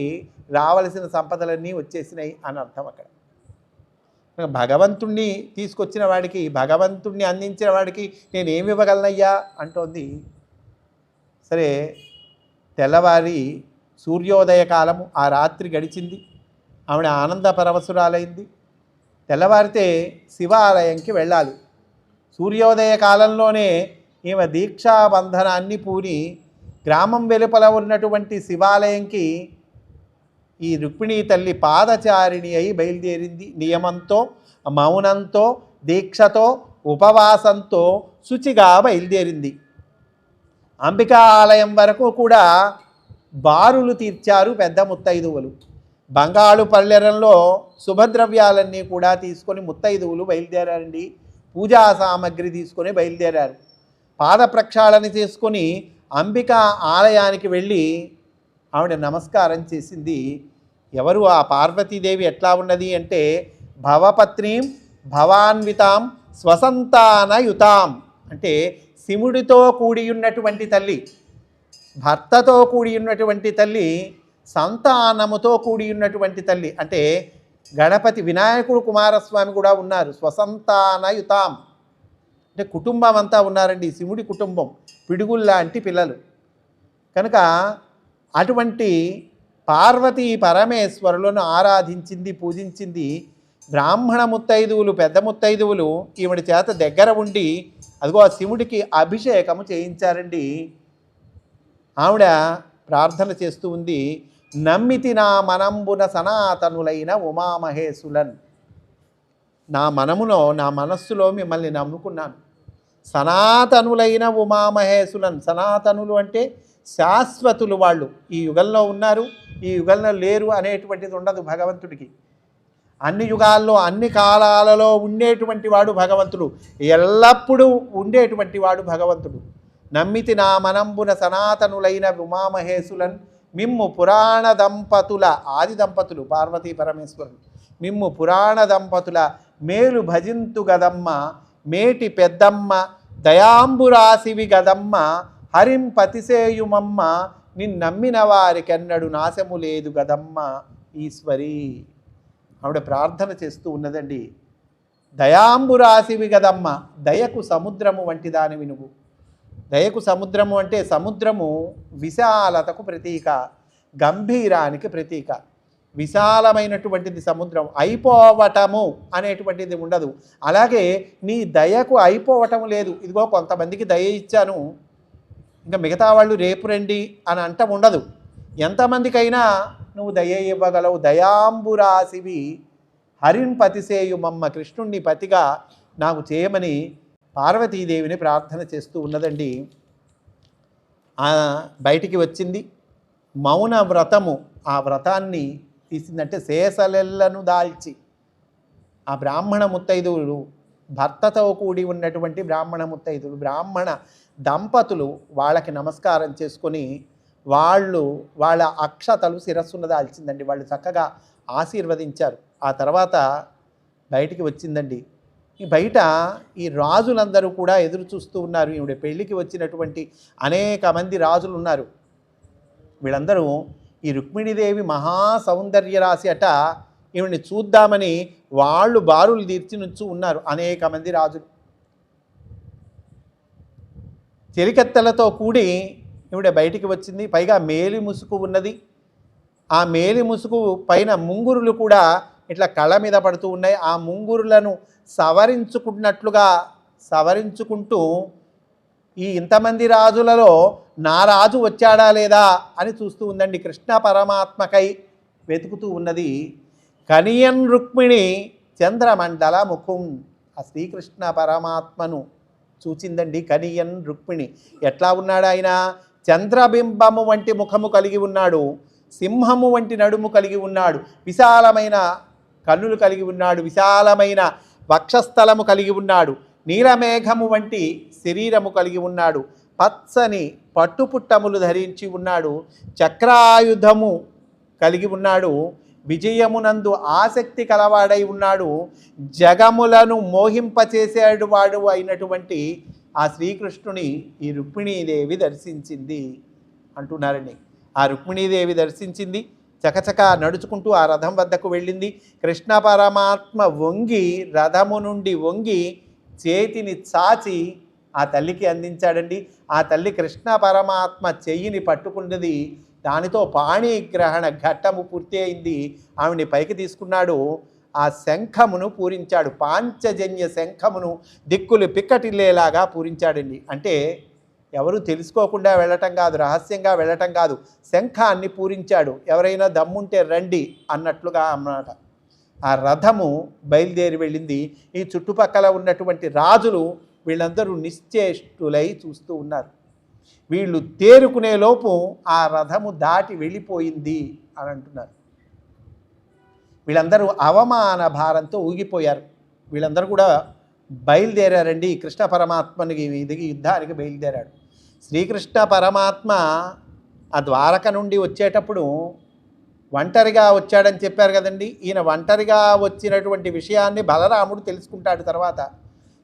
Speaker 1: రావలసిన సంపదలన్నీ వచ్చేసినాయి అని అర్థం. అక్కడ భగవంతుణ్ణి తీసుకొచ్చిన వాడికి, భగవంతుణ్ణి అందించిన వాడికి నేనేమి ఇవ్వగలనయ్యా అంటోంది. సరే, తెల్లవారి సూర్యోదయ కాలము, ఆ రాత్రి గడిచింది, ఆవిడ ఆనంద పరవశురాలైంది. తెల్లవారితే శివాలయంకి వెళ్ళాలి. సూర్యోదయ కాలంలోనే ఈమె దీక్షాబంధనాన్ని పూని గ్రామం వెలుపల ఉన్నటువంటి శివాలయంకి ఈ రుక్మిణీ తల్లి పాదచారిణి అయి బయలుదేరింది. నియమంతో, మౌనంతో, దీక్షతో, ఉపవాసంతో శుచిగా బయలుదేరింది. అంబికా ఆలయం వరకు కూడా బారులు తీర్చారు పెద్ద ముత్తైదువులు. బంగాళు పల్లెరంలో శుభద్రవ్యాలన్నీ కూడా తీసుకొని ముత్తైదువులు బయలుదేరారండి. పూజా సామగ్రి తీసుకొని బయలుదేరారు. పాద ప్రక్షాళన చేసుకొని అంబికా ఆలయానికి వెళ్ళి ఆవిడ నమస్కారం చేసింది. ఎవరు ఆ పార్వతీదేవి? ఎట్లా ఉన్నది అంటే, భవపత్నీం భవాన్వితాం స్వసంతానయుతాం, అంటే శివుడితో కూడి ఉన్నటువంటి తల్లి, భర్తతో కూడి ఉన్నటువంటి తల్లి, సంతానముతో కూడి ఉన్నటువంటి తల్లి. అంటే గణపతి వినాయకుడు కుమారస్వామి కూడా ఉన్నారు. స్వసంతానయుతాం అంటే కుటుంబం అంతా ఉన్నారండి. శివుడి కుటుంబం పిడుగుల్లాంటి పిల్లలు. కనుక అటువంటి పార్వతీ పరమేశ్వరులను ఆరాధించింది, పూజించింది. బ్రాహ్మణ ముత్తైదువులు, పెద్ద ముత్తైదువులు ఈవిడి చేత దగ్గర ఉండి అదిగో ఆ శివుడికి అభిషేకము చేయించారండి. ఆవిడ ప్రార్థన చేస్తూ ఉంది, నమ్మితి నా మనంబున సనాతనులైన ఉమామహేశులన్. నా మనములో, నా మనస్సులో మిమ్మల్ని నమ్ముకున్నాను. సనాతనులైన ఉమామహేశులన్. సనాతనులు అంటే శాశ్వతులు. వాళ్ళు ఈ యుగంలో ఉన్నారు, ఈ యుగంలో లేరు అనేటువంటిది ఉండదు భగవంతుడికి. అన్ని యుగాల్లో, అన్ని కాలాలలో ఉండేటువంటి వాడు భగవంతుడు. ఎల్లప్పుడూ ఉండేటువంటి వాడు భగవంతుడు. నమ్మితి నా మనంబున సనాతనులైన ఉమామహేశులన్ మిమ్ము పురాణ దంపతుల, ఆది దంపతులు పార్వతీ పరమేశ్వరులు, మిమ్ము పురాణ దంపతుల మేలు భజింతు గదమ్మ, మేటి పెద్దమ్మ దయాంబురాశివి గదమ్మ, హరింపతిసేయుమమ్మ నిన్నమ్మిన వారికెన్నడు నాశము లేదు గదమ్మ ఈశ్వరి. ఆవిడ ప్రార్థన చేస్తూ ఉన్నదండి. దయాంబురాశివి గదమ్మ, దయకు సముద్రము వంటి దానివి నువ్వు. దయకు సముద్రము అంటే సముద్రము విశాలతకు ప్రతీక, గంభీరానికి ప్రతీక. విశాలమైనటువంటిది సముద్రం, అయిపోవటము అనేటువంటిది ఉండదు. అలాగే నీ దయకు అయిపోవటం లేదు. ఇదిగో కొంతమందికి దయ ఇచ్చాను, ఇంకా మిగతా వాళ్ళు రేపు రండి అని అంటం ఉండదు. ఎంతమందికైనా నువ్వు దయ ఇవ్వగలవు. దయాంబురాశివి హరిన్పతిసేయుమమ్మ, కృష్ణుణ్ణి పతిగా నాకు చేయమని పార్వతీదేవిని ప్రార్థన చేస్తూ ఉన్నదండి. బయటికి వచ్చింది. మౌన వ్రతము, ఆ వ్రతాన్ని తీసిందంటే శేషలెల్లను దాల్చి. ఆ బ్రాహ్మణ ముత్తైదువులు, భర్తతో కూడి ఉన్నటువంటి బ్రాహ్మణ ముత్తైదువులు, బ్రాహ్మణ దంపతులు వాళ్ళకి నమస్కారం చేసుకొని వాళ్ళ అక్షతలు శిరస్సున దాల్చిందండి. వాళ్ళు చక్కగా ఆశీర్వదించారు. ఆ తర్వాత బయటికి వచ్చిందండి. ఈ బయట ఈ రాజులందరూ కూడా ఎదురు చూస్తూ ఉన్నారు. ఈవిడ పెళ్ళికి వచ్చినటువంటి అనేక మంది రాజులు ఉన్నారు. వీళ్ళందరూ ఈ రుక్మిణీదేవి మహా సౌందర్య రాశి అట, ఈవిడిని చూద్దామని వాళ్ళు బారులు తీర్చి నుంచి ఉన్నారు అనేక మంది రాజులు. చెలికత్తెలతో కూడి ఈవిడ బయటికి వచ్చింది. పైగా మేలి ముసుగు ఉన్నది. ఆ మేలి ముసుగు పైన ముంగురులు కూడా ఇట్లా కళ్ళ మీద పడుతూ ఉన్నాయి. ఆ ముంగురులను సవరించుకుంటూ ఈ ఇంతమంది రాజులలో నా రాజు వచ్చాడా లేదా అని చూస్తూ ఉందండి. కృష్ణ పరమాత్మకై వెతుకుతూ ఉన్నది. కనియన్ రుక్మిణి చంద్రమండల ముఖం. ఆ శ్రీకృష్ణ పరమాత్మను చూచిందండి. కనియన్ రుక్మిణి. ఎట్లా ఉన్నాడు ఆయన? చంద్రబింబము వంటి ముఖము కలిగి ఉన్నాడు, సింహము వంటి నడుము కలిగి ఉన్నాడు, విశాలమైన కన్నులు కలిగి ఉన్నాడు, విశాలమైన వక్షస్థలము కలిగి ఉన్నాడు, నీలమేఘము వంటి శరీరము కలిగి ఉన్నాడు, పచ్చని పట్టుపుట్టములు ధరించి ఉన్నాడు, చక్రాయుధము కలిగి ఉన్నాడు, విజయమునందు ఆసక్తి కలవాడై ఉన్నాడు, జగములను మోహింపచేసేడు వాడు అయినటువంటి ఆ శ్రీకృష్ణుని ఈ రుక్మిణీదేవి దర్శించింది అంటున్నారండి. ఆ రుక్మిణీదేవి దర్శించింది. చకచక నడుచుకుంటూ ఆ రథం వద్దకు వెళ్ళింది. కృష్ణ పరమాత్మ రథము నుండి వంగి చేతిని చాచి ఆ తల్లికి అందించాడండి. ఆ తల్లి కృష్ణ పరమాత్మ చెయ్యిని పట్టుకున్నది. దానితో పాణిగ్రహణ ఘట్టము పూర్తి అయింది. ఆవిని పైకి తీసుకున్నాడు. ఆ శంఖమును పూరించాడు. పాంచజన్య శంఖమును దిక్కులు పిక్కటిల్లేలాగా పూరించాడండి. అంటే ఎవరు తెలుసుకోకుండా వెళ్ళటం కాదు, రహస్యంగా వెళ్ళటం కాదు, శంఖాన్ని పూరించాడు. ఎవరైనా దమ్ముంటే రండి అన్నట్లుగా అన్నమాట. ఆ రథము బయలుదేరి వెళ్ళింది. ఈ చుట్టుపక్కల ఉన్నటువంటి రాజులు వీళ్ళందరూ నిశ్చేష్టులై చూస్తూ ఉన్నారు. వీళ్ళు తేరుకునే లోపు ఆ రథము దాటి వెళ్ళిపోయింది అని అంటున్నారు. వీళ్ళందరూ అవమాన భారంతో ఊగిపోయారు. వీళ్ళందరూ కూడా బయలుదేరారండి. కృష్ణ పరమాత్మనికి ఇదిగి యుద్ధానికి బయలుదేరాడు. శ్రీకృష్ణ పరమాత్మ ఆ ద్వారక నుండి వచ్చేటప్పుడు ఒంటరిగా వచ్చాడని చెప్పారు కదండి. ఈయన ఒంటరిగా వచ్చినటువంటి విషయాన్ని బలరాముడు తెలుసుకుంటాడు. తర్వాత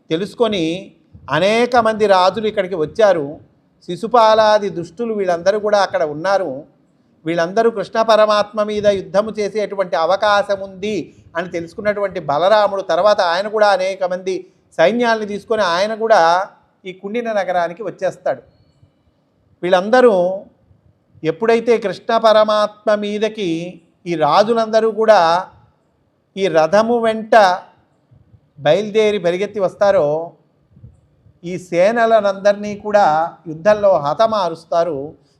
Speaker 1: తెలుసుకొని అనేక మంది రాజులు ఇక్కడికి వచ్చారు. శిశుపాలాది దుష్టులు వీళ్ళందరూ కూడా అక్కడ ఉన్నారు. వీళ్ళందరూ కృష్ణ పరమాత్మ మీద యుద్ధము చేసేటువంటి అవకాశం ఉంది అని తెలుసుకున్నటువంటి బలరాముడు తర్వాత ఆయన కూడా అనేక మంది సైన్యాల్ని తీసుకొని ఆయన కూడా ఈ కుండిన నగరానికి వచ్చేస్తాడు. వీళ్ళందరూ ఎప్పుడైతే కృష్ణ పరమాత్మ మీదకి ఈ రాజులందరూ కూడా ఈ రథము వెంట బయలుదేరి పరిగెత్తి వస్తారో ఈ సేనలనందరినీ కూడా యుద్ధంలో హతమారుస్తారు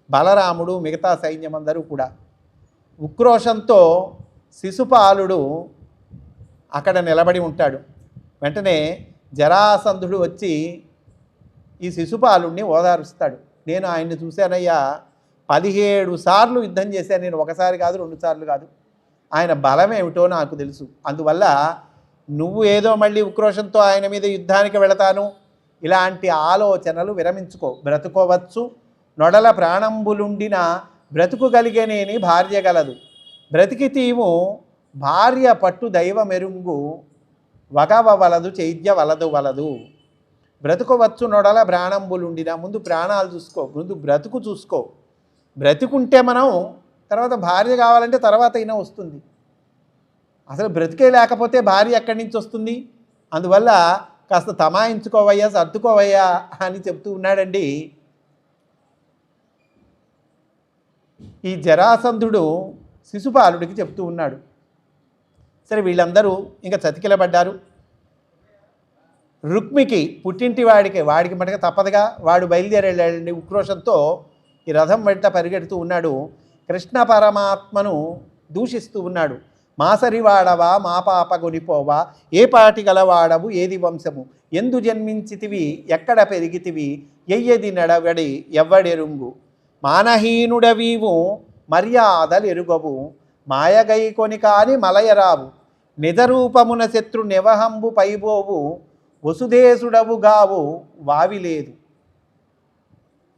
Speaker 1: బలరాముడు, మిగతా సైన్యం అందరూ కూడా. ఉక్రోషంతో శిశుపాలుడు అక్కడ నిలబడి ఉంటాడు. వెంటనే జరాసంధుడు వచ్చి ఈ శిశుపాలుడిని ఓదారుస్తాడు. నేను ఆయన్ని చూశానయ్యా, 17 సార్లు యుద్ధం చేశాను నేను, ఒకసారి కాదు 2 సార్లు కాదు. ఆయన బలం ఏమిటో నాకు తెలుసు. అందువల్ల నువ్వు ఏదో మళ్ళీ ఉక్రోషంతో ఆయన మీద యుద్ధానికి వెళతాను ఇలాంటి ఆలోచనలు విరమించుకో. బ్రతుకోవచ్చు నొడల ప్రాణంబులుండిన బ్రతుకు కలిగనేని భార్య గలదు. బ్రతికితీము భార్య పట్టు దైవ మెరుంగు వగవ వలదు చైద్య వలదు వలదు. బ్రతుకోవచ్చు నొడల ప్రాణంబులుండిన, ముందు ప్రాణాలు చూసుకో, ముందు బ్రతుకు చూసుకో. బ్రతుకుంటే మనం తర్వాత భార్య కావాలంటే తర్వాత అయినా వస్తుంది. అసలు బ్రతికే లేకపోతే భార్య ఎక్కడి నుంచి వస్తుంది? అందువల్ల కాస్త తమాయించుకోవయ్యా, సర్దుకోవయ్యా అని చెప్తూ ఉన్నాడండి ఈ జరాసంధుడు శిశుపాలుడికి చెప్తూ ఉన్నాడు. సరే వీళ్ళందరూ ఇంకా చతికిలబడ్డారు. రుక్మికి పుట్టింటి వాడికి మటుగా తప్పదుగా, వాడు బయలుదేరాడండి ఉక్రోషంతో ఈ రథం వెంట పరిగెడుతూ ఉన్నాడు. కృష్ణ పరమాత్మను దూషిస్తూ ఉన్నాడు. మాసరివాడవా మా పాప గొనిపోవా, ఏ పాటి గలవాడవు ఏది వంశము, ఎందు జన్మించితివి ఎక్కడ పెరిగితివి, ఎయ్యది నడవడి ఎవ్వడెరుంగు, మానహీనుడవీవు మర్యాదలు ఎరుగవు, మాయగై కొని కాని మలయరావు, నిజరూపమున శత్రు నెవహంబు పైబోవు, వసుదేశుడవు గావు వావిలేదు.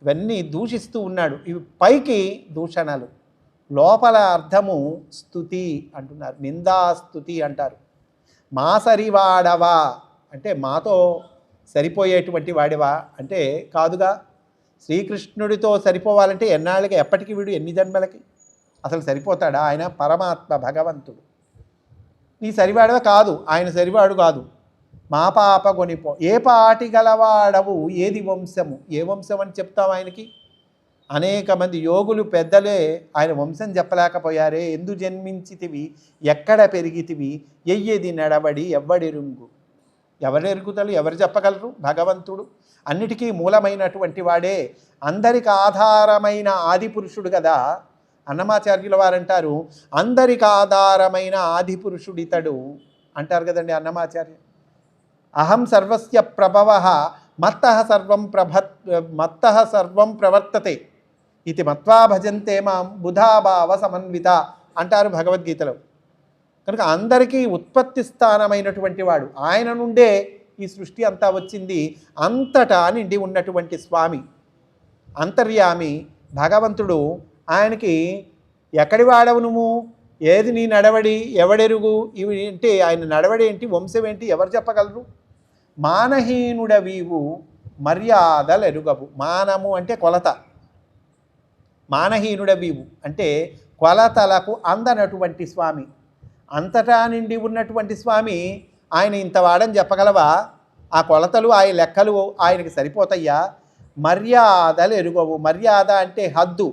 Speaker 1: ఇవన్నీ దూషిస్తూ ఉన్నాడు. ఇవి పైకి దూషణలు, లోపల అర్థము స్తుతి అంటున్నారు, నిందాస్తుతి అంటారు. మా సరివాడవా అంటే మాతో సరిపోయేటువంటి వాడివా అంటే కాదుగా. శ్రీకృష్ణుడితో సరిపోవాలంటే ఎన్నాళ్ళకి, ఎప్పటికీ, వీడు ఎన్ని జన్మలకి అసలు సరిపోతాడా? ఆయన పరమాత్మ భగవంతుడు. నీ సరివాడవా కాదు, ఆయన సరివాడు కాదు. మా పాప కొనిపో, ఏ పాటి గలవాడవు ఏది వంశము, ఏ వంశం అని చెప్తావు ఆయనకి? అనేక మంది యోగులు పెద్దలే ఆయన వంశం చెప్పలేకపోయారే. ఎందు జన్మించితివి ఎక్కడ పెరిగితివి, ఎయ్యేది నడవడి ఎవ్వడెరుంగు. ఎవరెరుగుతలు, ఎవరు చెప్పగలరు? భగవంతుడు అన్నిటికీ మూలమైనటువంటి వాడే, అందరికి ఆధారమైన ఆది పురుషుడు కదా. అన్నమాచార్యుల వారంటారు అందరికి ఆధారమైన ఆది పురుషుడితడు అంటారు కదండి అన్నమాచార్య. అహం సర్వస్య ప్రభవ మత్తః సర్వం ప్రవర్తతే ఇది మత్వా భజంతే మాం బుధాభావ సమన్విత అంటారు భగవద్గీతలో. కనుక అందరికీ ఉత్పత్తి స్థానమైనటువంటి వాడు, ఆయన నుండే ఈ సృష్టి అంతా వచ్చింది. అంతటా నిండి ఉన్నటువంటి స్వామి అంతర్యామి భగవంతుడు. ఆయనకి ఎక్కడి వాడవు నువ్వు, ఏది నీ నడవడి ఎవడెరుగు, ఇవి ఏంటి, ఆయన నడవడి ఏంటి, వంశం ఏంటి, ఎవరు చెప్పగలరు? మానహీనుడవీవు మర్యాదలు ఎరుగవు. మానము అంటే కొలత, మానహీనుడవీవు అంటే కొలతలకు అందనటువంటి స్వామి, అంతటా నిండి ఉన్నటువంటి స్వామి. ఆయన ఇంతవాడని చెప్పగలవా? ఆ కొలతలు, ఆ లెక్కలు ఆయనకి సరిపోతాయా? మర్యాదలు ఎరుగవు. మర్యాద అంటే హద్దు,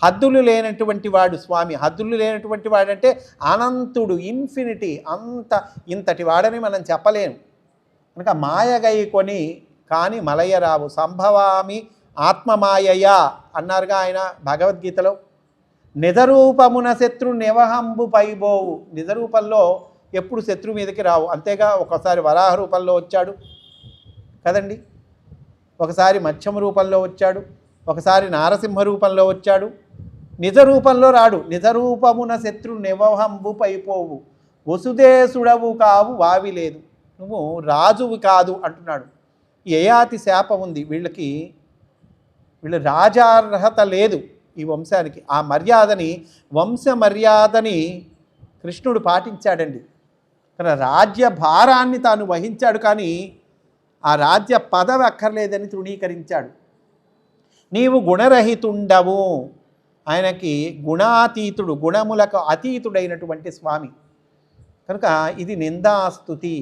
Speaker 1: హద్దులు లేనటువంటి వాడు స్వామి. హద్దులు లేనటువంటి వాడంటే అనంతుడు, ఇన్ఫినిటీ, ఇంతటి వాడని మనం చెప్పలేము. కనుక మాయగై కొని కానీ మలయరావు. సంభవామి ఆత్మమాయయా అన్నారుగా ఆయన భగవద్గీతలో. నిజరూపమున శత్రు నివహంబు పైబోవు. నిజరూపంలో ఎప్పుడు శత్రు మీదకి రావు. అంతేగా ఒకసారి వరాహ రూపంలో వచ్చాడు కదండి, ఒకసారి మత్స్యం రూపంలో వచ్చాడు, ఒకసారి నారసింహ రూపంలో వచ్చాడు. నిజ రూపంలో రాడు. నిజరూపమున శత్రు నివహంబు పైపోవు, వసుదేశుడవు కావు వావి లేదు. నువ్వు రాజువి కాదు అంటున్నాడు. యయాతి శాపం ఉంది వీళ్ళకి, వీళ్ళు రాజార్హత లేదు ఈ వంశానికి. ఆ మర్యాదని, వంశ మర్యాదని కృష్ణుడు పాటించాడండి. కానీ రాజ్య భారాన్ని తాను వహించాడు, కానీ ఆ రాజ్య పదవి అక్కర్లేదని తృణీకరించాడు. నీవు గుణరహితుండవు, ఆయనకి గుణాతీతుడు, గుణములకు అతీతుడైనటువంటి స్వామి కనుక ఇది నిందాస్తుతి.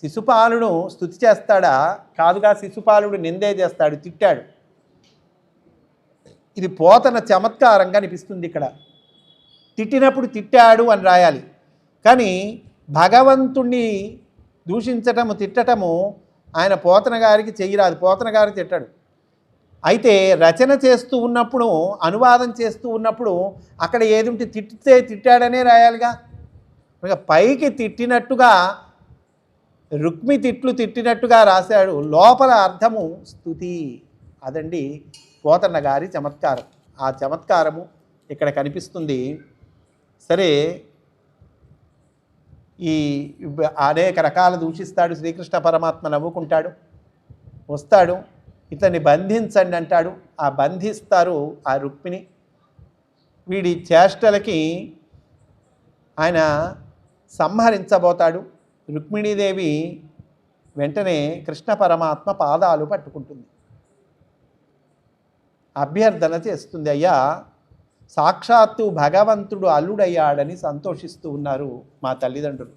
Speaker 1: శిశుపాలుడు స్తుతి చేస్తాడా? కాదుగా, శిశుపాలుడు నిందే చేస్తాడు, తిట్టాడు. ఇది పోతన చమత్కారంగా అనిపిస్తుంది. ఇక్కడ తిట్టినప్పుడు తిట్టాడు అని రాయాలి, కానీ భగవంతుణ్ణి దూషించటము, తిట్టటము ఆయన పోతన గారికి చెయ్యరాదు, పోతన గారు తిట్టాడు. అయితే రచన చేస్తూ ఉన్నప్పుడు, అనువాదం చేస్తూ ఉన్నప్పుడు అక్కడ ఏది ఉంటే తిట్టితే తిట్టాడనే రాయాలిగా. పైకి తిట్టినట్టుగా, రుక్మి తిట్టినట్టుగా రాశాడు, లోపల అర్థము స్తుతి. అదండి పోతన్న గారి చమత్కారం. ఆ చమత్కారము ఇక్కడ కనిపిస్తుంది. సరే, ఈ అనేక రకాల దూషిస్తాడు శ్రీకృష్ణ పరమాత్మ, నవ్వుకుంటాడు, వస్తాడు, ఇతన్ని బంధించండి అంటాడు. ఆ బంధిస్తారు ఆ రుక్మిణి. వీడి చేష్టలకి ఆయన సంహరించబోతాడు. రుక్మిణీదేవి వెంటనే కృష్ణ పరమాత్మ పాదాలు పట్టుకుంటుంది, అభ్యర్థన చేస్తుంది. అయ్యా, సాక్షాత్తు భగవంతుడు అల్లుడయ్యాడని సంతోషిస్తూ ఉన్నారు మా తల్లిదండ్రులు.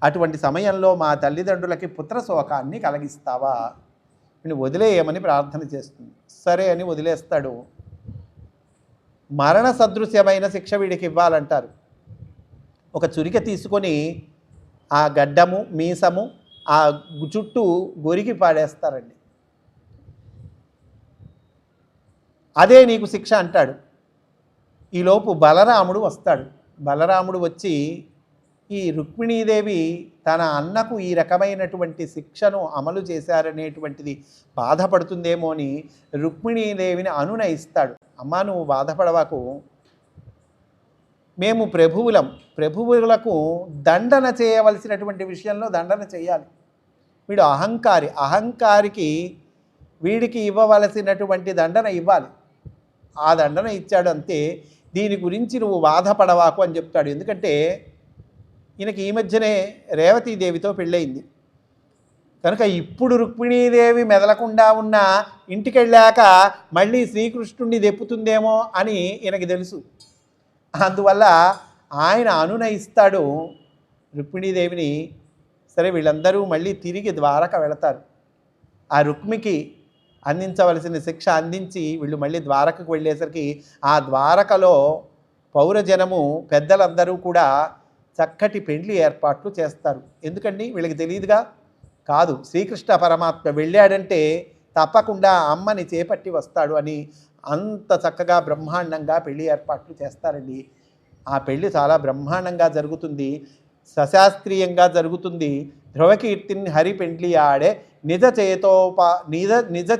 Speaker 1: అటువంటి సమయంలో మా తల్లిదండ్రులకి పుత్రశోకాన్ని కలిగిస్తావా, నేను వదిలేయమని ప్రార్థన చేస్తుంది. సరే అని వదిలేస్తాడు. మరణ సదృశ్యమైన శిక్ష వీడికి ఇవ్వాలంటారు. ఒక చురిక తీసుకొని ఆ గడ్డము, మీసము, ఆ చుట్టూ గొరికి పాడేస్తారండి. అదే నీకు శిక్ష అంటాడు. ఈలోపు బలరాముడు వస్తాడు. బలరాముడు వచ్చి ఈ రుక్మిణీదేవి తన అన్నకు ఈ రకమైనటువంటి శిక్షను అమలు చేశారనేటువంటిది బాధపడుతుందేమో అని రుక్మిణీదేవిని అనునయిస్తాడు. అమ్మా, నువ్వు బాధపడవాకు, మేము ప్రభువులకు దండన చేయవలసినటువంటి విషయంలో దండన చేయాలి. వీడు అహంకారికి వీడికి ఇవ్వవలసినటువంటి దండన ఇవ్వాలి. ఆ దండన ఇచ్చాడు అంతే. దీని గురించి నువ్వు బాధపడవాకు అని చెప్తాడు. ఎందుకంటే ఈయనకి ఈ మధ్యనే రేవతీదేవితో పెళ్ళయింది కనుక ఇప్పుడు రుక్మిణీదేవి మెదలకుండా ఉన్న ఇంటికి వెళ్ళాక మళ్ళీ శ్రీకృష్ణుడిని దెప్పుతుందేమో అని ఈయనకి తెలుసు. అందువల్ల ఆయన అనునయిస్తాడు రుక్మిణీదేవిని. సరే, వీళ్ళందరూ మళ్ళీ తిరిగి ద్వారక వెళతారు. ఆ రుక్మికి అందించవలసిన శిక్ష అందించి వీళ్ళు మళ్ళీ ద్వారకకు వెళ్ళేసరికి ఆ ద్వారకలో పౌరజనము, పెద్దలందరూ కూడా చక్కటి పెండ్లి ఏర్పాట్లు చేస్తారు. ఎందుకండి, వీళ్ళకి తెలియదుగా. కాదు, శ్రీకృష్ణ పరమాత్మ వెళ్ళాడంటే తప్పకుండా అమ్మని చేపట్టి వస్తాడు అని అంత చక్కగా బ్రహ్మాండంగా పెళ్లి ఏర్పాట్లు చేస్తారండి. ఆ పెళ్లి చాలా బ్రహ్మాండంగా జరుగుతుంది, సశాస్త్రీయంగా జరుగుతుంది. ధ్రువకీర్తిని హరి పెండ్లి ఆడే నిజ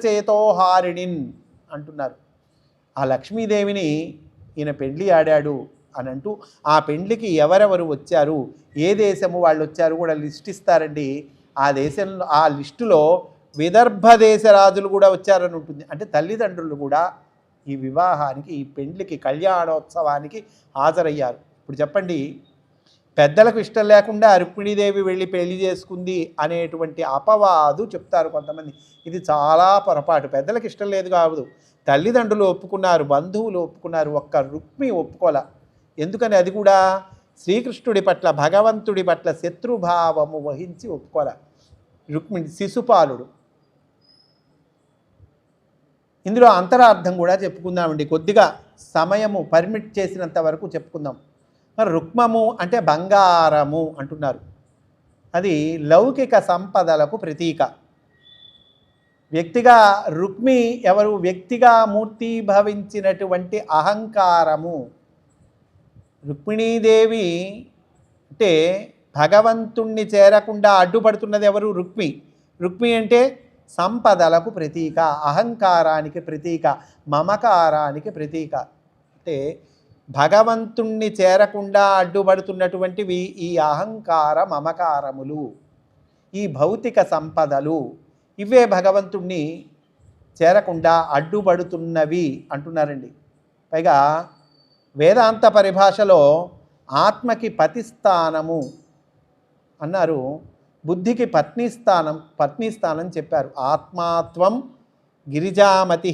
Speaker 1: చేతోహారిణిన్ అంటున్నారు. ఆ లక్ష్మీదేవిని ఈయన పెండ్లి ఆడాడు అని అంటూ ఆ పెండ్లికి ఎవరెవరు వచ్చారు, ఏ దేశము వాళ్ళు వచ్చారు కూడా లిస్ట్ ఇస్తారండి. ఆ దేశంలో, ఆ లిస్టులో విదర్భ దేశ రాజులు కూడా వచ్చారని ఉంటుంది. అంటే తల్లిదండ్రులు కూడా ఈ వివాహానికి, ఈ పెండ్లికి, కళ్యాణోత్సవానికి హాజరయ్యారు. ఇప్పుడు చెప్పండి, పెద్దలకు ఇష్టం లేకుండా రుక్మిణీదేవి వెళ్ళి పెళ్లి చేసుకుంది అనేటువంటి అపవాదు చెప్తారు కొంతమంది. ఇది చాలా పొరపాటు. పెద్దలకు ఇష్టం లేదు కాదు, తల్లిదండ్రులు ఒప్పుకున్నారు, బంధువులు ఒప్పుకున్నారు, ఒక్క రుక్మి ఒప్పుకోలే. ఎందుకని? అది కూడా శ్రీకృష్ణుడి పట్ల, భగవంతుడి పట్ల శత్రుభావము వహించి ఒప్పుకోలే రుక్మిణి. శిశుపాలుడు. ఇందులో అంతరార్థం కూడా చెప్పుకుందామండి, కొద్దిగా సమయము పర్మిట్ చేసినంత వరకు చెప్పుకుందాం. మరి రుక్మము అంటే బంగారము అంటున్నారు. అది లౌకిక సంపదలకు ప్రతీక. వ్యక్తిగా రుక్మి ఎవరు? వ్యక్తిగా మూర్తీభవించినటువంటి అహంకారము. రుక్మిణీదేవి అంటే భగవంతుణ్ణి చేరకుండా అడ్డుపడుతున్నది ఎవరు? రుక్మి. రుక్మి అంటే సంపదలకు ప్రతీక, అహంకారానికి ప్రతీక, మమకారానికి ప్రతీక. అంటే భగవంతుణ్ణి చేరకుండా అడ్డుపడుతున్నటువంటివి ఈ అహంకార మమకారములు, ఈ భౌతిక సంపదలు. ఇవే భగవంతుణ్ణి చేరకుండా అడ్డుపడుతున్నవి అంటున్నారండి. పైగా వేదాంత పరిభాషలో ఆత్మకి పతిస్థానము అన్నారు, బుద్ధికి పత్నీస్థానం చెప్పారు. ఆత్మాత్వం గిరిజామతి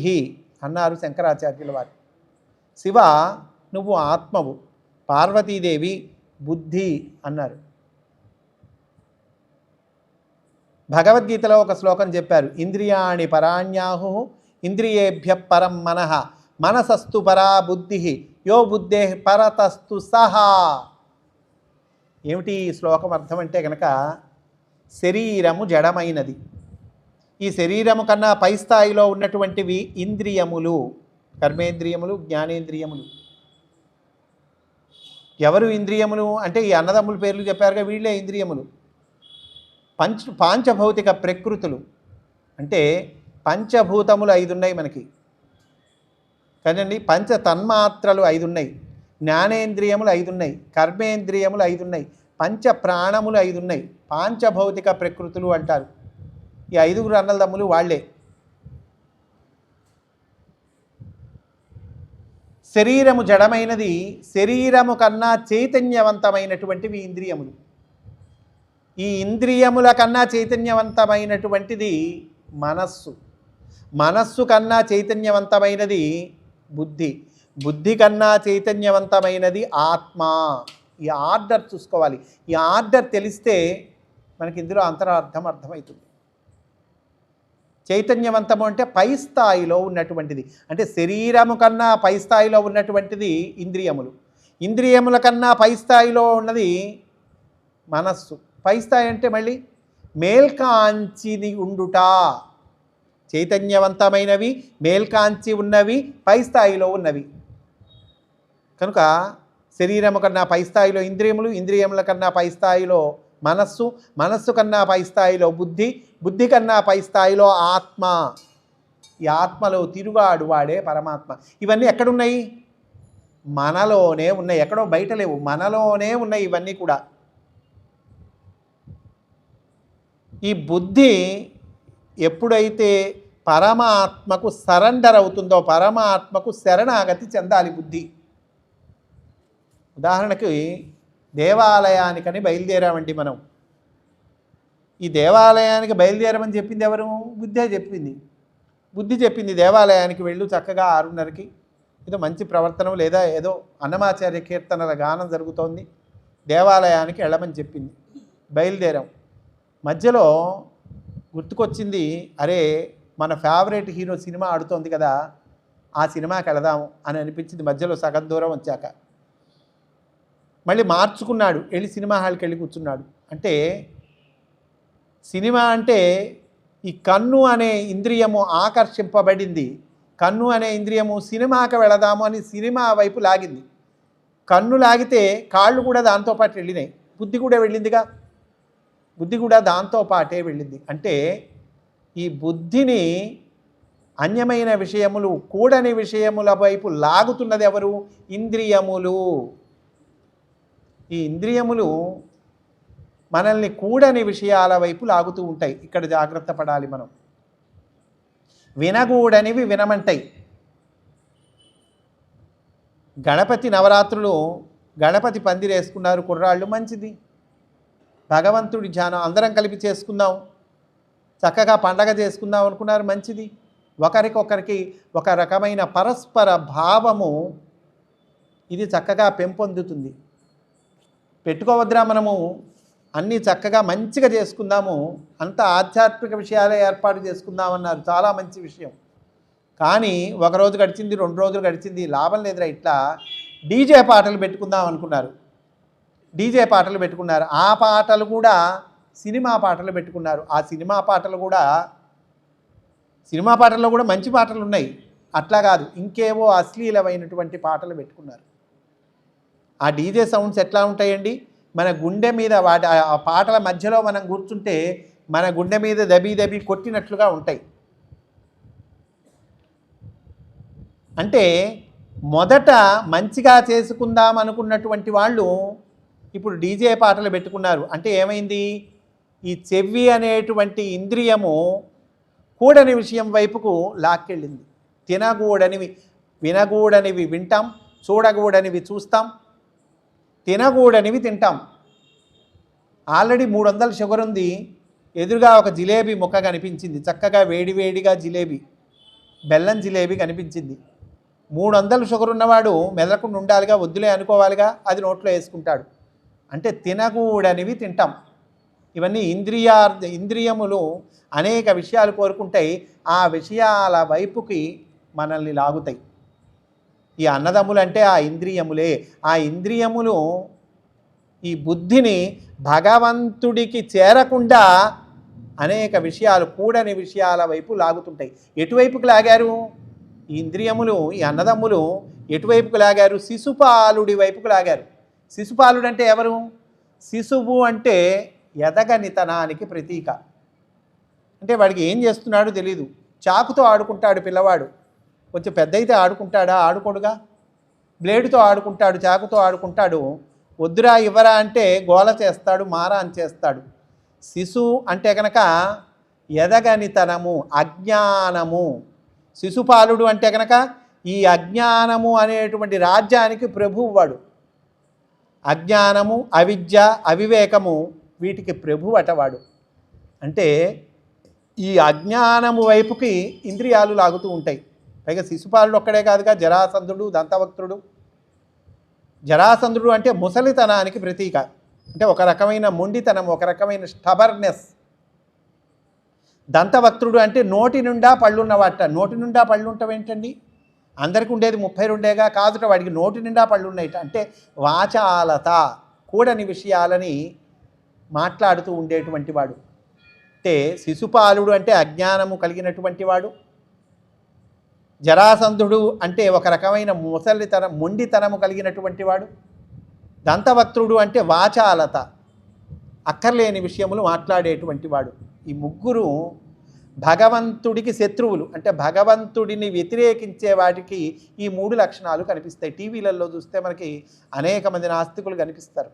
Speaker 1: అన్నారు శంకరాచార్యుల వారు. శివ నువ్వు ఆత్మవు, పార్వతీదేవి బుద్ధి అన్నారు. భగవద్గీతలో ఒక శ్లోకం చెప్పారు, ఇంద్రియాణి పరాణ్యాహు ఇంద్రియేభ్య పరం మనః మనసస్తు పరా బుద్ధి యో బుద్ధే పరతస్తు సహా. ఏమిటి ఈ శ్లోకం అర్థం అంటే కనుక, శరీరము జడమైనది, ఈ శరీరము కన్నా పై స్థాయిలో ఉన్నటువంటివి ఇంద్రియములు, కర్మేంద్రియములు, జ్ఞానేంద్రియములు. ఎవరు ఇంద్రియములు అంటే ఈ అన్నదమ్ముల పేర్లు చెప్పారుగా, వీళ్ళే ఇంద్రియములు. పాంచభౌతిక ప్రకృతులు అంటే పంచభూతములు 5 ఉన్నాయి మనకి కదండి, పంచ తన్మాత్రలు 5 ఉన్నాయి, జ్ఞానేంద్రియములు 5 ఉన్నాయి, కర్మేంద్రియములు 5 ఉన్నాయి, పంచ ప్రాణములు 5 ఉన్నాయి, పాంచభౌతిక ప్రకృతులు అంటారు. ఈ 5 అన్నదమ్ములు వాళ్ళే. శరీరము జడమైనది, శరీరము కన్నా చైతన్యవంతమైనటువంటివి ఇంద్రియములు. ఈ ఇంద్రియముల కన్నా చైతన్యవంతమైనటువంటిది మనస్సు, మనస్సు కన్నా చైతన్యవంతమైనది బుద్ధి, బుద్ధి కన్నా చైతన్యవంతమైనది ఆత్మ. ఈ ఆర్డర్ చూసుకోవాలి. ఈ ఆర్డర్ తెలిస్తే మనకి ఇందులో అర్థమవుతుంది. చైతన్యవంతము అంటే పై స్థాయిలో ఉన్నటువంటిది, అంటే శరీరము కన్నా పై స్థాయిలో ఉన్నటువంటిది ఇంద్రియములు, ఇంద్రియముల కన్నా పై స్థాయిలో ఉన్నది మనస్సు. పై స్థాయి అంటే మళ్ళీ మేల్కాంచిని ఉండుట, చైతన్యవంతమైనవి, మేల్కాంచి ఉన్నవి, పై స్థాయిలో ఉన్నవి. కనుక శరీరము కన్నా పై స్థాయిలో ఇంద్రియములు, ఇంద్రియముల కన్నా పై స్థాయిలో మనస్సు, మనస్సు కన్నా పై స్థాయిలో బుద్ధి, బుద్ధి కన్నా పై స్థాయిలో ఆత్మ. ఈ ఆత్మలో తిరుగాడు వాడే పరమాత్మ. ఇవన్నీ ఎక్కడున్నాయి? మనలోనే ఉన్నాయి, ఎక్కడో బయట లేవు, మనలోనే ఉన్నాయి ఇవన్నీ కూడా. ఈ బుద్ధి ఎప్పుడైతే పరమాత్మకు సరెండర్ అవుతుందో, పరమాత్మకు శరణాగతి చెందాలి బుద్ధి. ఉదాహరణకి దేవాలయానికని బయలుదేరామండి మనం. ఈ దేవాలయానికి బయలుదేరమని చెప్పింది ఎవరు? బుద్ధే చెప్పింది. బుద్ధి చెప్పింది దేవాలయానికి వెళ్ళు, చక్కగా 6:30కి ఏదో మంచి ప్రవర్తన లేదా ఏదో అన్నమాచార్య కీర్తనల గానం జరుగుతోంది, దేవాలయానికి వెళ్ళమని చెప్పింది. బయలుదేరాం. మధ్యలో గుర్తుకొచ్చింది, అరే మన ఫేవరెట్ హీరో సినిమా ఆడుతోంది కదా, ఆ సినిమాకి వెళదాము అని అనిపించింది. మధ్యలో సగం దూరం వచ్చాక మళ్ళీ మార్చుకున్నాడు, వెళ్ళి సినిమా హాల్కి వెళ్ళి కూర్చున్నాడు. అంటే సినిమా అంటే ఈ కన్ను అనే ఇంద్రియము ఆకర్షింపబడింది, కన్ను అనే ఇంద్రియము సినిమాకి వెళదాము అని సినిమా వైపు లాగింది. కన్ను లాగితే కాళ్ళు కూడా దాంతోపాటు వెళ్ళినాయి, బుద్ధి కూడా వెళ్ళిందిగా, బుద్ధి కూడా దాంతోపాటే వెళ్ళింది. అంటే ఈ బుద్ధిని అన్యమైన విషయములు, కూడని విషయముల వైపు లాగుతున్నది ఎవరు? ఇంద్రియములు. ఈ ఇంద్రియములు మనల్ని కూడని విషయాల వైపు లాగుతూ ఉంటాయి. ఇక్కడ జాగ్రత్త పడాలి మనం. వినగూడనివి వినమంటాయి. గణపతి నవరాత్రులు, గణపతి పందిరేసుకున్నారు కుర్రాళ్ళు, మంచిది. భగవంతుడి ధ్యానం అందరం కలిపి చేసుకుందాం, చక్కగా పండగ చేసుకుందాం అనుకున్నారు, మంచిది. ఒకరికొకరికి ఒక రకమైన పరస్పర భావము ఇది చక్కగా పెంపొందుతుంది. పెట్టుకోవద్దురా, మనము అన్నీ చక్కగా మంచిగా చేసుకుందాము, అంత ఆధ్యాత్మిక విషయాలే ఏర్పాటు చేసుకుందామన్నారు, చాలా మంచి విషయం. కానీ ఒకరోజు గడిచింది, 2 రోజులు గడిచింది, లాభం లేదురా, ఇట్లా డీజే పాటలు పెట్టుకుందాం అనుకున్నారు. డీజే పాటలు పెట్టుకున్నారు, ఆ పాటలు కూడా సినిమా పాటలు పెట్టుకున్నారు. ఆ సినిమా పాటల్లో కూడా మంచి పాటలు ఉన్నాయి, అట్లా కాదు, ఇంకేవో అశ్లీలమైనటువంటి పాటలు పెట్టుకున్నారు. ఆ డీజే సౌండ్స్ ఎట్లా ఉంటాయండి, మన గుండె మీద ఆ పాటల మధ్యలో మనం కూర్చుంటే మన గుండె మీద దబీ కొట్టినట్లుగా ఉంటాయి. అంటే మొదట మంచిగా చేసుకుందాం అనుకున్నటువంటి వాళ్ళు ఇప్పుడు డీజే పాటలు పెట్టుకున్నారు. అంటే ఏమైంది? ఈ చెవి అనేటువంటి ఇంద్రియము కూడని విషయం వైపుకు లాక్కెళ్ళింది. వినగూడనివి వింటాం, చూడగూడనివి చూస్తాం, తినగూడనివి తింటాం. ఆల్రెడీ 300 షుగర్ ఉంది, ఎదురుగా ఒక జిలేబీ ముక్క కనిపించింది, చక్కగా వేడివేడిగా జిలేబీ, బెల్లం జిలేబీ కనిపించింది. 300 షుగర్ ఉన్నవాడు మెదలకుండా ఉండాలిగా, వద్దులే అనుకోవాలిగా, అది నోట్లో వేసుకుంటాడు. అంటే తినకూడనివి తింటాం. ఇవన్నీ ఇంద్రియములు అనేక విషయాలు కోరుకుంటాయి, ఆ విషయాల వైపుకి మనల్ని లాగుతాయి. ఈ అన్నదమ్ములు అంటే ఆ ఇంద్రియములే. ఆ ఇంద్రియములు ఈ బుద్ధిని భగవంతుడికి చేరకుండా అనేక విషయాలు, కూడని విషయాల వైపు లాగుతుంటాయి. ఎటువైపుకి లాగారు ఈ ఇంద్రియములు, ఈ అన్నదమ్ములు ఎటువైపుకు లాగారు? శిశుపాలుడి వైపుకు లాగారు. శిశుపాలుడు అంటే ఎవరు? శిశువు అంటే ఎదగనితనానికి ప్రతీక. అంటే వాడికి ఏం చేస్తున్నాడో తెలీదు. చాకుతో ఆడుకుంటాడు పిల్లవాడు. కొంచెం పెద్ద అయితే ఆడుకుంటాడా? ఆడుకోడుగా. బ్లేడుతో ఆడుకుంటాడు, చాకుతో ఆడుకుంటాడు. వద్దురా ఇవ్వరా అంటే గోల చేస్తాడు, మారాన్ చేస్తాడు. శిశువు అంటే కనుక ఎదగనితనము, అజ్ఞానము. శిశుపాలుడు అంటే కనుక ఈ అజ్ఞానము అనేటువంటి రాజ్యానికి ప్రభువు వాడు. అజ్ఞానము, అవిద్య, అవివేకము వీటికి ప్రభువు అటవాడు. అంటే ఈ అజ్ఞానము వైపుకి ఇంద్రియాలు లాగుతూ ఉంటాయి. పైగా శిశుపాలుడు ఒక్కడే కాదుగా, జరాసంధుడు, దంతవక్త్రుడు. జరాసంధుడు అంటే ముసలితనానికి ప్రతీక. అంటే ఒక రకమైన మొండితనం, ఒక రకమైన స్టబర్నెస్. దంతవక్త్రుడు అంటే నోటి నిండా పళ్ళున్నవాట. నోటి నిండా పళ్ళు ఉంటావేంటండి? అందరికీ ఉండేది 32గా, కాదుట వాడికి నోటి నిండా పళ్ళు ఉన్నాయిట. అంటే వాచాలత, కూడని విషయాలని మాట్లాడుతూ ఉండేటువంటి వాడు. అంటే శిశుపాలుడు అంటే అజ్ఞానము కలిగినటువంటి వాడు. జరాసంధుడు అంటే ఒక రకమైన ముసలితనం, మొండితనము కలిగినటువంటి వాడు. దంతవక్త్రుడు అంటే వాచాలత, అక్కర్లేని విషయములు మాట్లాడేటువంటి వాడు. ఈ ముగ్గురు భగవంతుడికి శత్రువులు. అంటే భగవంతుడిని వ్యతిరేకించే వాటికి ఈ 3 లక్షణాలు కనిపిస్తాయి. టీవీలలో చూస్తే మనకి అనేక మంది నాస్తికులు కనిపిస్తారు.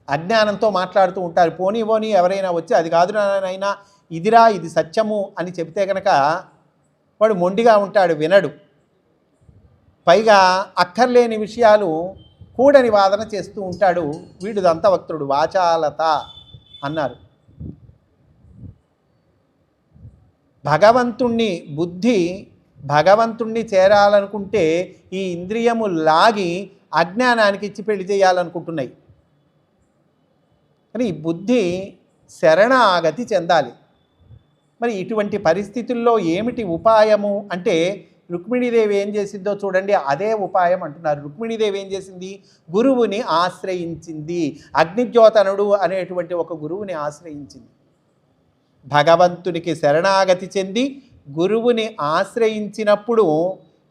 Speaker 1: అజ్ఞానంతో మాట్లాడుతూ ఉంటారు. పోనీ ఎవరైనా వచ్చి అది కాదు నాయనా, ఇదిరా, ఇది సత్యము అని చెబితే కనుక వాడు మొండిగా ఉంటాడు, వినడు. పైగా అక్కర్లేని విషయాలు కూడని వాదన చేస్తూ ఉంటాడు. వీడు దంతవక్త్రుడు, వాచాలత అన్నారు. బుద్ధి భగవంతుణ్ణి చేరాలనుకుంటే ఈ ఇంద్రియము లాగి అజ్ఞానానికి ఇచ్చి పెళ్లి చేయాలనుకుంటున్నాయి. కానీ ఈ బుద్ధి శరణాగతి చెందాలి. మరి ఇటువంటి పరిస్థితుల్లో ఏమిటి ఉపాయము అంటే, రుక్మిణీదేవి ఏం చేసిందో చూడండి, అదే ఉపాయం అంటున్నారు. రుక్మిణీదేవి ఏం చేసింది? గురువుని ఆశ్రయించింది. అగ్నిజ్యోతనుడు అనేటువంటి ఒక గురువుని ఆశ్రయించింది. భగవంతునికి శరణాగతి చెంది గురువుని ఆశ్రయించినప్పుడు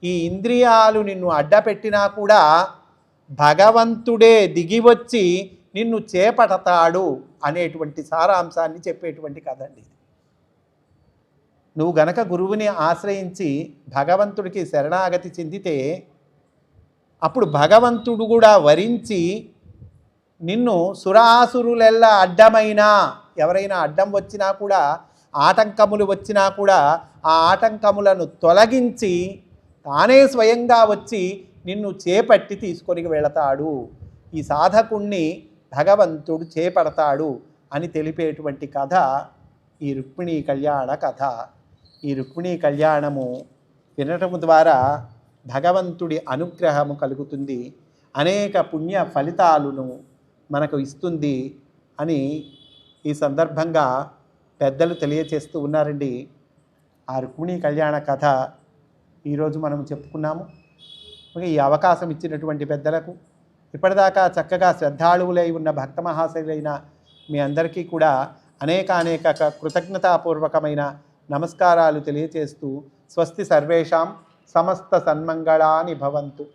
Speaker 1: ఈ ఇంద్రియాలు నిన్ను అడ్డపెట్టినా కూడా భగవంతుడే దిగివచ్చి నిన్ను చేపడతాడు అనేటువంటి సారాంశాన్ని చెప్పేటువంటి కథ అండి. నువ్వు గనక గురువుని ఆశ్రయించి భగవంతుడికి శరణాగతి చెందితే అప్పుడు భగవంతుడు కూడా వరించి నిన్ను సురాసురులెల్లా అడ్డమైనా, ఎవరైనా అడ్డం వచ్చినా కూడా, ఆటంకములు వచ్చినా కూడా ఆ ఆటంకములను తొలగించి తానే స్వయంగా వచ్చి నిన్ను చేపట్టి తీసుకొని వెళతాడు. ఈ సాధకుణ్ణి భగవంతుడు చేపడతాడు అని తెలిపేటువంటి కథ ఈ రుక్మిణీ కళ్యాణ కథ. ఈ రుక్మిణీ కళ్యాణము వినటము ద్వారా భగవంతుడి అనుగ్రహము కలుగుతుంది, అనేక పుణ్య ఫలితాలను మనకు ఇస్తుంది అని ఈ సందర్భంగా పెద్దలు తెలియచేస్తూ ఉన్నారండి. ఆ రుక్మిణీ కళ్యాణ కథ ఈరోజు మనం చెప్పుకున్నాము. ఈ అవకాశం ఇచ్చినటువంటి పెద్దలకు, ఇప్పటిదాకా చక్కగా శ్రద్ధాళువులై ఉన్న భక్త మహాశైలైన మీ అందరికీ కూడా అనేక కృతజ్ఞతాపూర్వకమైన నమస్కారాలు తెలియచేస్తూ, స్వస్తి సర్వేషాం సమస్త సన్మంగళాని భవంతు.